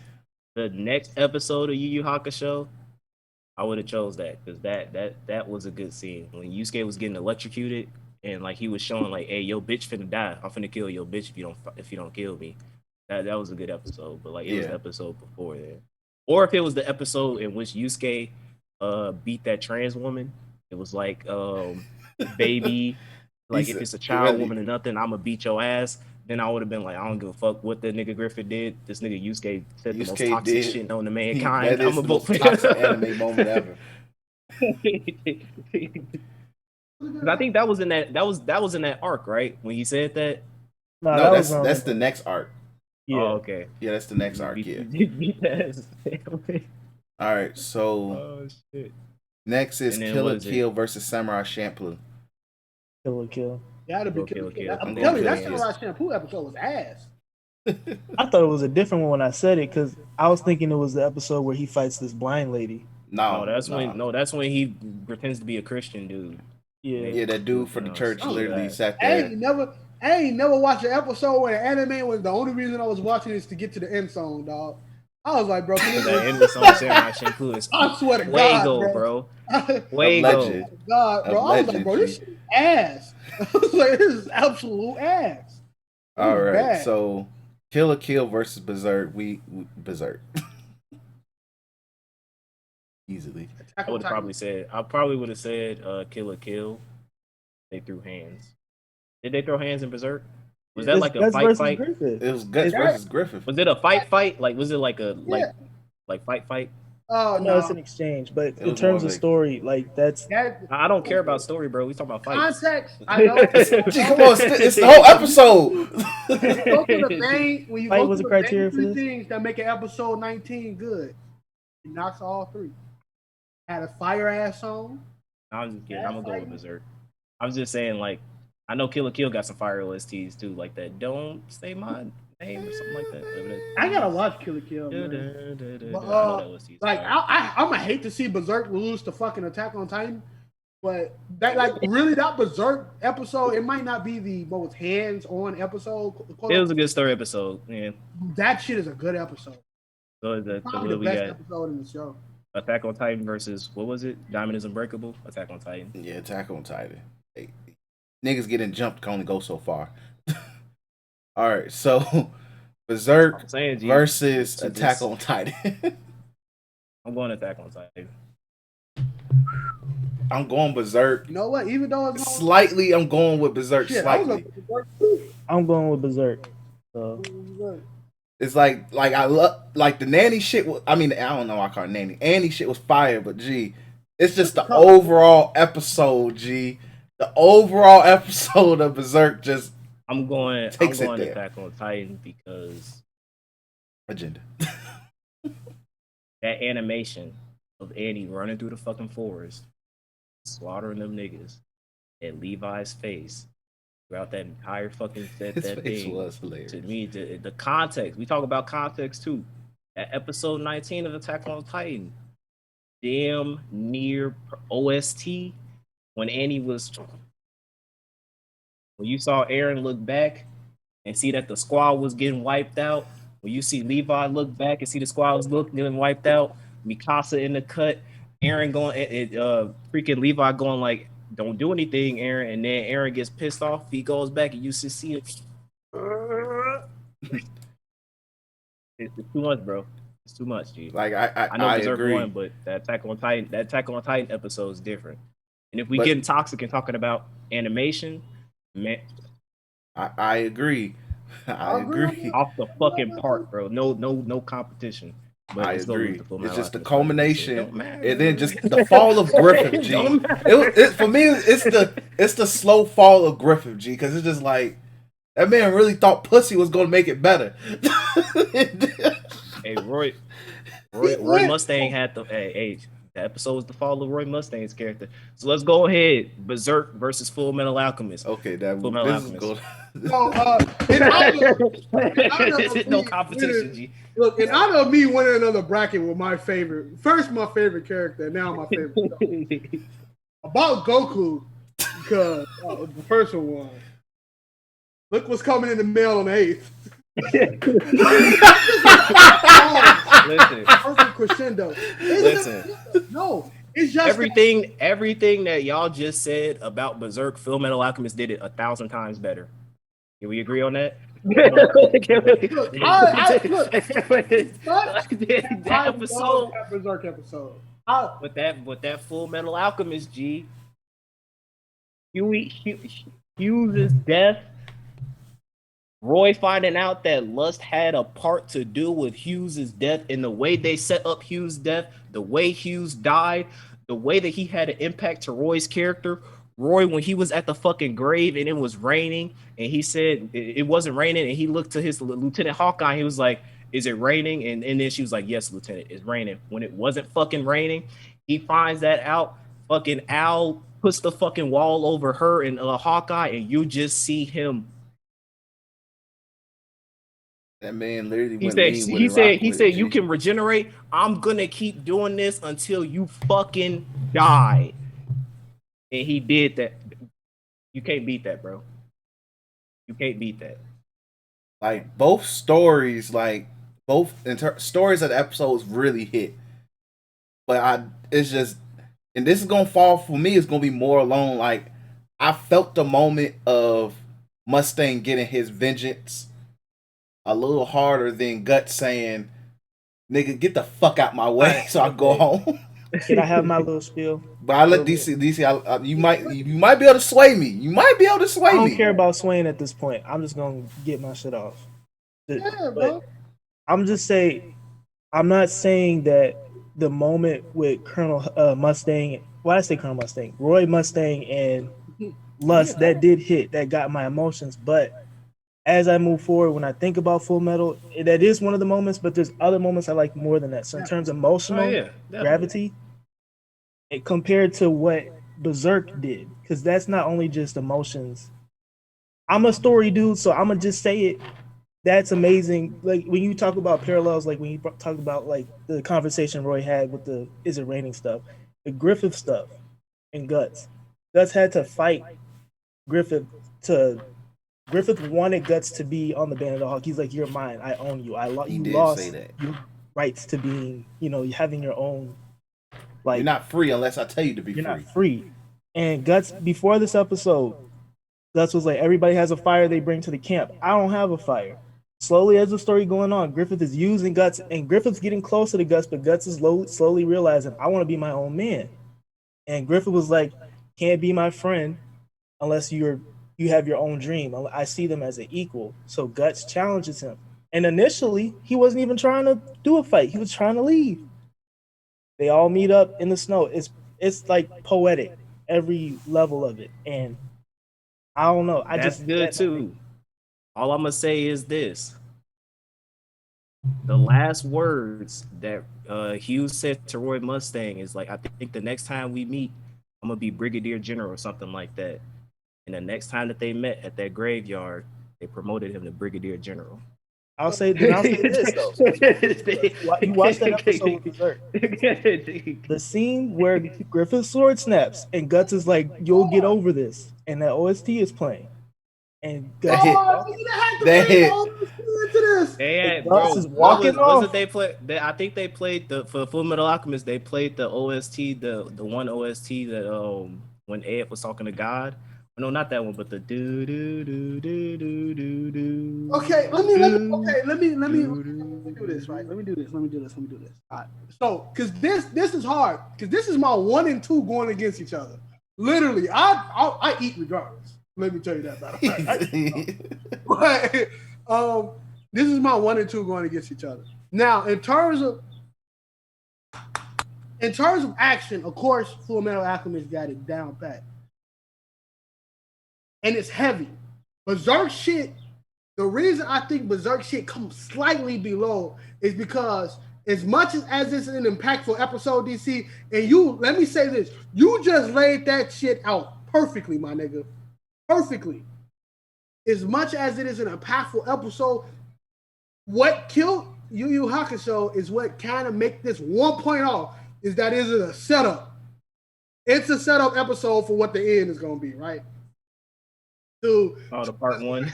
the next episode of Yu Yu Hakusho, I would have chose that because that was a good scene when Yusuke was getting electrocuted and like he was showing like, hey, yo bitch finna die. I'm finna kill your bitch if you don't kill me. That was a good episode, but like it was the episode before that. Or if it was the episode in which Yusuke beat that trans woman, it was like baby, like if it's a child woman or nothing, I'm gonna beat your ass. Then I would have been like, I don't give a fuck what the nigga Griffith did. This nigga Yusuke said the most toxic shit known to mankind. I'm a vote for toxic anime moment ever. I think that was in that arc, right? When he said that. No, that's the next arc. Yeah. Oh, okay. Yeah, that's the next arc. Yeah. All right. So next is Kill la Kill versus Samurai Champloo. Kill la Kill. Gotta be Kill la Kill. I'm telling you, that Samurai Champloo episode was ass. I thought it was a different one when I said it because I was thinking it was the episode where he fights this blind lady. That's when he pretends to be a Christian dude. Yeah, that dude from the church literally sat there. I ain't never watched an episode where the anime was the only reason I was watching is to get to the end song, dog. I was like, bro, the end song Samurai Champloo is I swear to God, bro. Way go. God, bro. I was like, bro, this shit ass. I was like, this is absolute ass. All right, so Kill la Kill versus Berserk. Berserk. Easily. I probably would have said Kill la Kill. They threw hands. Did they throw hands in Berserk? Was that like a fight? Griffith. It was Guts versus Griffith. Was it a fight? Like, was it like a like fight? Oh no, it's an exchange. But in terms of story, like that's I don't care about story, bro. We talking about fights. Context. I know. Come on, it's the whole episode. Go to the main when you fight go was to a the criteria for this? things that make an episode 19 good. It knocks all three. Had a fire ass song. I'm just kidding. I'm gonna go with Berserk. I was just saying, like, I know Kill la Kill got some fire OSTs too, like that. Don't say my name or something like that. I gotta watch Kill la Kill. Like I'm gonna hate to see Berserk lose to fucking Attack on Titan, but that that Berserk episode, it might not be the most hands-on episode. It was a good story episode. Yeah, that shit is a good episode. So probably the best episode in the show. Attack on Titan versus what was it? Diamond is Unbreakable. Attack on Titan. Yeah, Attack on Titan. Hey, niggas getting jumped can only go so far. All right, so Berserk versus Attack on Titan. I'm going Attack on Titan. I'm going Berserk. You know what? Even though it's slightly, I'm going with Berserk. Slightly. I'm going with Berserk. So. It's like I love the nanny shit. I mean, I don't know why I call it nanny. Annie shit was fire, but gee, it's just the overall episode. Gee, the overall episode of Berserk just. I'm going Attack on Titan because agenda. That animation of Annie running through the fucking forest, slaughtering them niggas, and Levi's face throughout that entire fucking that thing was hilarious. To me, the context. We talk about context too. At episode 19 of Attack on Titan, damn near OST when Annie was. When you saw Eren look back and see that the squad was getting wiped out, when you see Levi look back and see the squad was getting wiped out, Mikasa in the cut, Eren going, freaking Levi going like, "Don't do anything, Eren," and then Eren gets pissed off. He goes back and you see it. It's too much, bro. It's too much, G. Like I know Berserk won, but that Attack on Titan episode is different. And if we getting toxic and talking about animation. Man, I agree. I agree. Off the fucking park, bro. No competition. But I agree. It's just the culmination, and then just the fall of Griffith, G. For me, it's the slow fall of Griffith, G. Because it's just like that man really thought pussy was gonna make it better. Hey, Roy Mustang had the the episode was the fall of Roy Mustang's character. So let's go ahead. Berserk versus Full Metal Alchemist. Okay, Full Metal Alchemist. No competition, G. Look, and out of me winning another bracket with my favorite character, and now my favorite. About Goku, because the first one was. Look what's coming in the mail on the 8th. Listen. Perfect crescendo. Listen. No, it's just everything that y'all just said about Berserk, Full Metal Alchemist did it 1,000 times better. Can we agree on that? Look, That episode, that Berserk episode. with that Full Metal Alchemist, G. Hugh's death. Roy finding out that Lust had a part to do with Hughes' death, and the way they set up Hughes' death, the way Hughes died, the way that he had an impact to Roy's character. Roy, when he was at the fucking grave and it was raining, and he said it wasn't raining, and he looked to his Lieutenant Hawkeye, he was like, "Is it raining?" And then she was like, "Yes, Lieutenant, it's raining." When it wasn't fucking raining, he finds that out. Fucking Al puts the fucking wall over her and Hawkeye, and you just see him. That man literally He went said, mean with he it, said, rock he with said, it, you G. can regenerate. I'm gonna keep doing this until you fucking die. And he did that. You can't beat that, bro. You can't beat that. Like both stories, stories of the episodes really hit. But it's just, and this is gonna fall for me. It's gonna be more alone. Like I felt the moment of Mustang getting his vengeance a little harder than Guts saying, "Nigga, get the fuck out my way," so I go home. Can I have my little spiel? But I let DC. You might be able to sway me. You might be able to sway I me. don't care about swaying at this point. I'm just gonna get my shit off. Yeah, bro. I'm not saying that the moment with Colonel Mustang. Why did I say Colonel Mustang? Roy Mustang and Lust, that did hit. That got my emotions. But as I move forward, when I think about Full Metal, that is one of the moments. But there's other moments I like more than that. So in terms of emotional gravity, it compared to what Berserk did, because that's not only just emotions. I'm a story dude, so I'm gonna just say it. That's amazing. Like when you talk about parallels, like when you talk about like the conversation Roy had with the "Is it raining" stuff, the Griffith stuff, and Guts. Guts had to fight Griffith to. Griffith wanted Guts to be on the Band of the Hawk. He's like, "You're mine. I own you. You lost your rights to being, having your own. Like you're not free unless I tell you to be free. You're not free." And Guts, before this episode, Guts was like, "Everybody has a fire they bring to the camp. I don't have a fire." Slowly, as the story going on, Griffith is using Guts, and Griffith's getting closer to Guts, but Guts is slowly realizing, "I want to be my own man." And Griffith was like, "Can't be my friend unless you have your own dream. I see them as an equal." So Guts challenges him. And initially, he wasn't even trying to do a fight. He was trying to leave. They all meet up in the snow. It's like poetic, every level of it. And I don't know. That's good too. All I'm gonna say is this: the last words that Hughes said to Roy Mustang is like, "I think the next time we meet, I'm gonna be Brigadier General," or something like that. And the next time that they met at that graveyard, they promoted him to Brigadier General. I'll say this though. You watched that episode with Berserk. The scene where Griffith's sword snaps and Guts is like, "You'll get over this," and that OST is playing. And Guts is walking off. Wasn't they play? I think they played for Full Metal Alchemist. They played the OST, the one OST that when Ed was talking to God. No, not that one, but the do do do do do do do. Okay, let me do this, right? Let me do this. All right. So, because this is hard, because this is my 1 and 2 going against each other. Literally, I eat regardless. Let me tell you that about it. But this is my 1 and 2 going against each other. Now, in terms of action, of course, Full Metal Alchemist got it down pat. And it's heavy. Berserk shit, the reason I think Berserk shit comes slightly below is because as much as it's an impactful episode, DC, and let me say this, you just laid that shit out perfectly, my nigga. Perfectly. As much as it is an impactful episode, what killed Yu Yu Hakusho is what kind of make this 1 point off is that it is a setup. It's a setup episode for what the end is going to be, right? The part 1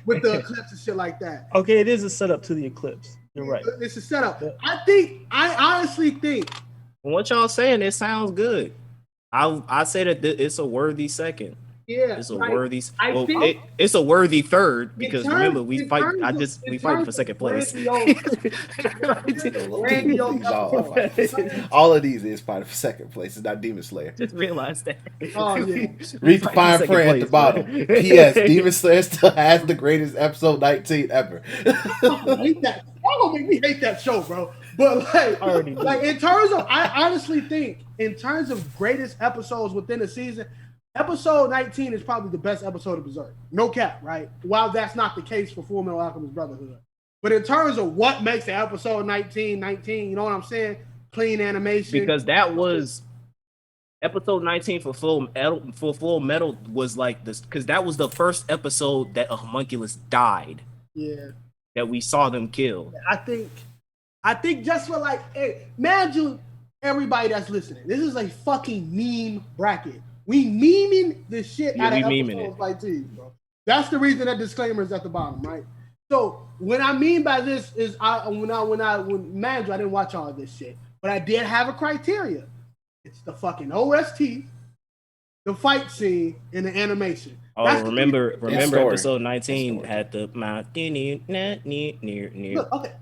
with the eclipse and shit like that. Okay, it is a setup to the eclipse. You're right. It's a setup. I honestly think. What y'all saying? It sounds good. I say that it's a worthy second. Yeah, It's a like, worthy. I Well, think it's a worthy third because in terms- remember we in fight. terms of- We in fighting terms for of second place. grandiose all, episodes. all of these is fighting for second place. It's not Demon Slayer. Just realized that. Oh, yeah. Read the fine print at the bottom. P.S. Demon Slayer still has the greatest episode 19 ever. I hate that. Y'all gonna make me hate that show, bro. But like in terms of, I honestly think in terms of greatest episodes within a season, episode 19 is probably the best episode of Berserk. No cap, right? While that's not the case for Full Metal Alchemist Brotherhood. But in terms of what makes the episode 19, you know what I'm saying? Clean animation. Because that was episode 19 for Full Metal was like this, because that was the first episode that a homunculus died. Yeah. That we saw them kill. I think just for like, hey, imagine everybody that's listening. This is a fucking meme bracket. We memeing the shit out of episodes like these, bro. That's the reason that disclaimer is at the bottom, right? So what I mean by this is, when Mandra, I didn't watch all of this shit, but I did have a criteria. It's the fucking OST, the fight scene, and the animation. Oh, remember episode 19 had the near. Look, okay.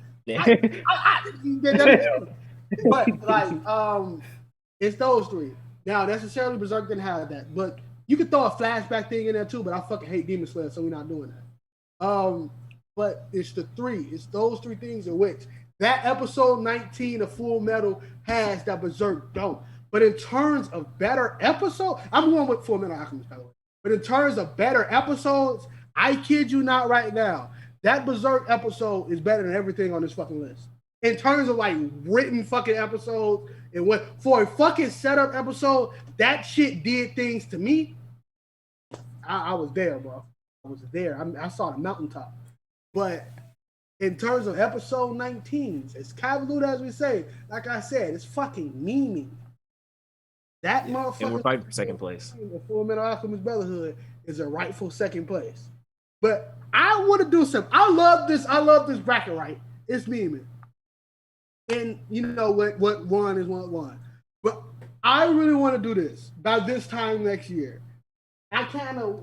But like, it's those three. Now, necessarily Berserk didn't have that, but you could throw a flashback thing in there too. But I fucking hate Demon Slayer, so we're not doing that. But it's those three things in which that episode 19 of Full Metal has that Berserk don't. But in terms of better episode, I'm going with Full Metal Alchemist, by the way. But in terms of better episodes, I kid you not right now, that Berserk episode is better than everything on this fucking list. In terms of like written fucking episodes, and what for a fucking setup episode, that shit did things to me. I was there, bro. I was there. I saw the mountaintop. But in terms of episode 19, as convoluted as we say, like I said, it's fucking memeing. That motherfucker. And we're fighting for second place. The Full Metal Alchemist Brotherhood is a rightful second place. But I want to do something. I love this bracket, right? It's memeing. And you know what one is one. But I really want to do this by this time next year. I kind of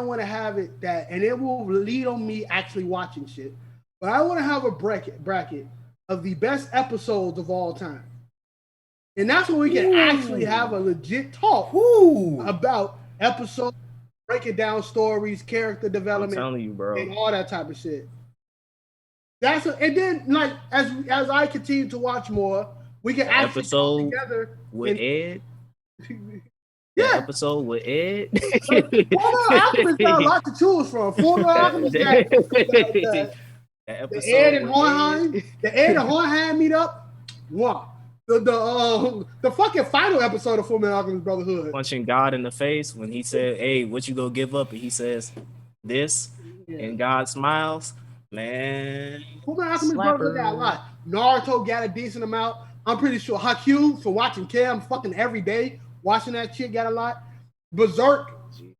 want to have it that, and it will lead on me actually watching shit. But I want to have a bracket of the best episodes of all time. And that's when we can actually have a legit talk about episodes, breaking down stories, character development, I'm telling you, bro, and all that type of shit. And then like as I continue to watch more, we can actually episode together with Ed. Yeah, episode with Ed. Full Metal Alchemist got a lot to choose from. Full Metal Alchemist got the Ed and Hornheim. The Ed and Hornheim meet up. Wow. The fucking final episode of Full Metal Alchemist Brotherhood. Punching God in the face when he said, "Hey, what you gonna give up?" And he says, "This," and God smiles. Man, Full Metal Alchemist Brotherhood got a lot. Naruto got a decent amount. I'm pretty sure Haku for watching Cam fucking every day, watching that shit got a lot. Berserk,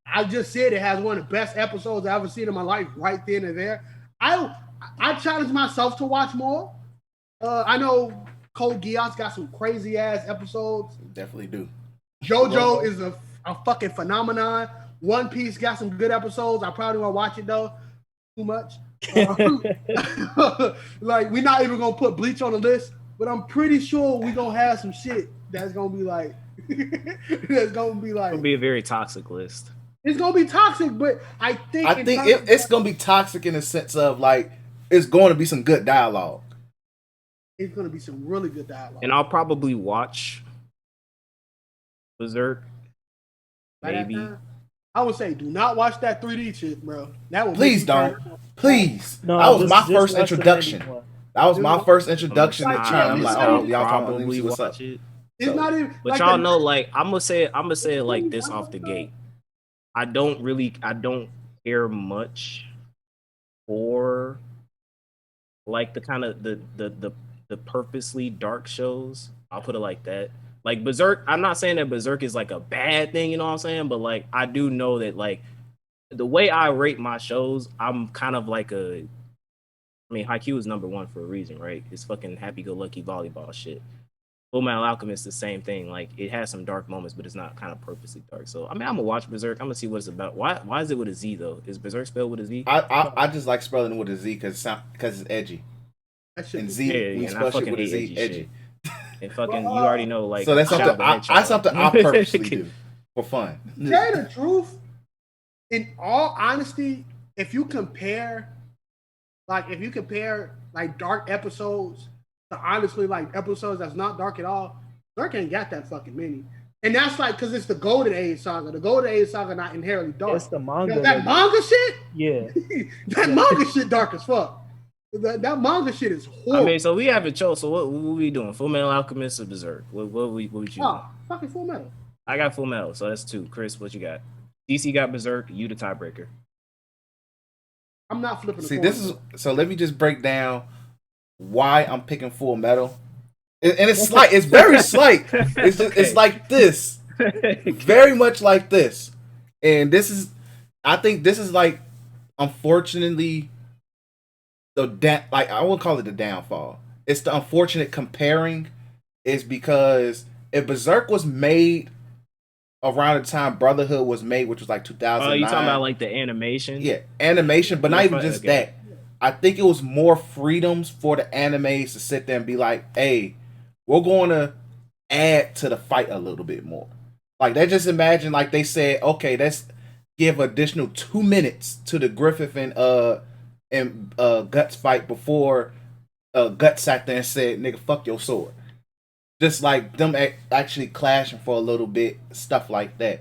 I just said it has one of the best episodes I've ever seen in my life, right then and there. I challenge myself to watch more. I know Code Geass got some crazy ass episodes. Definitely do. JoJo is a fucking phenomenon. One Piece got some good episodes. I probably won't watch it though. Too much. Like we're not even gonna put Bleach on the list, but I'm pretty sure we're gonna have some shit that's gonna be like it's gonna be a very toxic list. It's gonna be toxic, but I think it's gonna be toxic in the sense of like it's going to be some good dialogue. It's gonna be some really good dialogue. And I'll probably watch Berserk. Maybe. I would say do not watch that 3D shit, bro. That will please don't. Please. No, that was my first introduction. That was my first introduction to China. I'm like, oh, y'all probably what's up. watch it. It's not even. But like y'all know, like I'm gonna say it like this off the gate. I don't care much for like the kind of the purposely dark shows. I'll put it like that. Like Berserk, I'm not saying that Berserk is like a bad thing, you know what I'm saying? But like I do know that like the way I rate my shows, I'm kind of like Haikyuu is number one for a reason, right? It's fucking happy-go-lucky volleyball shit. Full Metal Alchemist the same thing. Like it has some dark moments, but it's not kind of purposely dark. So I mean, I'm gonna watch Berserk. I'm gonna see what it's about. Why is it with a Z though? Is Berserk spelled with a Z? I just like spelling it with a Z because it's edgy. That shit And was- Z Yeah, when you and I spell shit fucking with a hate Z, edgy edgy. shit. And fucking, you already know, like, So that's shout something out to I Hedgehog. purposely do for fun. To tell you the truth, in all honesty, if you compare like dark episodes to honestly like episodes that's not dark at all, Dark ain't got that fucking many. And that's like because it's the Golden Age saga. The Golden Age saga not inherently dark. It's the manga. You know, that manga shit, Yeah. that manga shit dark as fuck. That manga shit is horrible. I mean, so we have a choice. So what we doing? Full Metal Alchemist or Berserk? What we choosing? Oh, fucking Full Metal. I got Full Metal, so that's 2. Chris, what you got? DC got Berserk. You the tiebreaker. I'm not flipping. See, this is so. Let me just break down why I'm picking Full Metal, and it's slight. It's very slight. It's just, it's like this, very much like this, and this is. I think this is like, unfortunately, like I won't call it the downfall. It's the unfortunate comparing, is because if Berserk was made around the time Brotherhood was made, which was like 2009. Oh, you talking about like the animation? Yeah, animation, but not even just that. I think it was more freedoms for the animes to sit there and be like, hey, we're going to add to the fight a little bit more. Like, they just imagine, like, they said, okay, let's give additional 2 minutes to the Griffith and Guts fight before Guts sat there and said, nigga, fuck your sword. Just like them actually clashing for a little bit, stuff like that.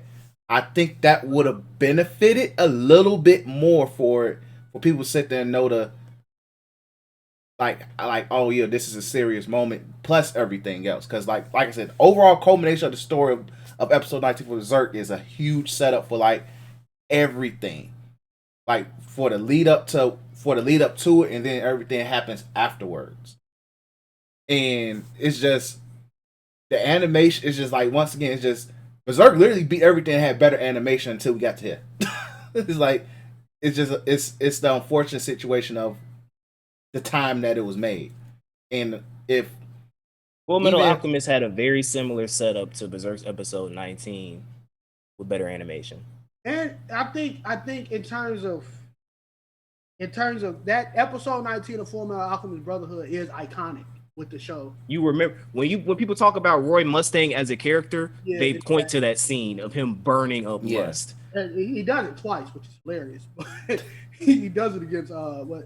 I think that would have benefited a little bit more for it, for people to sit there and know the like oh yeah, this is a serious moment plus everything else. Because like I said, overall culmination of the story of episode 19 for Berserk is a huge setup for like everything, like for the lead up to it, and then everything happens afterwards. And it's just the animation is just like, once again, it's just Berserk literally beat everything and had better animation until we got to here. It's like it's the unfortunate situation of the time that it was made. And if Full Metal Alchemist had a very similar setup to Berserk's episode 19 with better animation. And I think in terms of that episode 19 of Full Metal Alchemist Brotherhood is iconic with the show. You remember when people talk about Roy Mustang as a character, Yeah, they point to that scene of him burning up Lust. And he does it twice, which is hilarious. But he does it against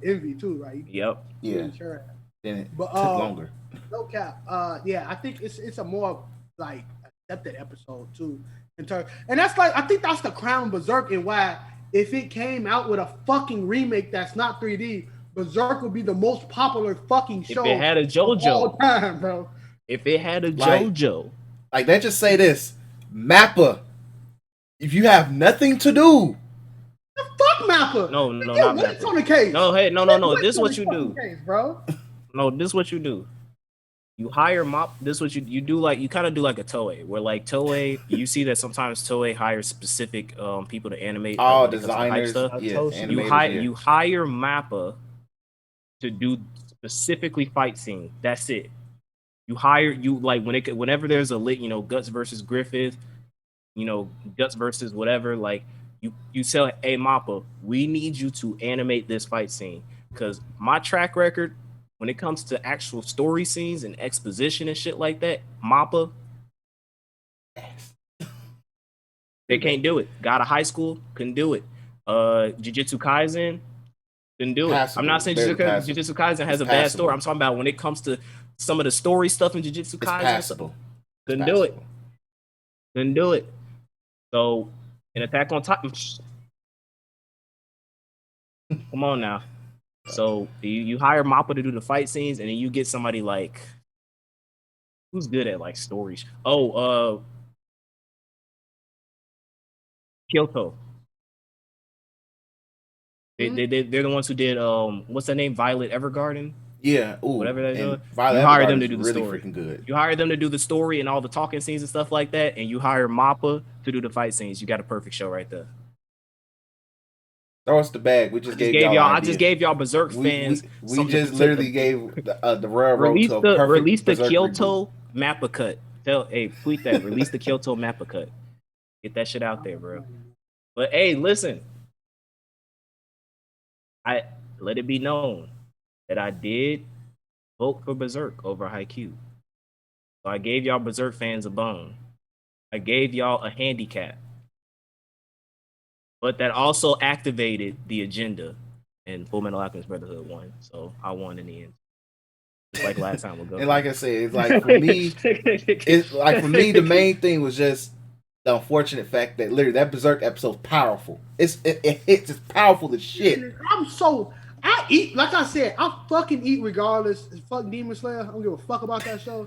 Envy too, right? Yep. Yeah. Sure. Then it But, took longer. No cap. Yeah, I think it's a more like accepted episode too. And that's like, I think that's the crown Berserk, and why if it came out with a fucking remake that's not 3D, Berserk would be the most popular fucking show. If it had a JoJo, of all time, bro. If it had a JoJo, like let's just say this, Mappa. If you have nothing to do, fuck Mappa. No, not Mappa. On the case. No, hey, no. This is what you do, case, bro. No, this is what you do. You hire This is what you do. Like you kind of do like a Toei, where like Toei, you see that sometimes Toei hires specific people to animate. all when it comes to hype designers, stuff. yeah, You hire Mappa to do specifically fight scene. That's it. You hire like whenever there's a Guts versus Griffith, Guts versus whatever, like you tell, hey Mappa, we need you to animate this fight scene, because my track record when it comes to actual story scenes and exposition and shit like that, Mappa, they can't do it. Got a high school, couldn't do it. Jujutsu Kaisen, couldn't do it. Passable, I'm not saying Jujutsu Kaisen has a bad story. I'm talking about when it comes to some of the story stuff in Jujutsu Kaisen. Passable. Couldn't do it. Couldn't do it. So, in Attack on Titan, come on now. So you hire Mappa to do the fight scenes, and then you get somebody like who's good at like stories. Kyoto. They're the ones who did what's that name? Violet Evergarden. Yeah, whatever they're doing. Violet you hire Evergarden them to do the really story. Freaking good. You hire them to do the story and all the talking scenes and stuff like that, and you hire Mappa to do the fight scenes. You got a perfect show right there. Throw us the bag. We just gave y'all. I just gave y'all Berserk fans. We just literally gave the railroad release to a the perfect Kyoto Berserk Mappa cut. Tweet that. Release the Kyoto Mappa cut. Get that shit out there, bro. But hey, listen. I let it be known that I did vote for Berserk over Haikyuu. So I gave y'all Berserk fans a bone. I gave y'all a handicap. But that also activated the agenda, and Full Metal Alchemist Brotherhood won. So I won in the end. Just like last time we'll go. And like I said, it's like for me, the main thing was just the unfortunate fact that literally that Berserk episode's powerful. It hits, it's powerful as shit. I eat, like I said, I fucking eat regardless. It's fucking Demon Slayer. I don't give a fuck about that show.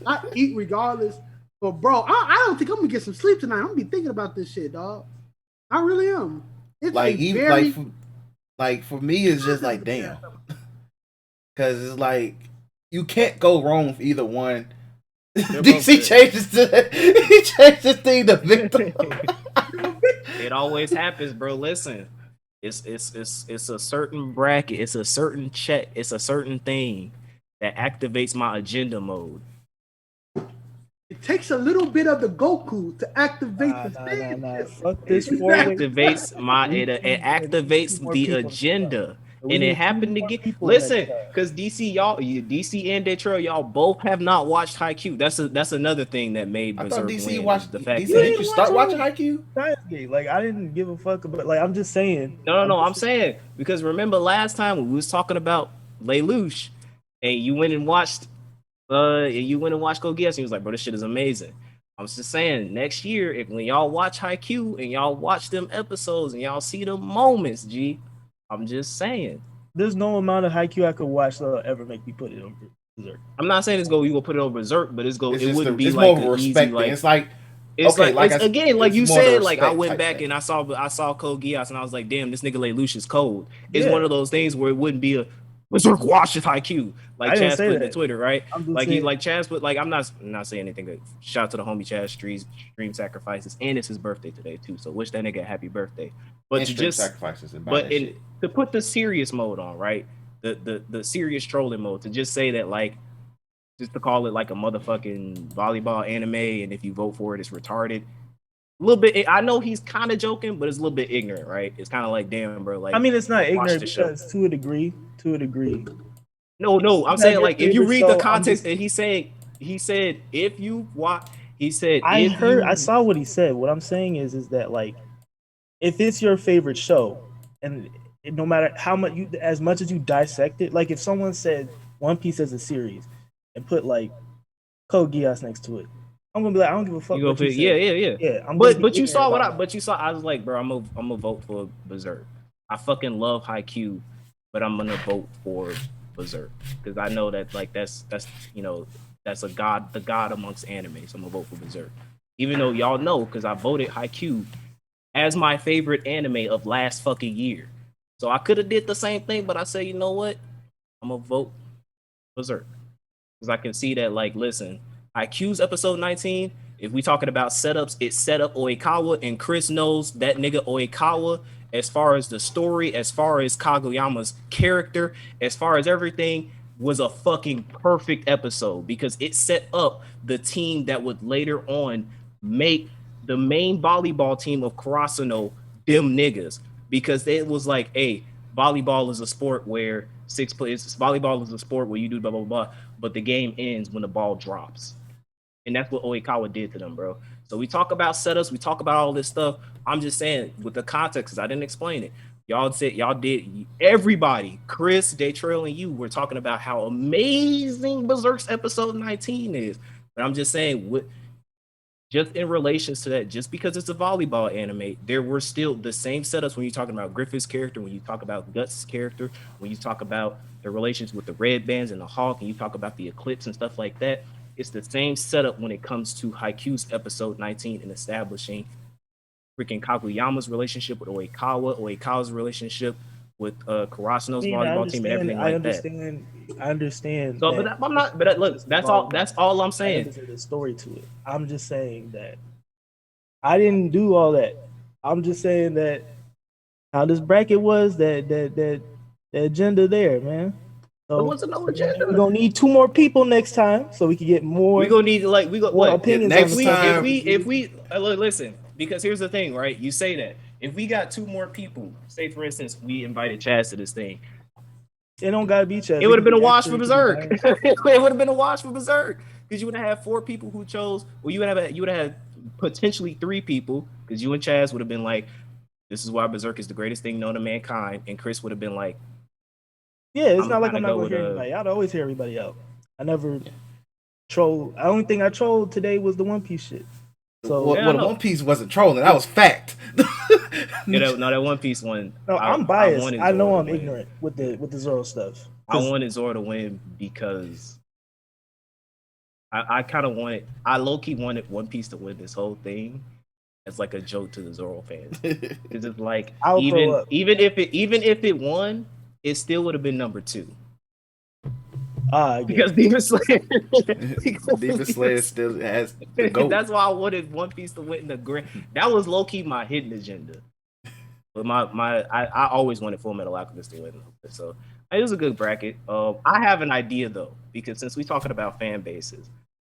I eat regardless. But bro, I don't think I'm gonna get some sleep tonight. I'm gonna be thinking about this shit, dog. I really am. It's like even for me, it's just like damn, because it's like you can't go wrong with either one. DC changes the thing to victim. It always happens, bro. Listen, it's a certain bracket, it's a certain check, it's a certain thing that activates my agenda mode. It takes a little bit of the Goku to activate the thing. Fuck this. It activates it activates the agenda. And it happened to get because DC and Detroit, y'all both have not watched Haikyuu. That's another thing that made Berserk win. Watched the fact DC, did you start watching Haikyuu? Like I didn't give a fuck about. Like I'm just saying. No. I'm saying because remember last time when we was talking about Lelouch, and you went and watched Code Geass, and he was like, bro, this shit is amazing. I'm just saying, next year, when y'all watch Haikyuu and y'all watch them episodes and y'all see the moments, G, I'm just saying. There's no amount of Haikyuu I could watch that'll ever make me put it on Berserk. I'm not saying you gonna put it on Berserk, but it wouldn't be it's like more of a an easy respect like. thing. It's like Again, like you said, like I went back thing. and I saw Code Geass and I was like, damn, this nigga Lelouch is cold. It's one of those things where it wouldn't be a Berserk watches Haikyuu, like Chaz put in Twitter, right? Like he like Chaz put I'm not saying anything good. Shout out to the homie Chaz Stream Sacrifices, and it's his birthday today too. So wish that nigga a happy birthday. But and to just sacrifices to put the serious mode on, right? The serious trolling mode, to just say that like just to call it like a motherfucking volleyball anime, and if you vote for it, it's retarded. A little bit. I know he's kind of joking, but it's a little bit ignorant, right? It's kind of like, damn, bro. Like, I mean, it's not ignorant because to a degree. No. I'm saying like if you read the context, and he said if you watch, he said I saw what he said. What I'm saying is that like if it's your favorite show, and no matter how much as much as you dissect it, like if someone said One Piece as a series and put like Code Geass next to it, I'm gonna be like, I don't give a fuck. Yeah. But you saw I was like, bro, I'm gonna vote for Berserk. I fucking love Haikyuu, but I'm gonna vote for Berserk because I know that like that's the god amongst anime. So I'm gonna vote for Berserk, even though y'all know because I voted Haikyuu as my favorite anime of last fucking year. So I could have did the same thing, but I said, you know what? I'm gonna vote Berserk because I can see that like, listen. Haikyuu's episode 19, if we talking about setups, it set up Oikawa, and Chris knows that nigga Oikawa, as far as the story, as far as Kaguya's character, as far as everything, was a fucking perfect episode because it set up the team that would later on make the main volleyball team of Karasuno them niggas, because it was like, hey, volleyball is a sport where volleyball is a sport where you do blah, blah, blah, but the game ends when the ball drops. And that's what Oikawa did to them, bro. So we talk about setups, we talk about all this stuff. I'm just saying, with the context, because I didn't explain it. Everybody, Chris, Daytrail, and you were talking about how amazing Berserk's episode 19 is. But I'm just saying, just in relations to that, just because it's a volleyball anime, there were still the same setups when you're talking about Griffith's character, when you talk about Guts' character, when you talk about the relations with the Red Bands and the Hawk, and you talk about the Eclipse and stuff like that. It's the same setup when it comes to Haikyuu's episode 19 and establishing freaking Kaguya's relationship with Oikawa's relationship with Karasuno's volleyball team and everything like that. I understand. So, but I'm not. But look, that's all I'm saying. There's a story to it. I'm just saying that I didn't do all that. I'm just saying that how this bracket was, that agenda there, man. There wasn't no agenda. We're gonna need 2 more people next time so we can get more. We gonna need like we go more what opinions next on the time- if we look, listen, because here's the thing, right? You say that if we got 2 more people, say for instance we invited Chaz to this thing, It don't gotta be Chad. it would have been a wash Actor, for it could be Berserk. Diane. It would have been a wash for Berserk because you would have had 4 people who chose. Well, you would have had potentially 3 people because you and Chaz would have been like, "This is why Berserk is the greatest thing known to mankind," and Chris would have been like, Yeah, it's I'm not like gonna I'm not go gonna with hear anybody. I'd always hear everybody out. I never troll. The only thing I trolled today was the One Piece shit. So Well, Yeah, I the know. One Piece wasn't trolling. That was fact. that One Piece one. no, I'm biased. wanted I know Zoro I'm to win. ignorant with the Zoro stuff. I 'Cause wanted Zoro to win because I kind of wanted. I low key wanted One Piece to win this whole thing as like a joke to the Zoro fans. It's just like I'll throw up. even if it won, it still would have been number 2 I get because it. Demon Slayer. Demon Slayer still has the GOAT. That's why I wanted One Piece to win the grand. That was low key my hidden agenda. But I always wanted Full Metal Alchemist to win. So it was a good bracket. I have an idea though, because since we're talking about fan bases,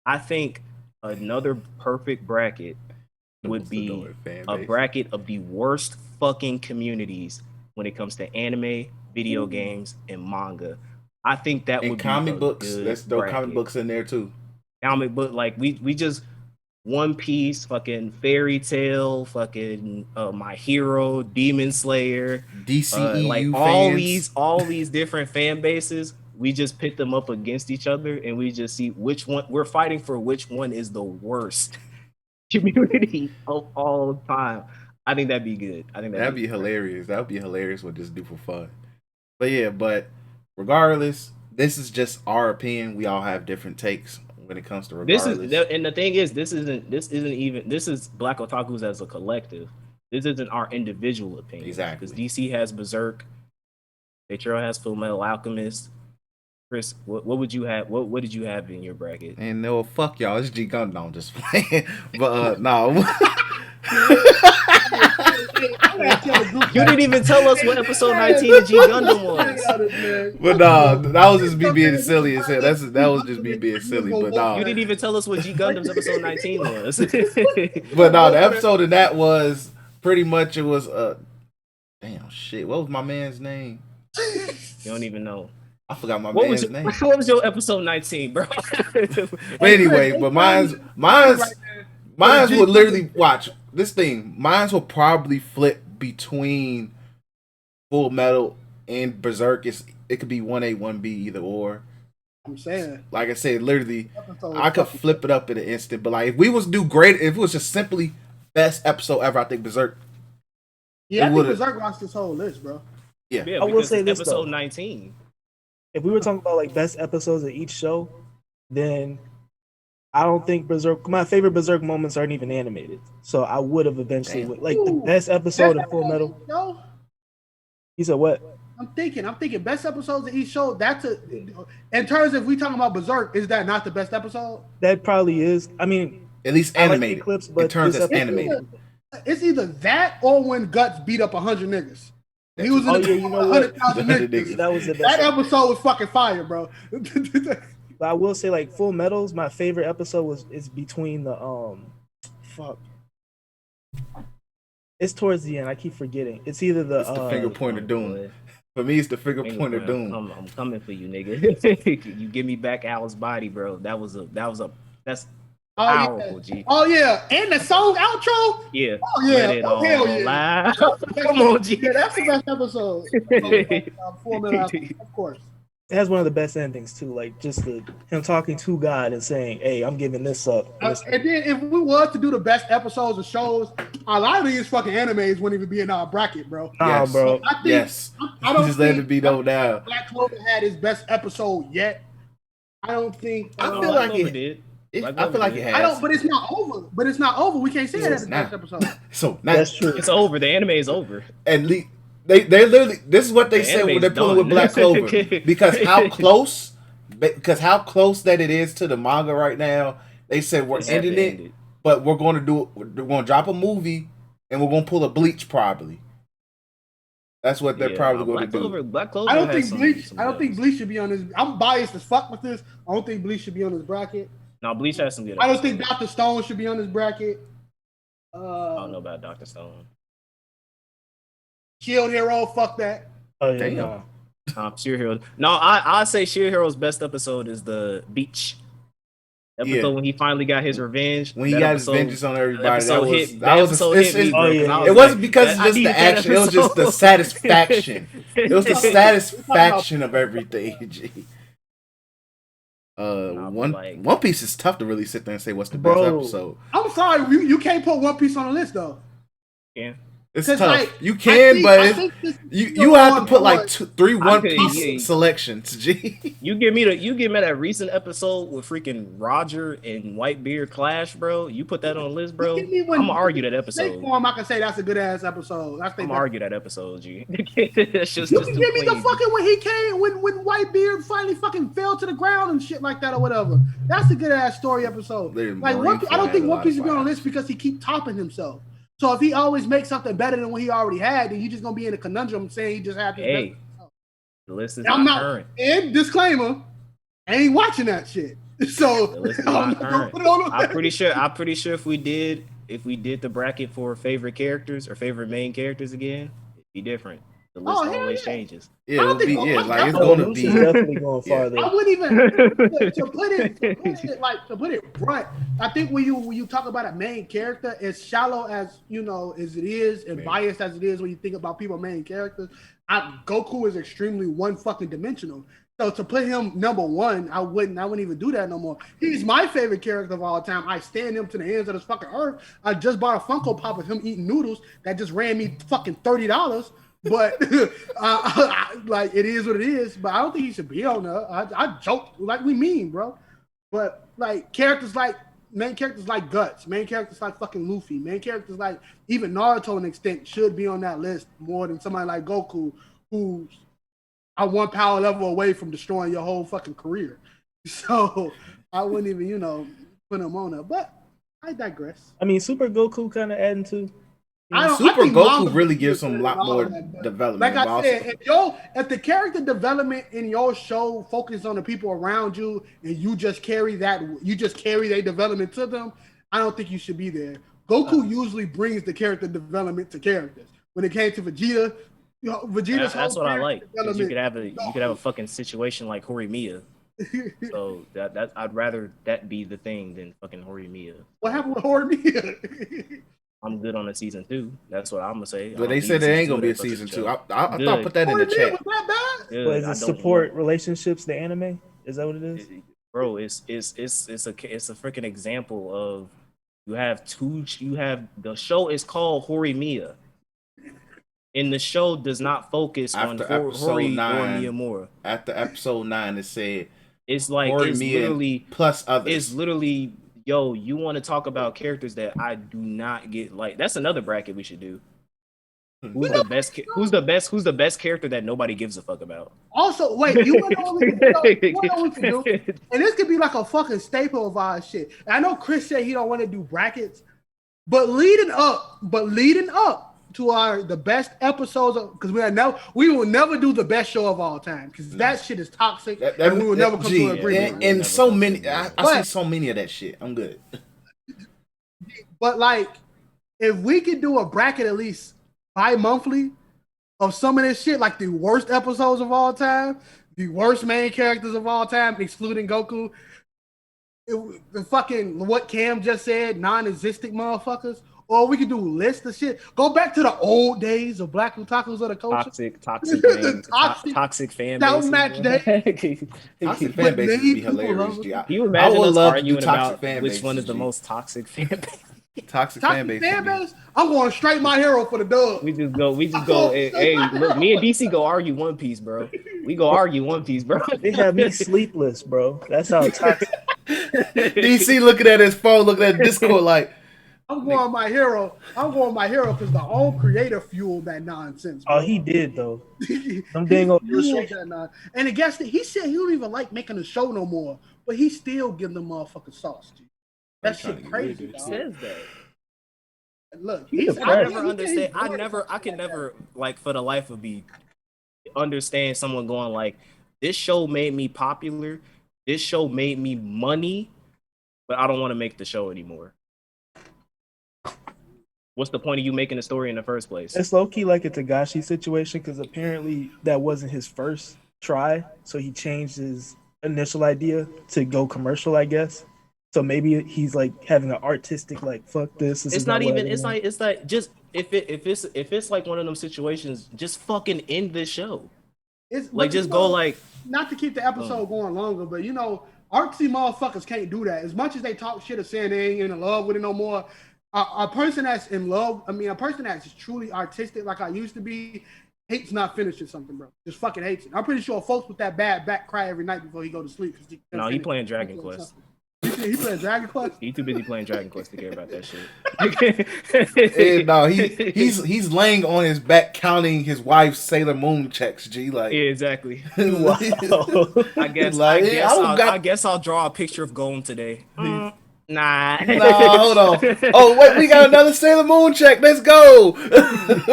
I think another perfect bracket would be a bracket of the worst fucking communities when it comes to anime, video games, and manga. I think that And would comic be a books. good Let's throw bracket. comic books in there too. Comic book, like we just One Piece, fucking Fairy Tail, fucking My Hero, Demon Slayer, DCEU like fans. all these different fan bases. We just pit them up against each other, and we just see which one we're fighting for. Which one is the worst community of all time? I think that'd be good. I think That'd be hilarious. That would be hilarious. What just do for fun. But yeah, regardless, this is just our opinion. We all have different takes when it comes to regardless. And the thing is, this is Black Otakus as a collective. This isn't our individual opinion. Exactly. Because DC has Berserk, Petro has Full Metal Alchemist. Chris, what would you have? What did you have in your bracket? And no, fuck y'all. It's G Gundam. I'm just playing. But no. You didn't even tell us what episode 19 of G Gundam was. But no, that was just me being silly as hell. That was just me being silly. But no. You didn't even tell us what G Gundam's episode 19 was. But no, the episode of that was pretty much it was damn shit. What was my man's name? You don't even know. I forgot my What man's was name. what was your episode 19, bro? But anyway, but mine's would literally watch this thing. Mine's will probably flip between Full Metal and Berserk. It could be 1A, 1B, either or. I'm saying. Like I said, literally, I could flip it up in an instant. But like, if we was to do great, if it was just simply best episode ever, I think Berserk. Yeah, I think would've- Berserk rocks this whole list, bro. Yeah, I will because say it's this, episode though. 19. If we were talking about like best episodes of each show, then I don't think Berserk. My favorite Berserk moments aren't even animated, so I would have eventually Damn. like the best episode of Full Metal. No, He said what? I'm thinking best episodes of each show. That's in terms of we talking about Berserk, is that not the best episode? That probably is. I mean, At least I like the animated. clips, in but terms this of episode- animated. It's either that or when Guts beat up 100 niggas. He was in Oh, the yeah, you know what? 100,000 100 niggas. niggas. that was the That best. episode was fucking fire, bro. But I will say, like Full Metal's, my favorite episode is between the fuck. It's towards the end. I keep forgetting. It's either the It's the finger pointer doom. For me, it's the finger pointer doom. I'm coming for you, nigga. You give me back Al's body, bro. That's powerful, G. Oh yeah, and the song outro. Yeah. Oh yeah, Let it oh, all hell yeah. out. Come on, G. Yeah, that's the best episode. Full Metal Alchemist, of course. It has one of the best endings too. Like just him talking to God and saying, "Hey, I'm giving this up." And then if we was to do the best episodes of shows, a lot of these fucking animes wouldn't even be in our bracket, bro. Nah, Yes. bro. I think Yes. I don't Just let think it be known now. Black Clover had his best episode yet. I don't think. I Black feel like Clover it- did. I Black feel like Clover it did. has. I don't, but it's not over. But it's not over. We can't say that It's as the not. best episode. So now, That's true. It's over. The anime is over. and they literally this is what they The said when anime's they're pulling done. with Black Clover because how close that it is to the manga right now. They said we're It's had to ending end it, but we're going to drop a movie and we're going to pull a Bleach probably. That's what they're probably going to do. Black Clover I don't has think Bleach. some I don't think gems. Bleach should be on this. I'm biased as fuck with this. I don't think Bleach should be on this bracket. No, Bleach has some good. I don't think Dr. Stone should be on this bracket. I don't know about Dr. Stone. Shield Hero, fuck that. Oh yeah, no. Shield Hero. No, I say Shield Hero's best episode is the beach episode when he finally got his revenge. When he got his vengeance on everybody, it wasn't because it's just the action. It was just the satisfaction. It was the satisfaction of everything. G. One Piece is tough to really sit there and say what's the best episode. I'm sorry, you can't put One Piece on the list though. Yeah. It's tough. You can, but you have to put like 3 One Piece selections. G. You give me that recent episode with freaking Roger and Whitebeard clash, bro. You put that on the list, bro. I'm gonna argue that episode. I can say that's a good ass episode. I'm gonna argue that episode, G. It's just give me the fucking when he came when Whitebeard finally fucking fell to the ground and shit like that or whatever. That's a good ass story episode. Like I don't think One Piece should be on the list because he keep topping himself. So if he always makes something better than what he already had, then you just gonna be in a conundrum saying he just had to. Hey, the list is not current. And disclaimer, I ain't watching that shit. So the list is not current. I'm pretty sure if we did the bracket for favorite characters or favorite main characters again, it'd be different. The list always changes. Yeah, it'll be it's gonna be definitely going farther. I wouldn't even to put it blunt. I think when you talk about a main character, as shallow as as it is, and biased as it is when you think about people main characters, Goku is extremely one fucking dimensional. So to put him number one, I wouldn't even do that no more. He's my favorite character of all time. I stand him to the ends of this fucking earth. I just bought a Funko Pop of him eating noodles that just ran me fucking $30. But like it is what it is. But I don't think he should be on there. I joke like we mean, bro. But like main characters like Guts, main characters like fucking Luffy, main characters like even Naruto to an extent should be on that list more than somebody like Goku, who's one power level away from destroying your whole fucking career. So I wouldn't even put him on there. But I digress. I mean, Super Goku kind of adding to. Super Goku really gives him a lot more development. Like I said, if the character development in your show focuses on the people around you and you just carry their development to them, I don't think you should be there. Goku usually brings the character development to characters. When it came to Vegeta, that's what I like. You could have a fucking situation like Horimiya. So that I'd rather that be the thing than fucking Horimiya. What happened with Horimiya? I'm good on the season 2. That's what I'm gonna say. But they said there ain't gonna be a season 2. I thought I put that in the chat. Was that bad? But is it support relationships? The anime is that what it is? Bro, it's a freaking example of you have the show is called Horimiya. And the show does not focus on Hori or Miyamura. After episode 9, it said it's like Hori, it's literally plus others. It's literally you want to talk about characters that I do not get. Like that's another bracket we should do. Who's the best character that nobody gives a fuck about? Also, wait, you want to know what we can do? And this could be like a fucking staple of our shit. And I know Chris said he don't want to do brackets, but leading up to the best episodes because we will never do the best show of all time because that shit is toxic and we will never come to an agreement. And so many, I see so many of that shit. I'm good. But like, if we could do a bracket at least bi-monthly of some of this shit, like the worst episodes of all time, the worst main characters of all time, excluding Goku, the fucking what Cam just said, non-existent motherfuckers. Or we could do lists of shit. Go back to the old days of Black Otakus of the culture. Toxic fan base. Match day. Toxic fan base would be hilarious. You imagine us arguing about which one is the most toxic fan base? Toxic fan base. I'm going straight my hero for the dub. We just go. Hey, look, me and DC go argue One Piece, bro. We go argue One Piece, bro. They have me sleepless, bro. That's how toxic. DC looking at his phone, looking at Discord like. I'm going my hero because the own creator fueled that nonsense. Bro. Oh, he did though. I'm dang on and I guess he said he don't even like making a show no more, but he still give them motherfucking sauce. G. That shit crazy. Who says that? Look, He's I fresh. never understand. I can never like for the life of me understand someone going like, this show made me popular, this show made me money, but I don't want to make the show anymore. What's the point of you making a story in the first place? It's low key like a Tagashi situation because apparently that wasn't his first try, so he changed his initial idea to go commercial, I guess. So maybe he's like having an artistic like fuck this. This It's is not what I even. really want. It's like just if it's like one of them situations, just fucking end this show. Like just go like. Not to keep the episode going longer, but you know, artsy motherfuckers can't do that. As much as they talk shit of saying they ain't in love with it no more, a person that's in love, I mean, a person that's truly artistic like I used to be, hates not finishing something, bro. Just fucking hates it. I'm pretty sure folks with that bad back cry every night before he go to sleep. No, he playing Dragon Quest. He playing Dragon Quest? He too busy playing Dragon Quest to care about that shit. No, he's laying on his back counting his wife's Sailor Moon checks. G, like Yeah, exactly. Wow. I guess I'll draw a picture of Golem today. Nah. No, hold on. Oh wait, we got another Sailor Moon check. Let's go.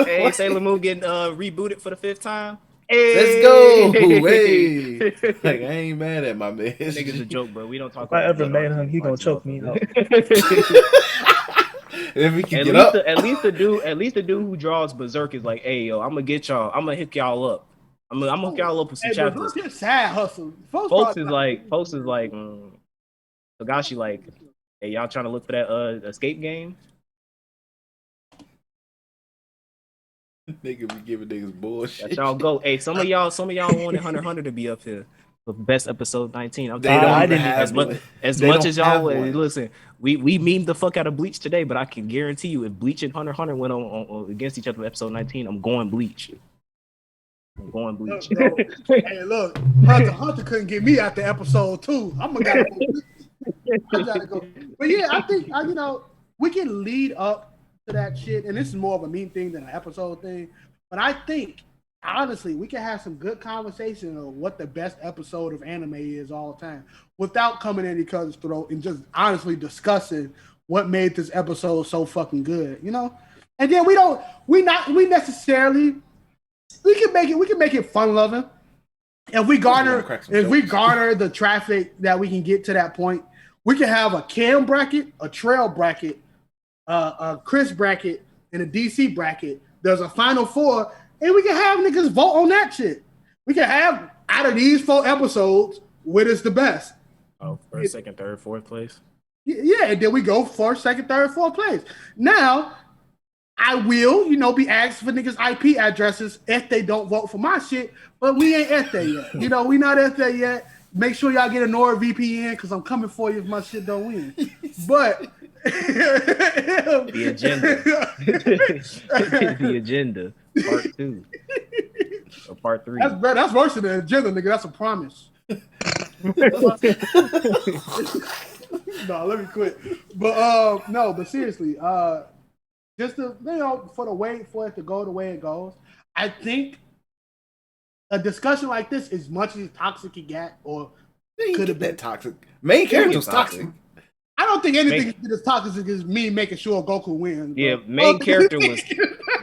Hey, Sailor Moon getting rebooted for the 5th time. Let's go. Hey, like I ain't mad at my man. That nigga's a joke, bro. We don't talk If I about ever made him, he gonna choke me out. If we can get up, at least the dude who draws Berserk is like, hey yo, I'm gonna hook y'all up. I'm gonna hook y'all up with some chapters. Berserk is sad hustle. Folks is like, Togashi like, hey, y'all trying to look for that escape game? nigga be giving niggas bullshit. Let y'all go. Hey, some of y'all wanted Hunter x Hunter to be up here for best episode 19. They don't I even didn't have as much one. as They much don't as y'all have one. listen. We memed the fuck out of Bleach today, but I can guarantee you, if Bleach and Hunter x Hunter went on against each other for episode 19, I'm going Bleach. I'm going Bleach. Look, bro. Hey, look, Hunter couldn't get me out the episode 2. I'm gonna gotta go. I gotta go. But yeah, I think you know, we can lead up to that shit, and this is more of a meme thing than an episode thing. But I think honestly, we can have some good conversation of what the best episode of anime is all the time, without coming in each other's throat and just honestly discussing what made this episode so fucking good, you know. And then we can make it fun loving. If we garner the traffic that we can get to that point, we can have a Cam bracket, a Trail bracket, a Chris bracket, and a DC bracket. There's a Final Four, and we can have niggas vote on that shit. We can have, out of these 4 episodes, what is the best? Oh, first, second, third, fourth place. Yeah, and then we go first, second, third, fourth place. Now, I will, be asked for niggas' IP addresses if they don't vote for my shit, but we ain't at that yet. We not at that yet. Make sure y'all get a NordVPN because I'm coming for you if my shit don't win. But the agenda, part 2 or part 3. That's worse than the agenda, nigga. That's a promise. No, let me quit. But no, but seriously, just for the way for it to go the way it goes, I think a discussion like this, as much as toxic it got, or could have been that toxic. Main character was toxic. I don't think anything is as toxic as me making sure Goku wins. Yeah, main character was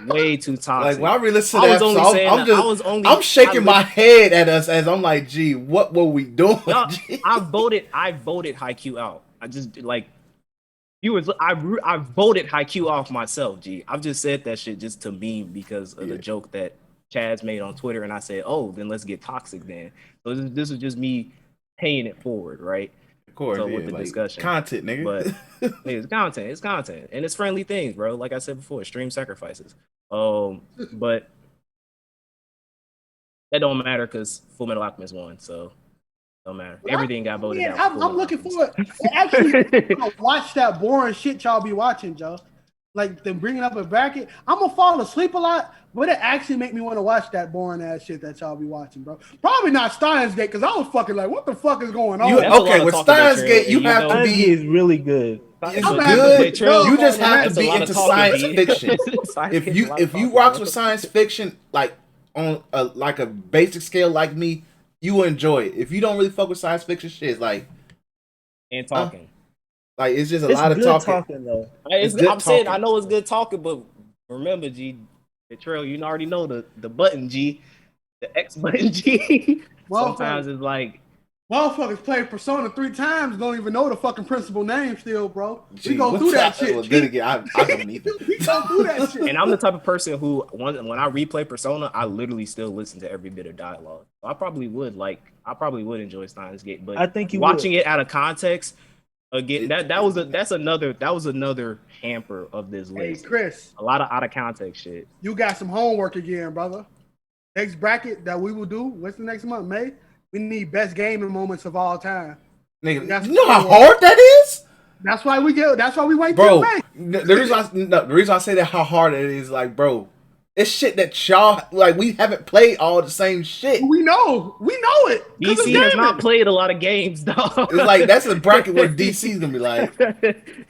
way too toxic. Like when I re-listen to that episode, I'm shaking my head at us as I'm like, gee, what were we doing? No, I voted Haikyuu out. I just like viewers. I voted Haikyuu off myself. G, I've just said that shit just to meme because of the joke that Chaz made on Twitter, and I said, oh, then let's get toxic then. So this is just me paying it forward, right? Of course, so with the discussion, content, nigga. But it's content, and it's friendly things, bro. Like I said before, extreme sacrifices. But that don't matter because Full Metal Alchemist won, so don't matter. Everything got voted out. I'm looking forward to actually watch that boring shit y'all be watching, Joe. Like them bringing up a bracket. I'm gonna fall asleep a lot, but it actually make me want to watch that boring ass shit that y'all be watching, bro. Probably not Steins Gate because I was fucking like, what the fuck is going on? With Steins Gate, you have to be. Is really good. It's good. You just have to be into science fiction. If you rocks with science fiction, like on a basic scale like me, you will enjoy it. If you don't really fuck with science fiction shit, it's like and talking. Like it's just a It's lot of good talking. though. I'm saying I know it's good talking, but remember, G, the trail, you already know the button, G, the X button, G. Sometimes it's like motherfuckers play Persona 3 times, don't even know the fucking principal name still, bro. Gee, we go through that shit. Well, then again, I don't either. We go through that shit. And I'm the type of person who, when I replay Persona, I literally still listen to every bit of dialogue. So I probably would enjoy Steins Gate, but I think you watching it out of context again, that's another hamper of this list. Hey, Chris, a lot of out of context shit. You got some homework again, brother. Next bracket that we will do, what's the next month? May? We need best gaming moments of all time. Nigga, you know how hard that is? That's why we wait bro, till May. The reason I say that how hard it is, like, bro, it's shit that y'all, like, we haven't played all the same shit. We know it. DC has not played a lot of games, dog. It's like, that's a bracket where DC's gonna be like.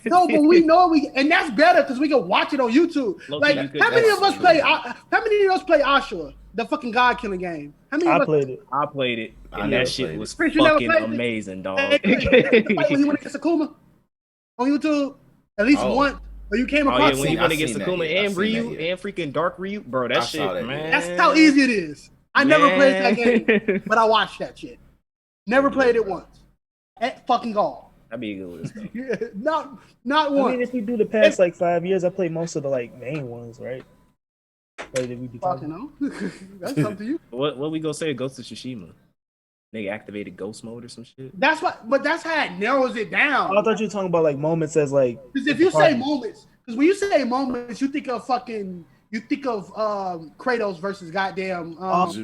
No, but we know and that's better because we can watch it on YouTube. Like, how many of us play Ashura, the fucking God killing game? How many of us played it. I played it, and that shit was Chris, fucking amazing, dog. When he went against Akuma on YouTube, at least once. But you came across when he went against Akuma and Ryu and freaking Dark Ryu, bro, that shit, man. That's how easy it is. I never played that game, but I watched that shit. Never played it once. At fucking all. That'd be a good one. Not once. I mean, if we do the past like 5 years, I played most of the like main ones, right? Like, did we be fucking know? That's up to you. What we gonna say? Ghost of Tsushima. They activated ghost mode or some shit. That's how it narrows it down. I thought you were talking about like moments as like. Because if you say moments, because when you say moments, you think of Kratos versus goddamn what's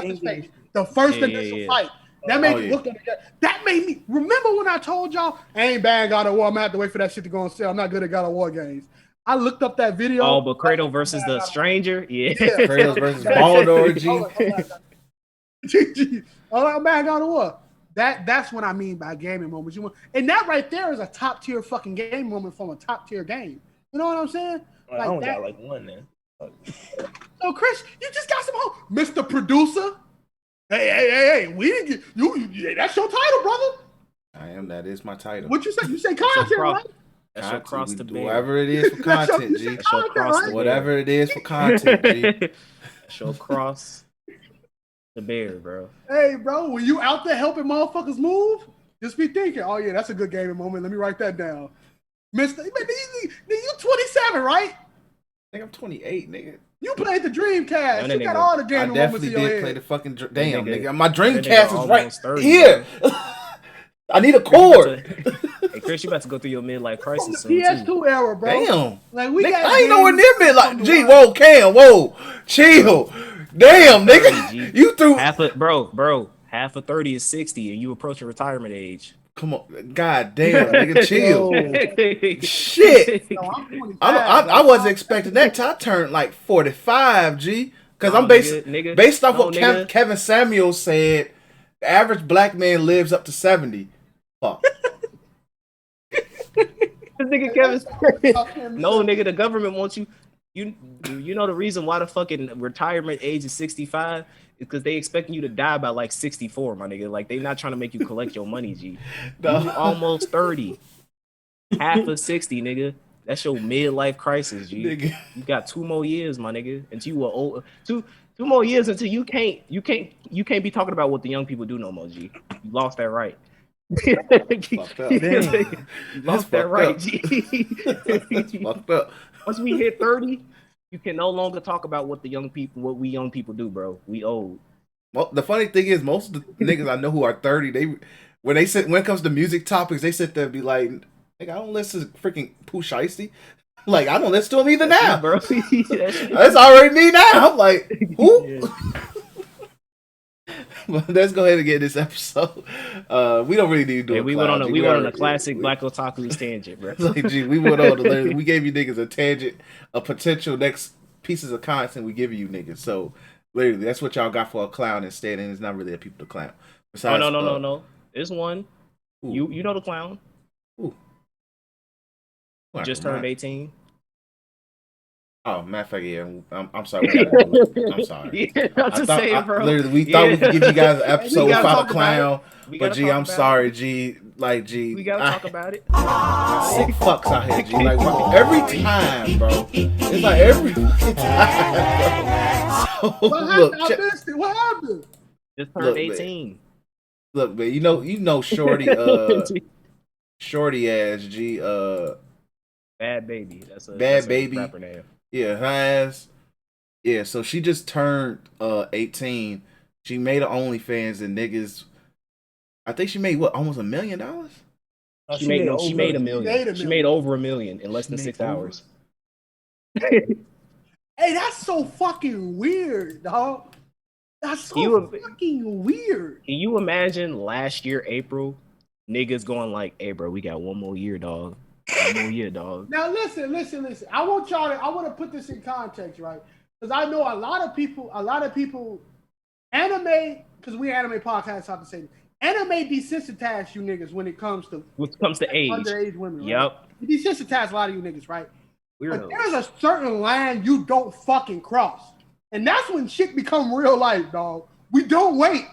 his face? The first initial fight. That made me look at it. That made me remember when I told y'all I ain't bad God of War. I'm gonna have to wait for that shit to go on sale. I'm not good at God of War games. I looked up that video. Oh, but Kratos versus the Stranger, Kratos versus Baldur, G. Oh, man, God of War. That's what I mean by gaming moments. And that right there is a top tier fucking game moment from a top tier game. You know what I'm saying? Like I only got like one then. So Chris, you just got some hope, Mr. Producer. Hey, we didn't get you. That's your title, brother. I am. That is my title. What you say? You say content, right? That's your cross to bear. Whatever it is for content, G. Whatever it is for content, G. That's your cross to bear, bro. Hey, bro, when you out there helping motherfuckers move, just be thinking, oh yeah, that's a good gaming moment. Let me write that down. Mister, you 27, right? I think I'm 28, nigga. You played the Dreamcast. You got all the gaming moments in your head. I definitely did play the fucking damn, nigga. My Dreamcast is right 30, here. I need a cord. Hey, Chris, you about to go through your midlife crisis soon, PS2 too. Era, bro. Damn. Like we nigga, got I ain't nowhere near midlife. G, whoa, Cam, whoa, chill. Damn, nigga. You threw half of 30 is 60, and you approaching retirement age. Come on, god damn, nigga, chill. Shit. No, I wasn't expecting that till I turned like 45, G. Because I'm based off what Kevin Samuels said. The average black man lives up to 70. Fuck. Nigga Kevin. No, nigga, the government wants you. You know the reason why the fucking retirement age is 65 is because they expecting you to die by like 64, my nigga. Like they not trying to make you collect your money, G. No. You almost 30, half of 60, nigga. That's your midlife crisis, G. Nigga. You got 2 more years, my nigga, until you are old. Two more years until you can't be talking about what the young people do no more, G. You lost that right. You lost that right, G. Fucked up. Once we hit 30, you can no longer talk about what we young people do, bro. We old. Well, the funny thing is, most of the niggas I know who are 30, when it comes to music topics, they sit there and be like, "Nigga, I don't listen to freaking Pooh Shiesty. Like, I don't listen to him either now, bro. That's already me now." I'm like, who? Yeah. Well, let's go ahead and get this episode. We don't really need to do we went on a classic Black Otakus tangent, bro. Like, G, we went on we gave you niggas a tangent, a potential next pieces of content we give you niggas. So literally, that's what y'all got for a clown instead, and it's not really a people to clown. Besides, no. There's one. Ooh. You know the clown. Ooh. Just turned 18. Oh, matter of fact, yeah. I'm sorry. I'm sorry. Yeah, we thought we could give you guys an episode without a clown. But G, I'm sorry, G. Like, G, We gotta talk about it. sick fucks out here, G. Like, every time, bro. It's like every fucking time, bro. So, What look, happened? I missed it. What happened? Just turned Look, 18. look, man, you know, shorty ass, G, Bad Baby. That's Bad a Baby. rapper name. yeah, her ass. Yeah, so she just turned 18. She made an OnlyFans and niggas, I think she made what, almost $1 million? She made over $1 million. She made over $1 million in less than 6 hours. Hey, that's so fucking weird, dog. That's so fucking weird. Can you imagine last year, April, niggas going like, hey, bro, we got one more year, dog. One more year, dog. Now listen. I want to put this in context, right? Because I know a lot of people, anime, because we anime podcasts have to say, anime desensitize you niggas when it comes to age. Underage women, right? Yep. It desensitize a lot of you niggas, right? Weirdos. But there's a certain line you don't fucking cross. And that's when shit become real life, dog. We don't wait.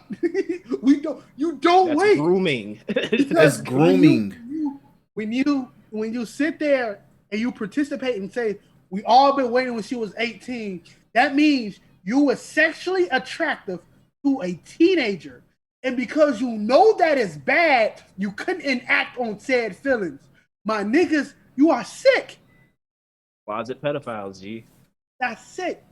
You don't wait. Grooming. That's grooming. When you sit there and you participate and say, we all been waiting when she was 18, that means you were sexually attractive to a teenager. And because you know that is bad, you couldn't enact on said feelings. My niggas, you are sick. Closet pedophiles, G. That's sick.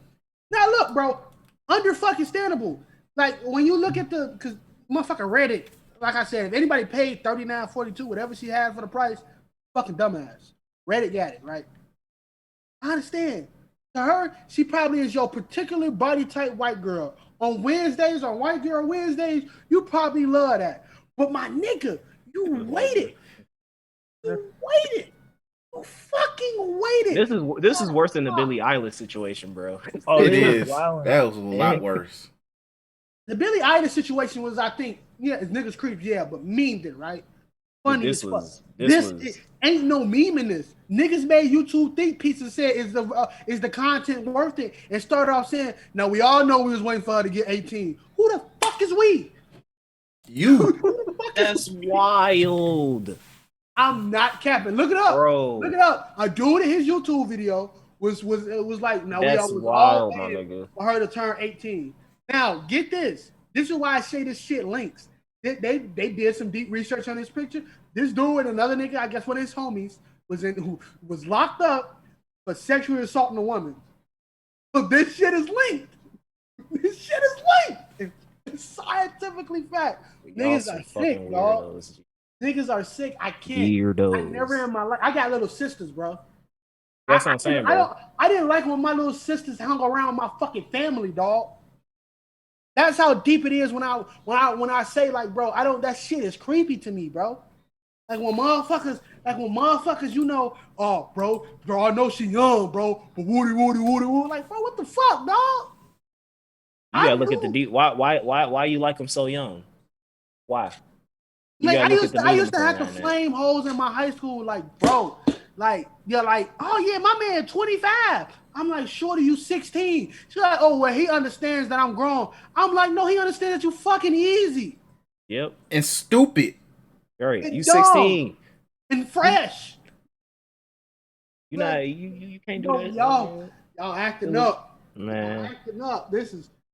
Now look, bro, under fucking standable. Like when you look at because motherfucker Reddit, like I said, if anybody paid $39.42, whatever she had for the price, fucking dumbass. Reddit got it, right? I understand. To her, she probably is your particular body type white girl. On Wednesdays, on White Girl Wednesdays, you probably love that. But my nigga, you waited. You waited. You fucking waited. This is worse than the Billie Eilish situation, bro. Oh, It yeah, is. violent. That was a lot worse. The Billie Eilish situation was, I think, yeah, niggas creeps, yeah, but memed it, right? Funny as fuck. This ain't no meme in this. Niggas made YouTube think pieces said is the content worth it and started off saying, now we all know we was waiting for her to get 18. Who the fuck is we? You. Who the fuck That's is wild. I'm not capping. Look it up. Bro. Look it up. A dude in his YouTube video was like, now we That's all was wild, all my waiting nigga. for her to turn 18. Now, get this. This is why I say this shit links. They did some deep research on this picture. This dude and another nigga, I guess one of his homies, who was locked up for sexually assaulting a woman. So this shit is linked. This shit is linked. It's scientifically fact. Niggas are sick, dog. Niggas are sick. I can't. Weirdos. I never in my life. I got little sisters, bro. That's what I'm saying, bro. I didn't like when my little sisters hung around my fucking family, dog. That's how deep it is when I say, like, bro, that shit is creepy to me, bro. Like when motherfuckers, you know, oh, bro, I know she young, bro, but woody. Like, bro, what the fuck, dog? You gotta look at the deep. Why you like them so young? Why? Like I used to have to flame hoes in my high school, like, bro, like you're like, oh yeah, my man 25. I'm like, shorty, you 16. She's like, oh well, he understands that I'm grown. I'm like, no, he understands that you fucking easy. Yep. And stupid. Right. And You dumb. 16. And fresh. You know, you can't do that. Y'all acting up. Man. Y'all acting up.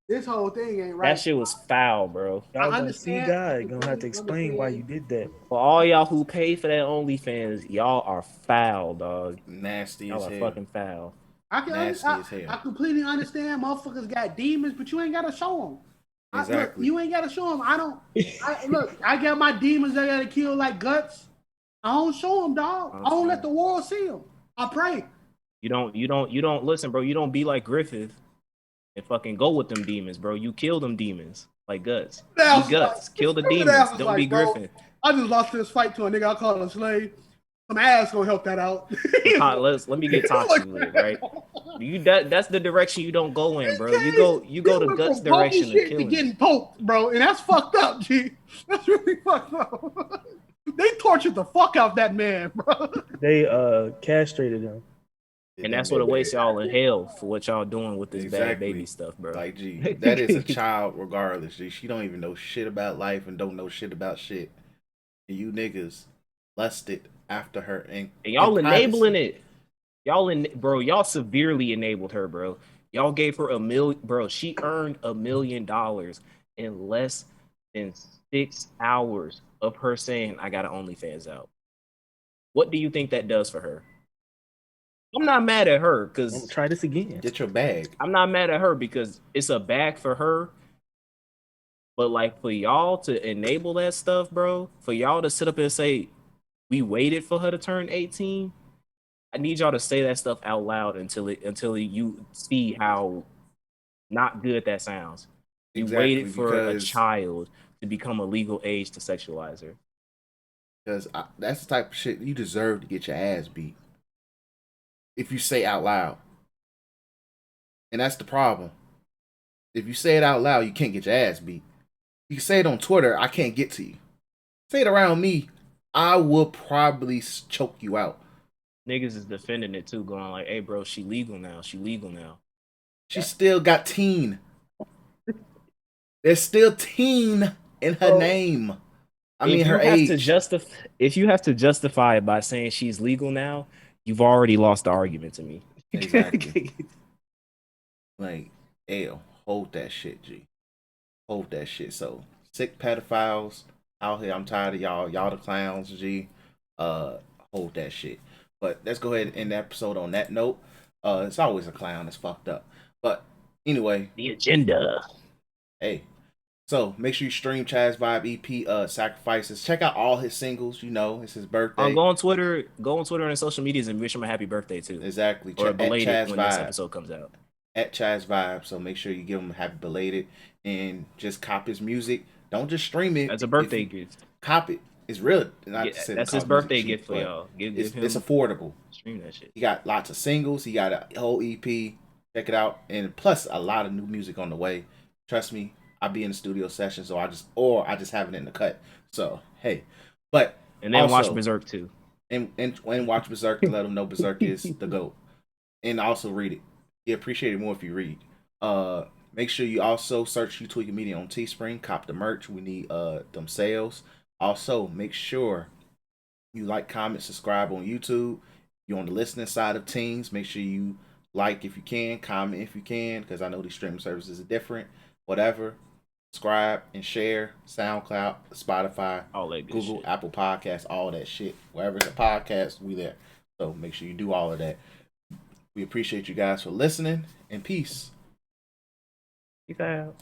This whole thing ain't right. That shit was foul, bro. Y'all gonna see God. Gonna have to explain why you did that. For all y'all who pay for that OnlyFans, y'all are foul, dog. Nasty y'all as are hell. fucking foul. I completely understand motherfuckers got demons, but you ain't gotta show them. Exactly. You ain't gotta show them. I got my demons that I gotta kill like guts. I don't show them, dog. I don't let the world see them. I pray. You don't listen, bro. You don't be like Griffith and fucking go with them demons, bro. You kill them demons like guts. Be guts. Kill the demons. Don't be Griffith. I just lost this fight to a nigga I call a slave. Some ass gonna help that out. Let me get toxic with it, right? That's the direction you don't go in, bro. You go the guts direction of killing. Getting poked, bro, and that's fucked up, G. That's really fucked up. They tortured the fuck out that man, bro. They castrated him. And that's what awaits y'all in hell for what y'all doing with this bad baby stuff, bro. Like, G, that is a child regardless. G. She don't even know shit about life and don't know shit about shit. and you niggas lusted after her And y'all in enabling privacy. it. Y'all severely enabled her, bro. Y'all gave her $1 million, bro. She earned $1 million in less than 6 hours of her saying, "I got an OnlyFans out." What do you think that does for her? I'm not mad at her I'm because gonna try this again. Get your bag. I'm not mad at her because it's a bag for her. But like for y'all to enable that stuff, bro, for y'all to sit up and say we waited for her to turn 18, I need y'all to say that stuff out loud until you see how not good that sounds. You Exactly, waited for a because child to become a legal age to sexualize her. that's the type of shit you deserve to get your ass beat if you say out loud. And that's the problem. If you say it out loud, you can't get your ass beat. You can say it on Twitter, I can't get to you. Say it around me, I will probably choke you out. Niggas is defending it too, going like, "Hey, bro, she legal now. She legal now." She still got teen. There's still teen in her Bro, name. I if mean, her you have to age. justify, if you have to justify it by saying she's legal now, you've already lost the argument to me. Exactly. Like, L, hold that shit, G. Hold that shit. So, sick pedophiles out here. I'm tired of y'all. Y'all the clowns, G. Hold that shit. But let's go ahead and end the episode on that note. It's always a clown that's fucked up. But anyway, The agenda. hey. So make sure you stream Chaz Vibe EP Sacrifices. Check out all his singles, you know, it's his birthday. Go on Twitter and social medias and wish him a happy birthday too. Exactly. Or At belated Chaz when this Vibe. episode comes out. At Chaz Vibe. So make sure you give him a happy belated and just cop his music. Don't just stream it. As a birthday gift. Cop it. It's real. Not Yeah, to say that's call his birthday music cheap, gift for y'all. Give it's him affordable. stream that shit. He got lots of singles. He got a whole EP. Check it out. And plus a lot of new music on the way. Trust me, I'll be in the studio session, so I just have it in the cut. So hey. But and then also, watch Berserk too. And watch Berserk to let them know Berserk is the GOAT. And also read it. You appreciate it more if you read. Make sure you also search You Tweaking Media on Teespring. Cop the merch. We need them sales. Also, make sure you like, comment, subscribe on YouTube. You're on the listening side of teens. Make sure you like if you can, comment if you can, because I know these streaming services are different. Whatever. Subscribe and share. SoundCloud, Spotify, all that good Google, shit. Apple Podcasts, all that shit. Wherever it's a podcast, we there. So make sure you do all of that. We appreciate you guys for listening, and peace. Peace out.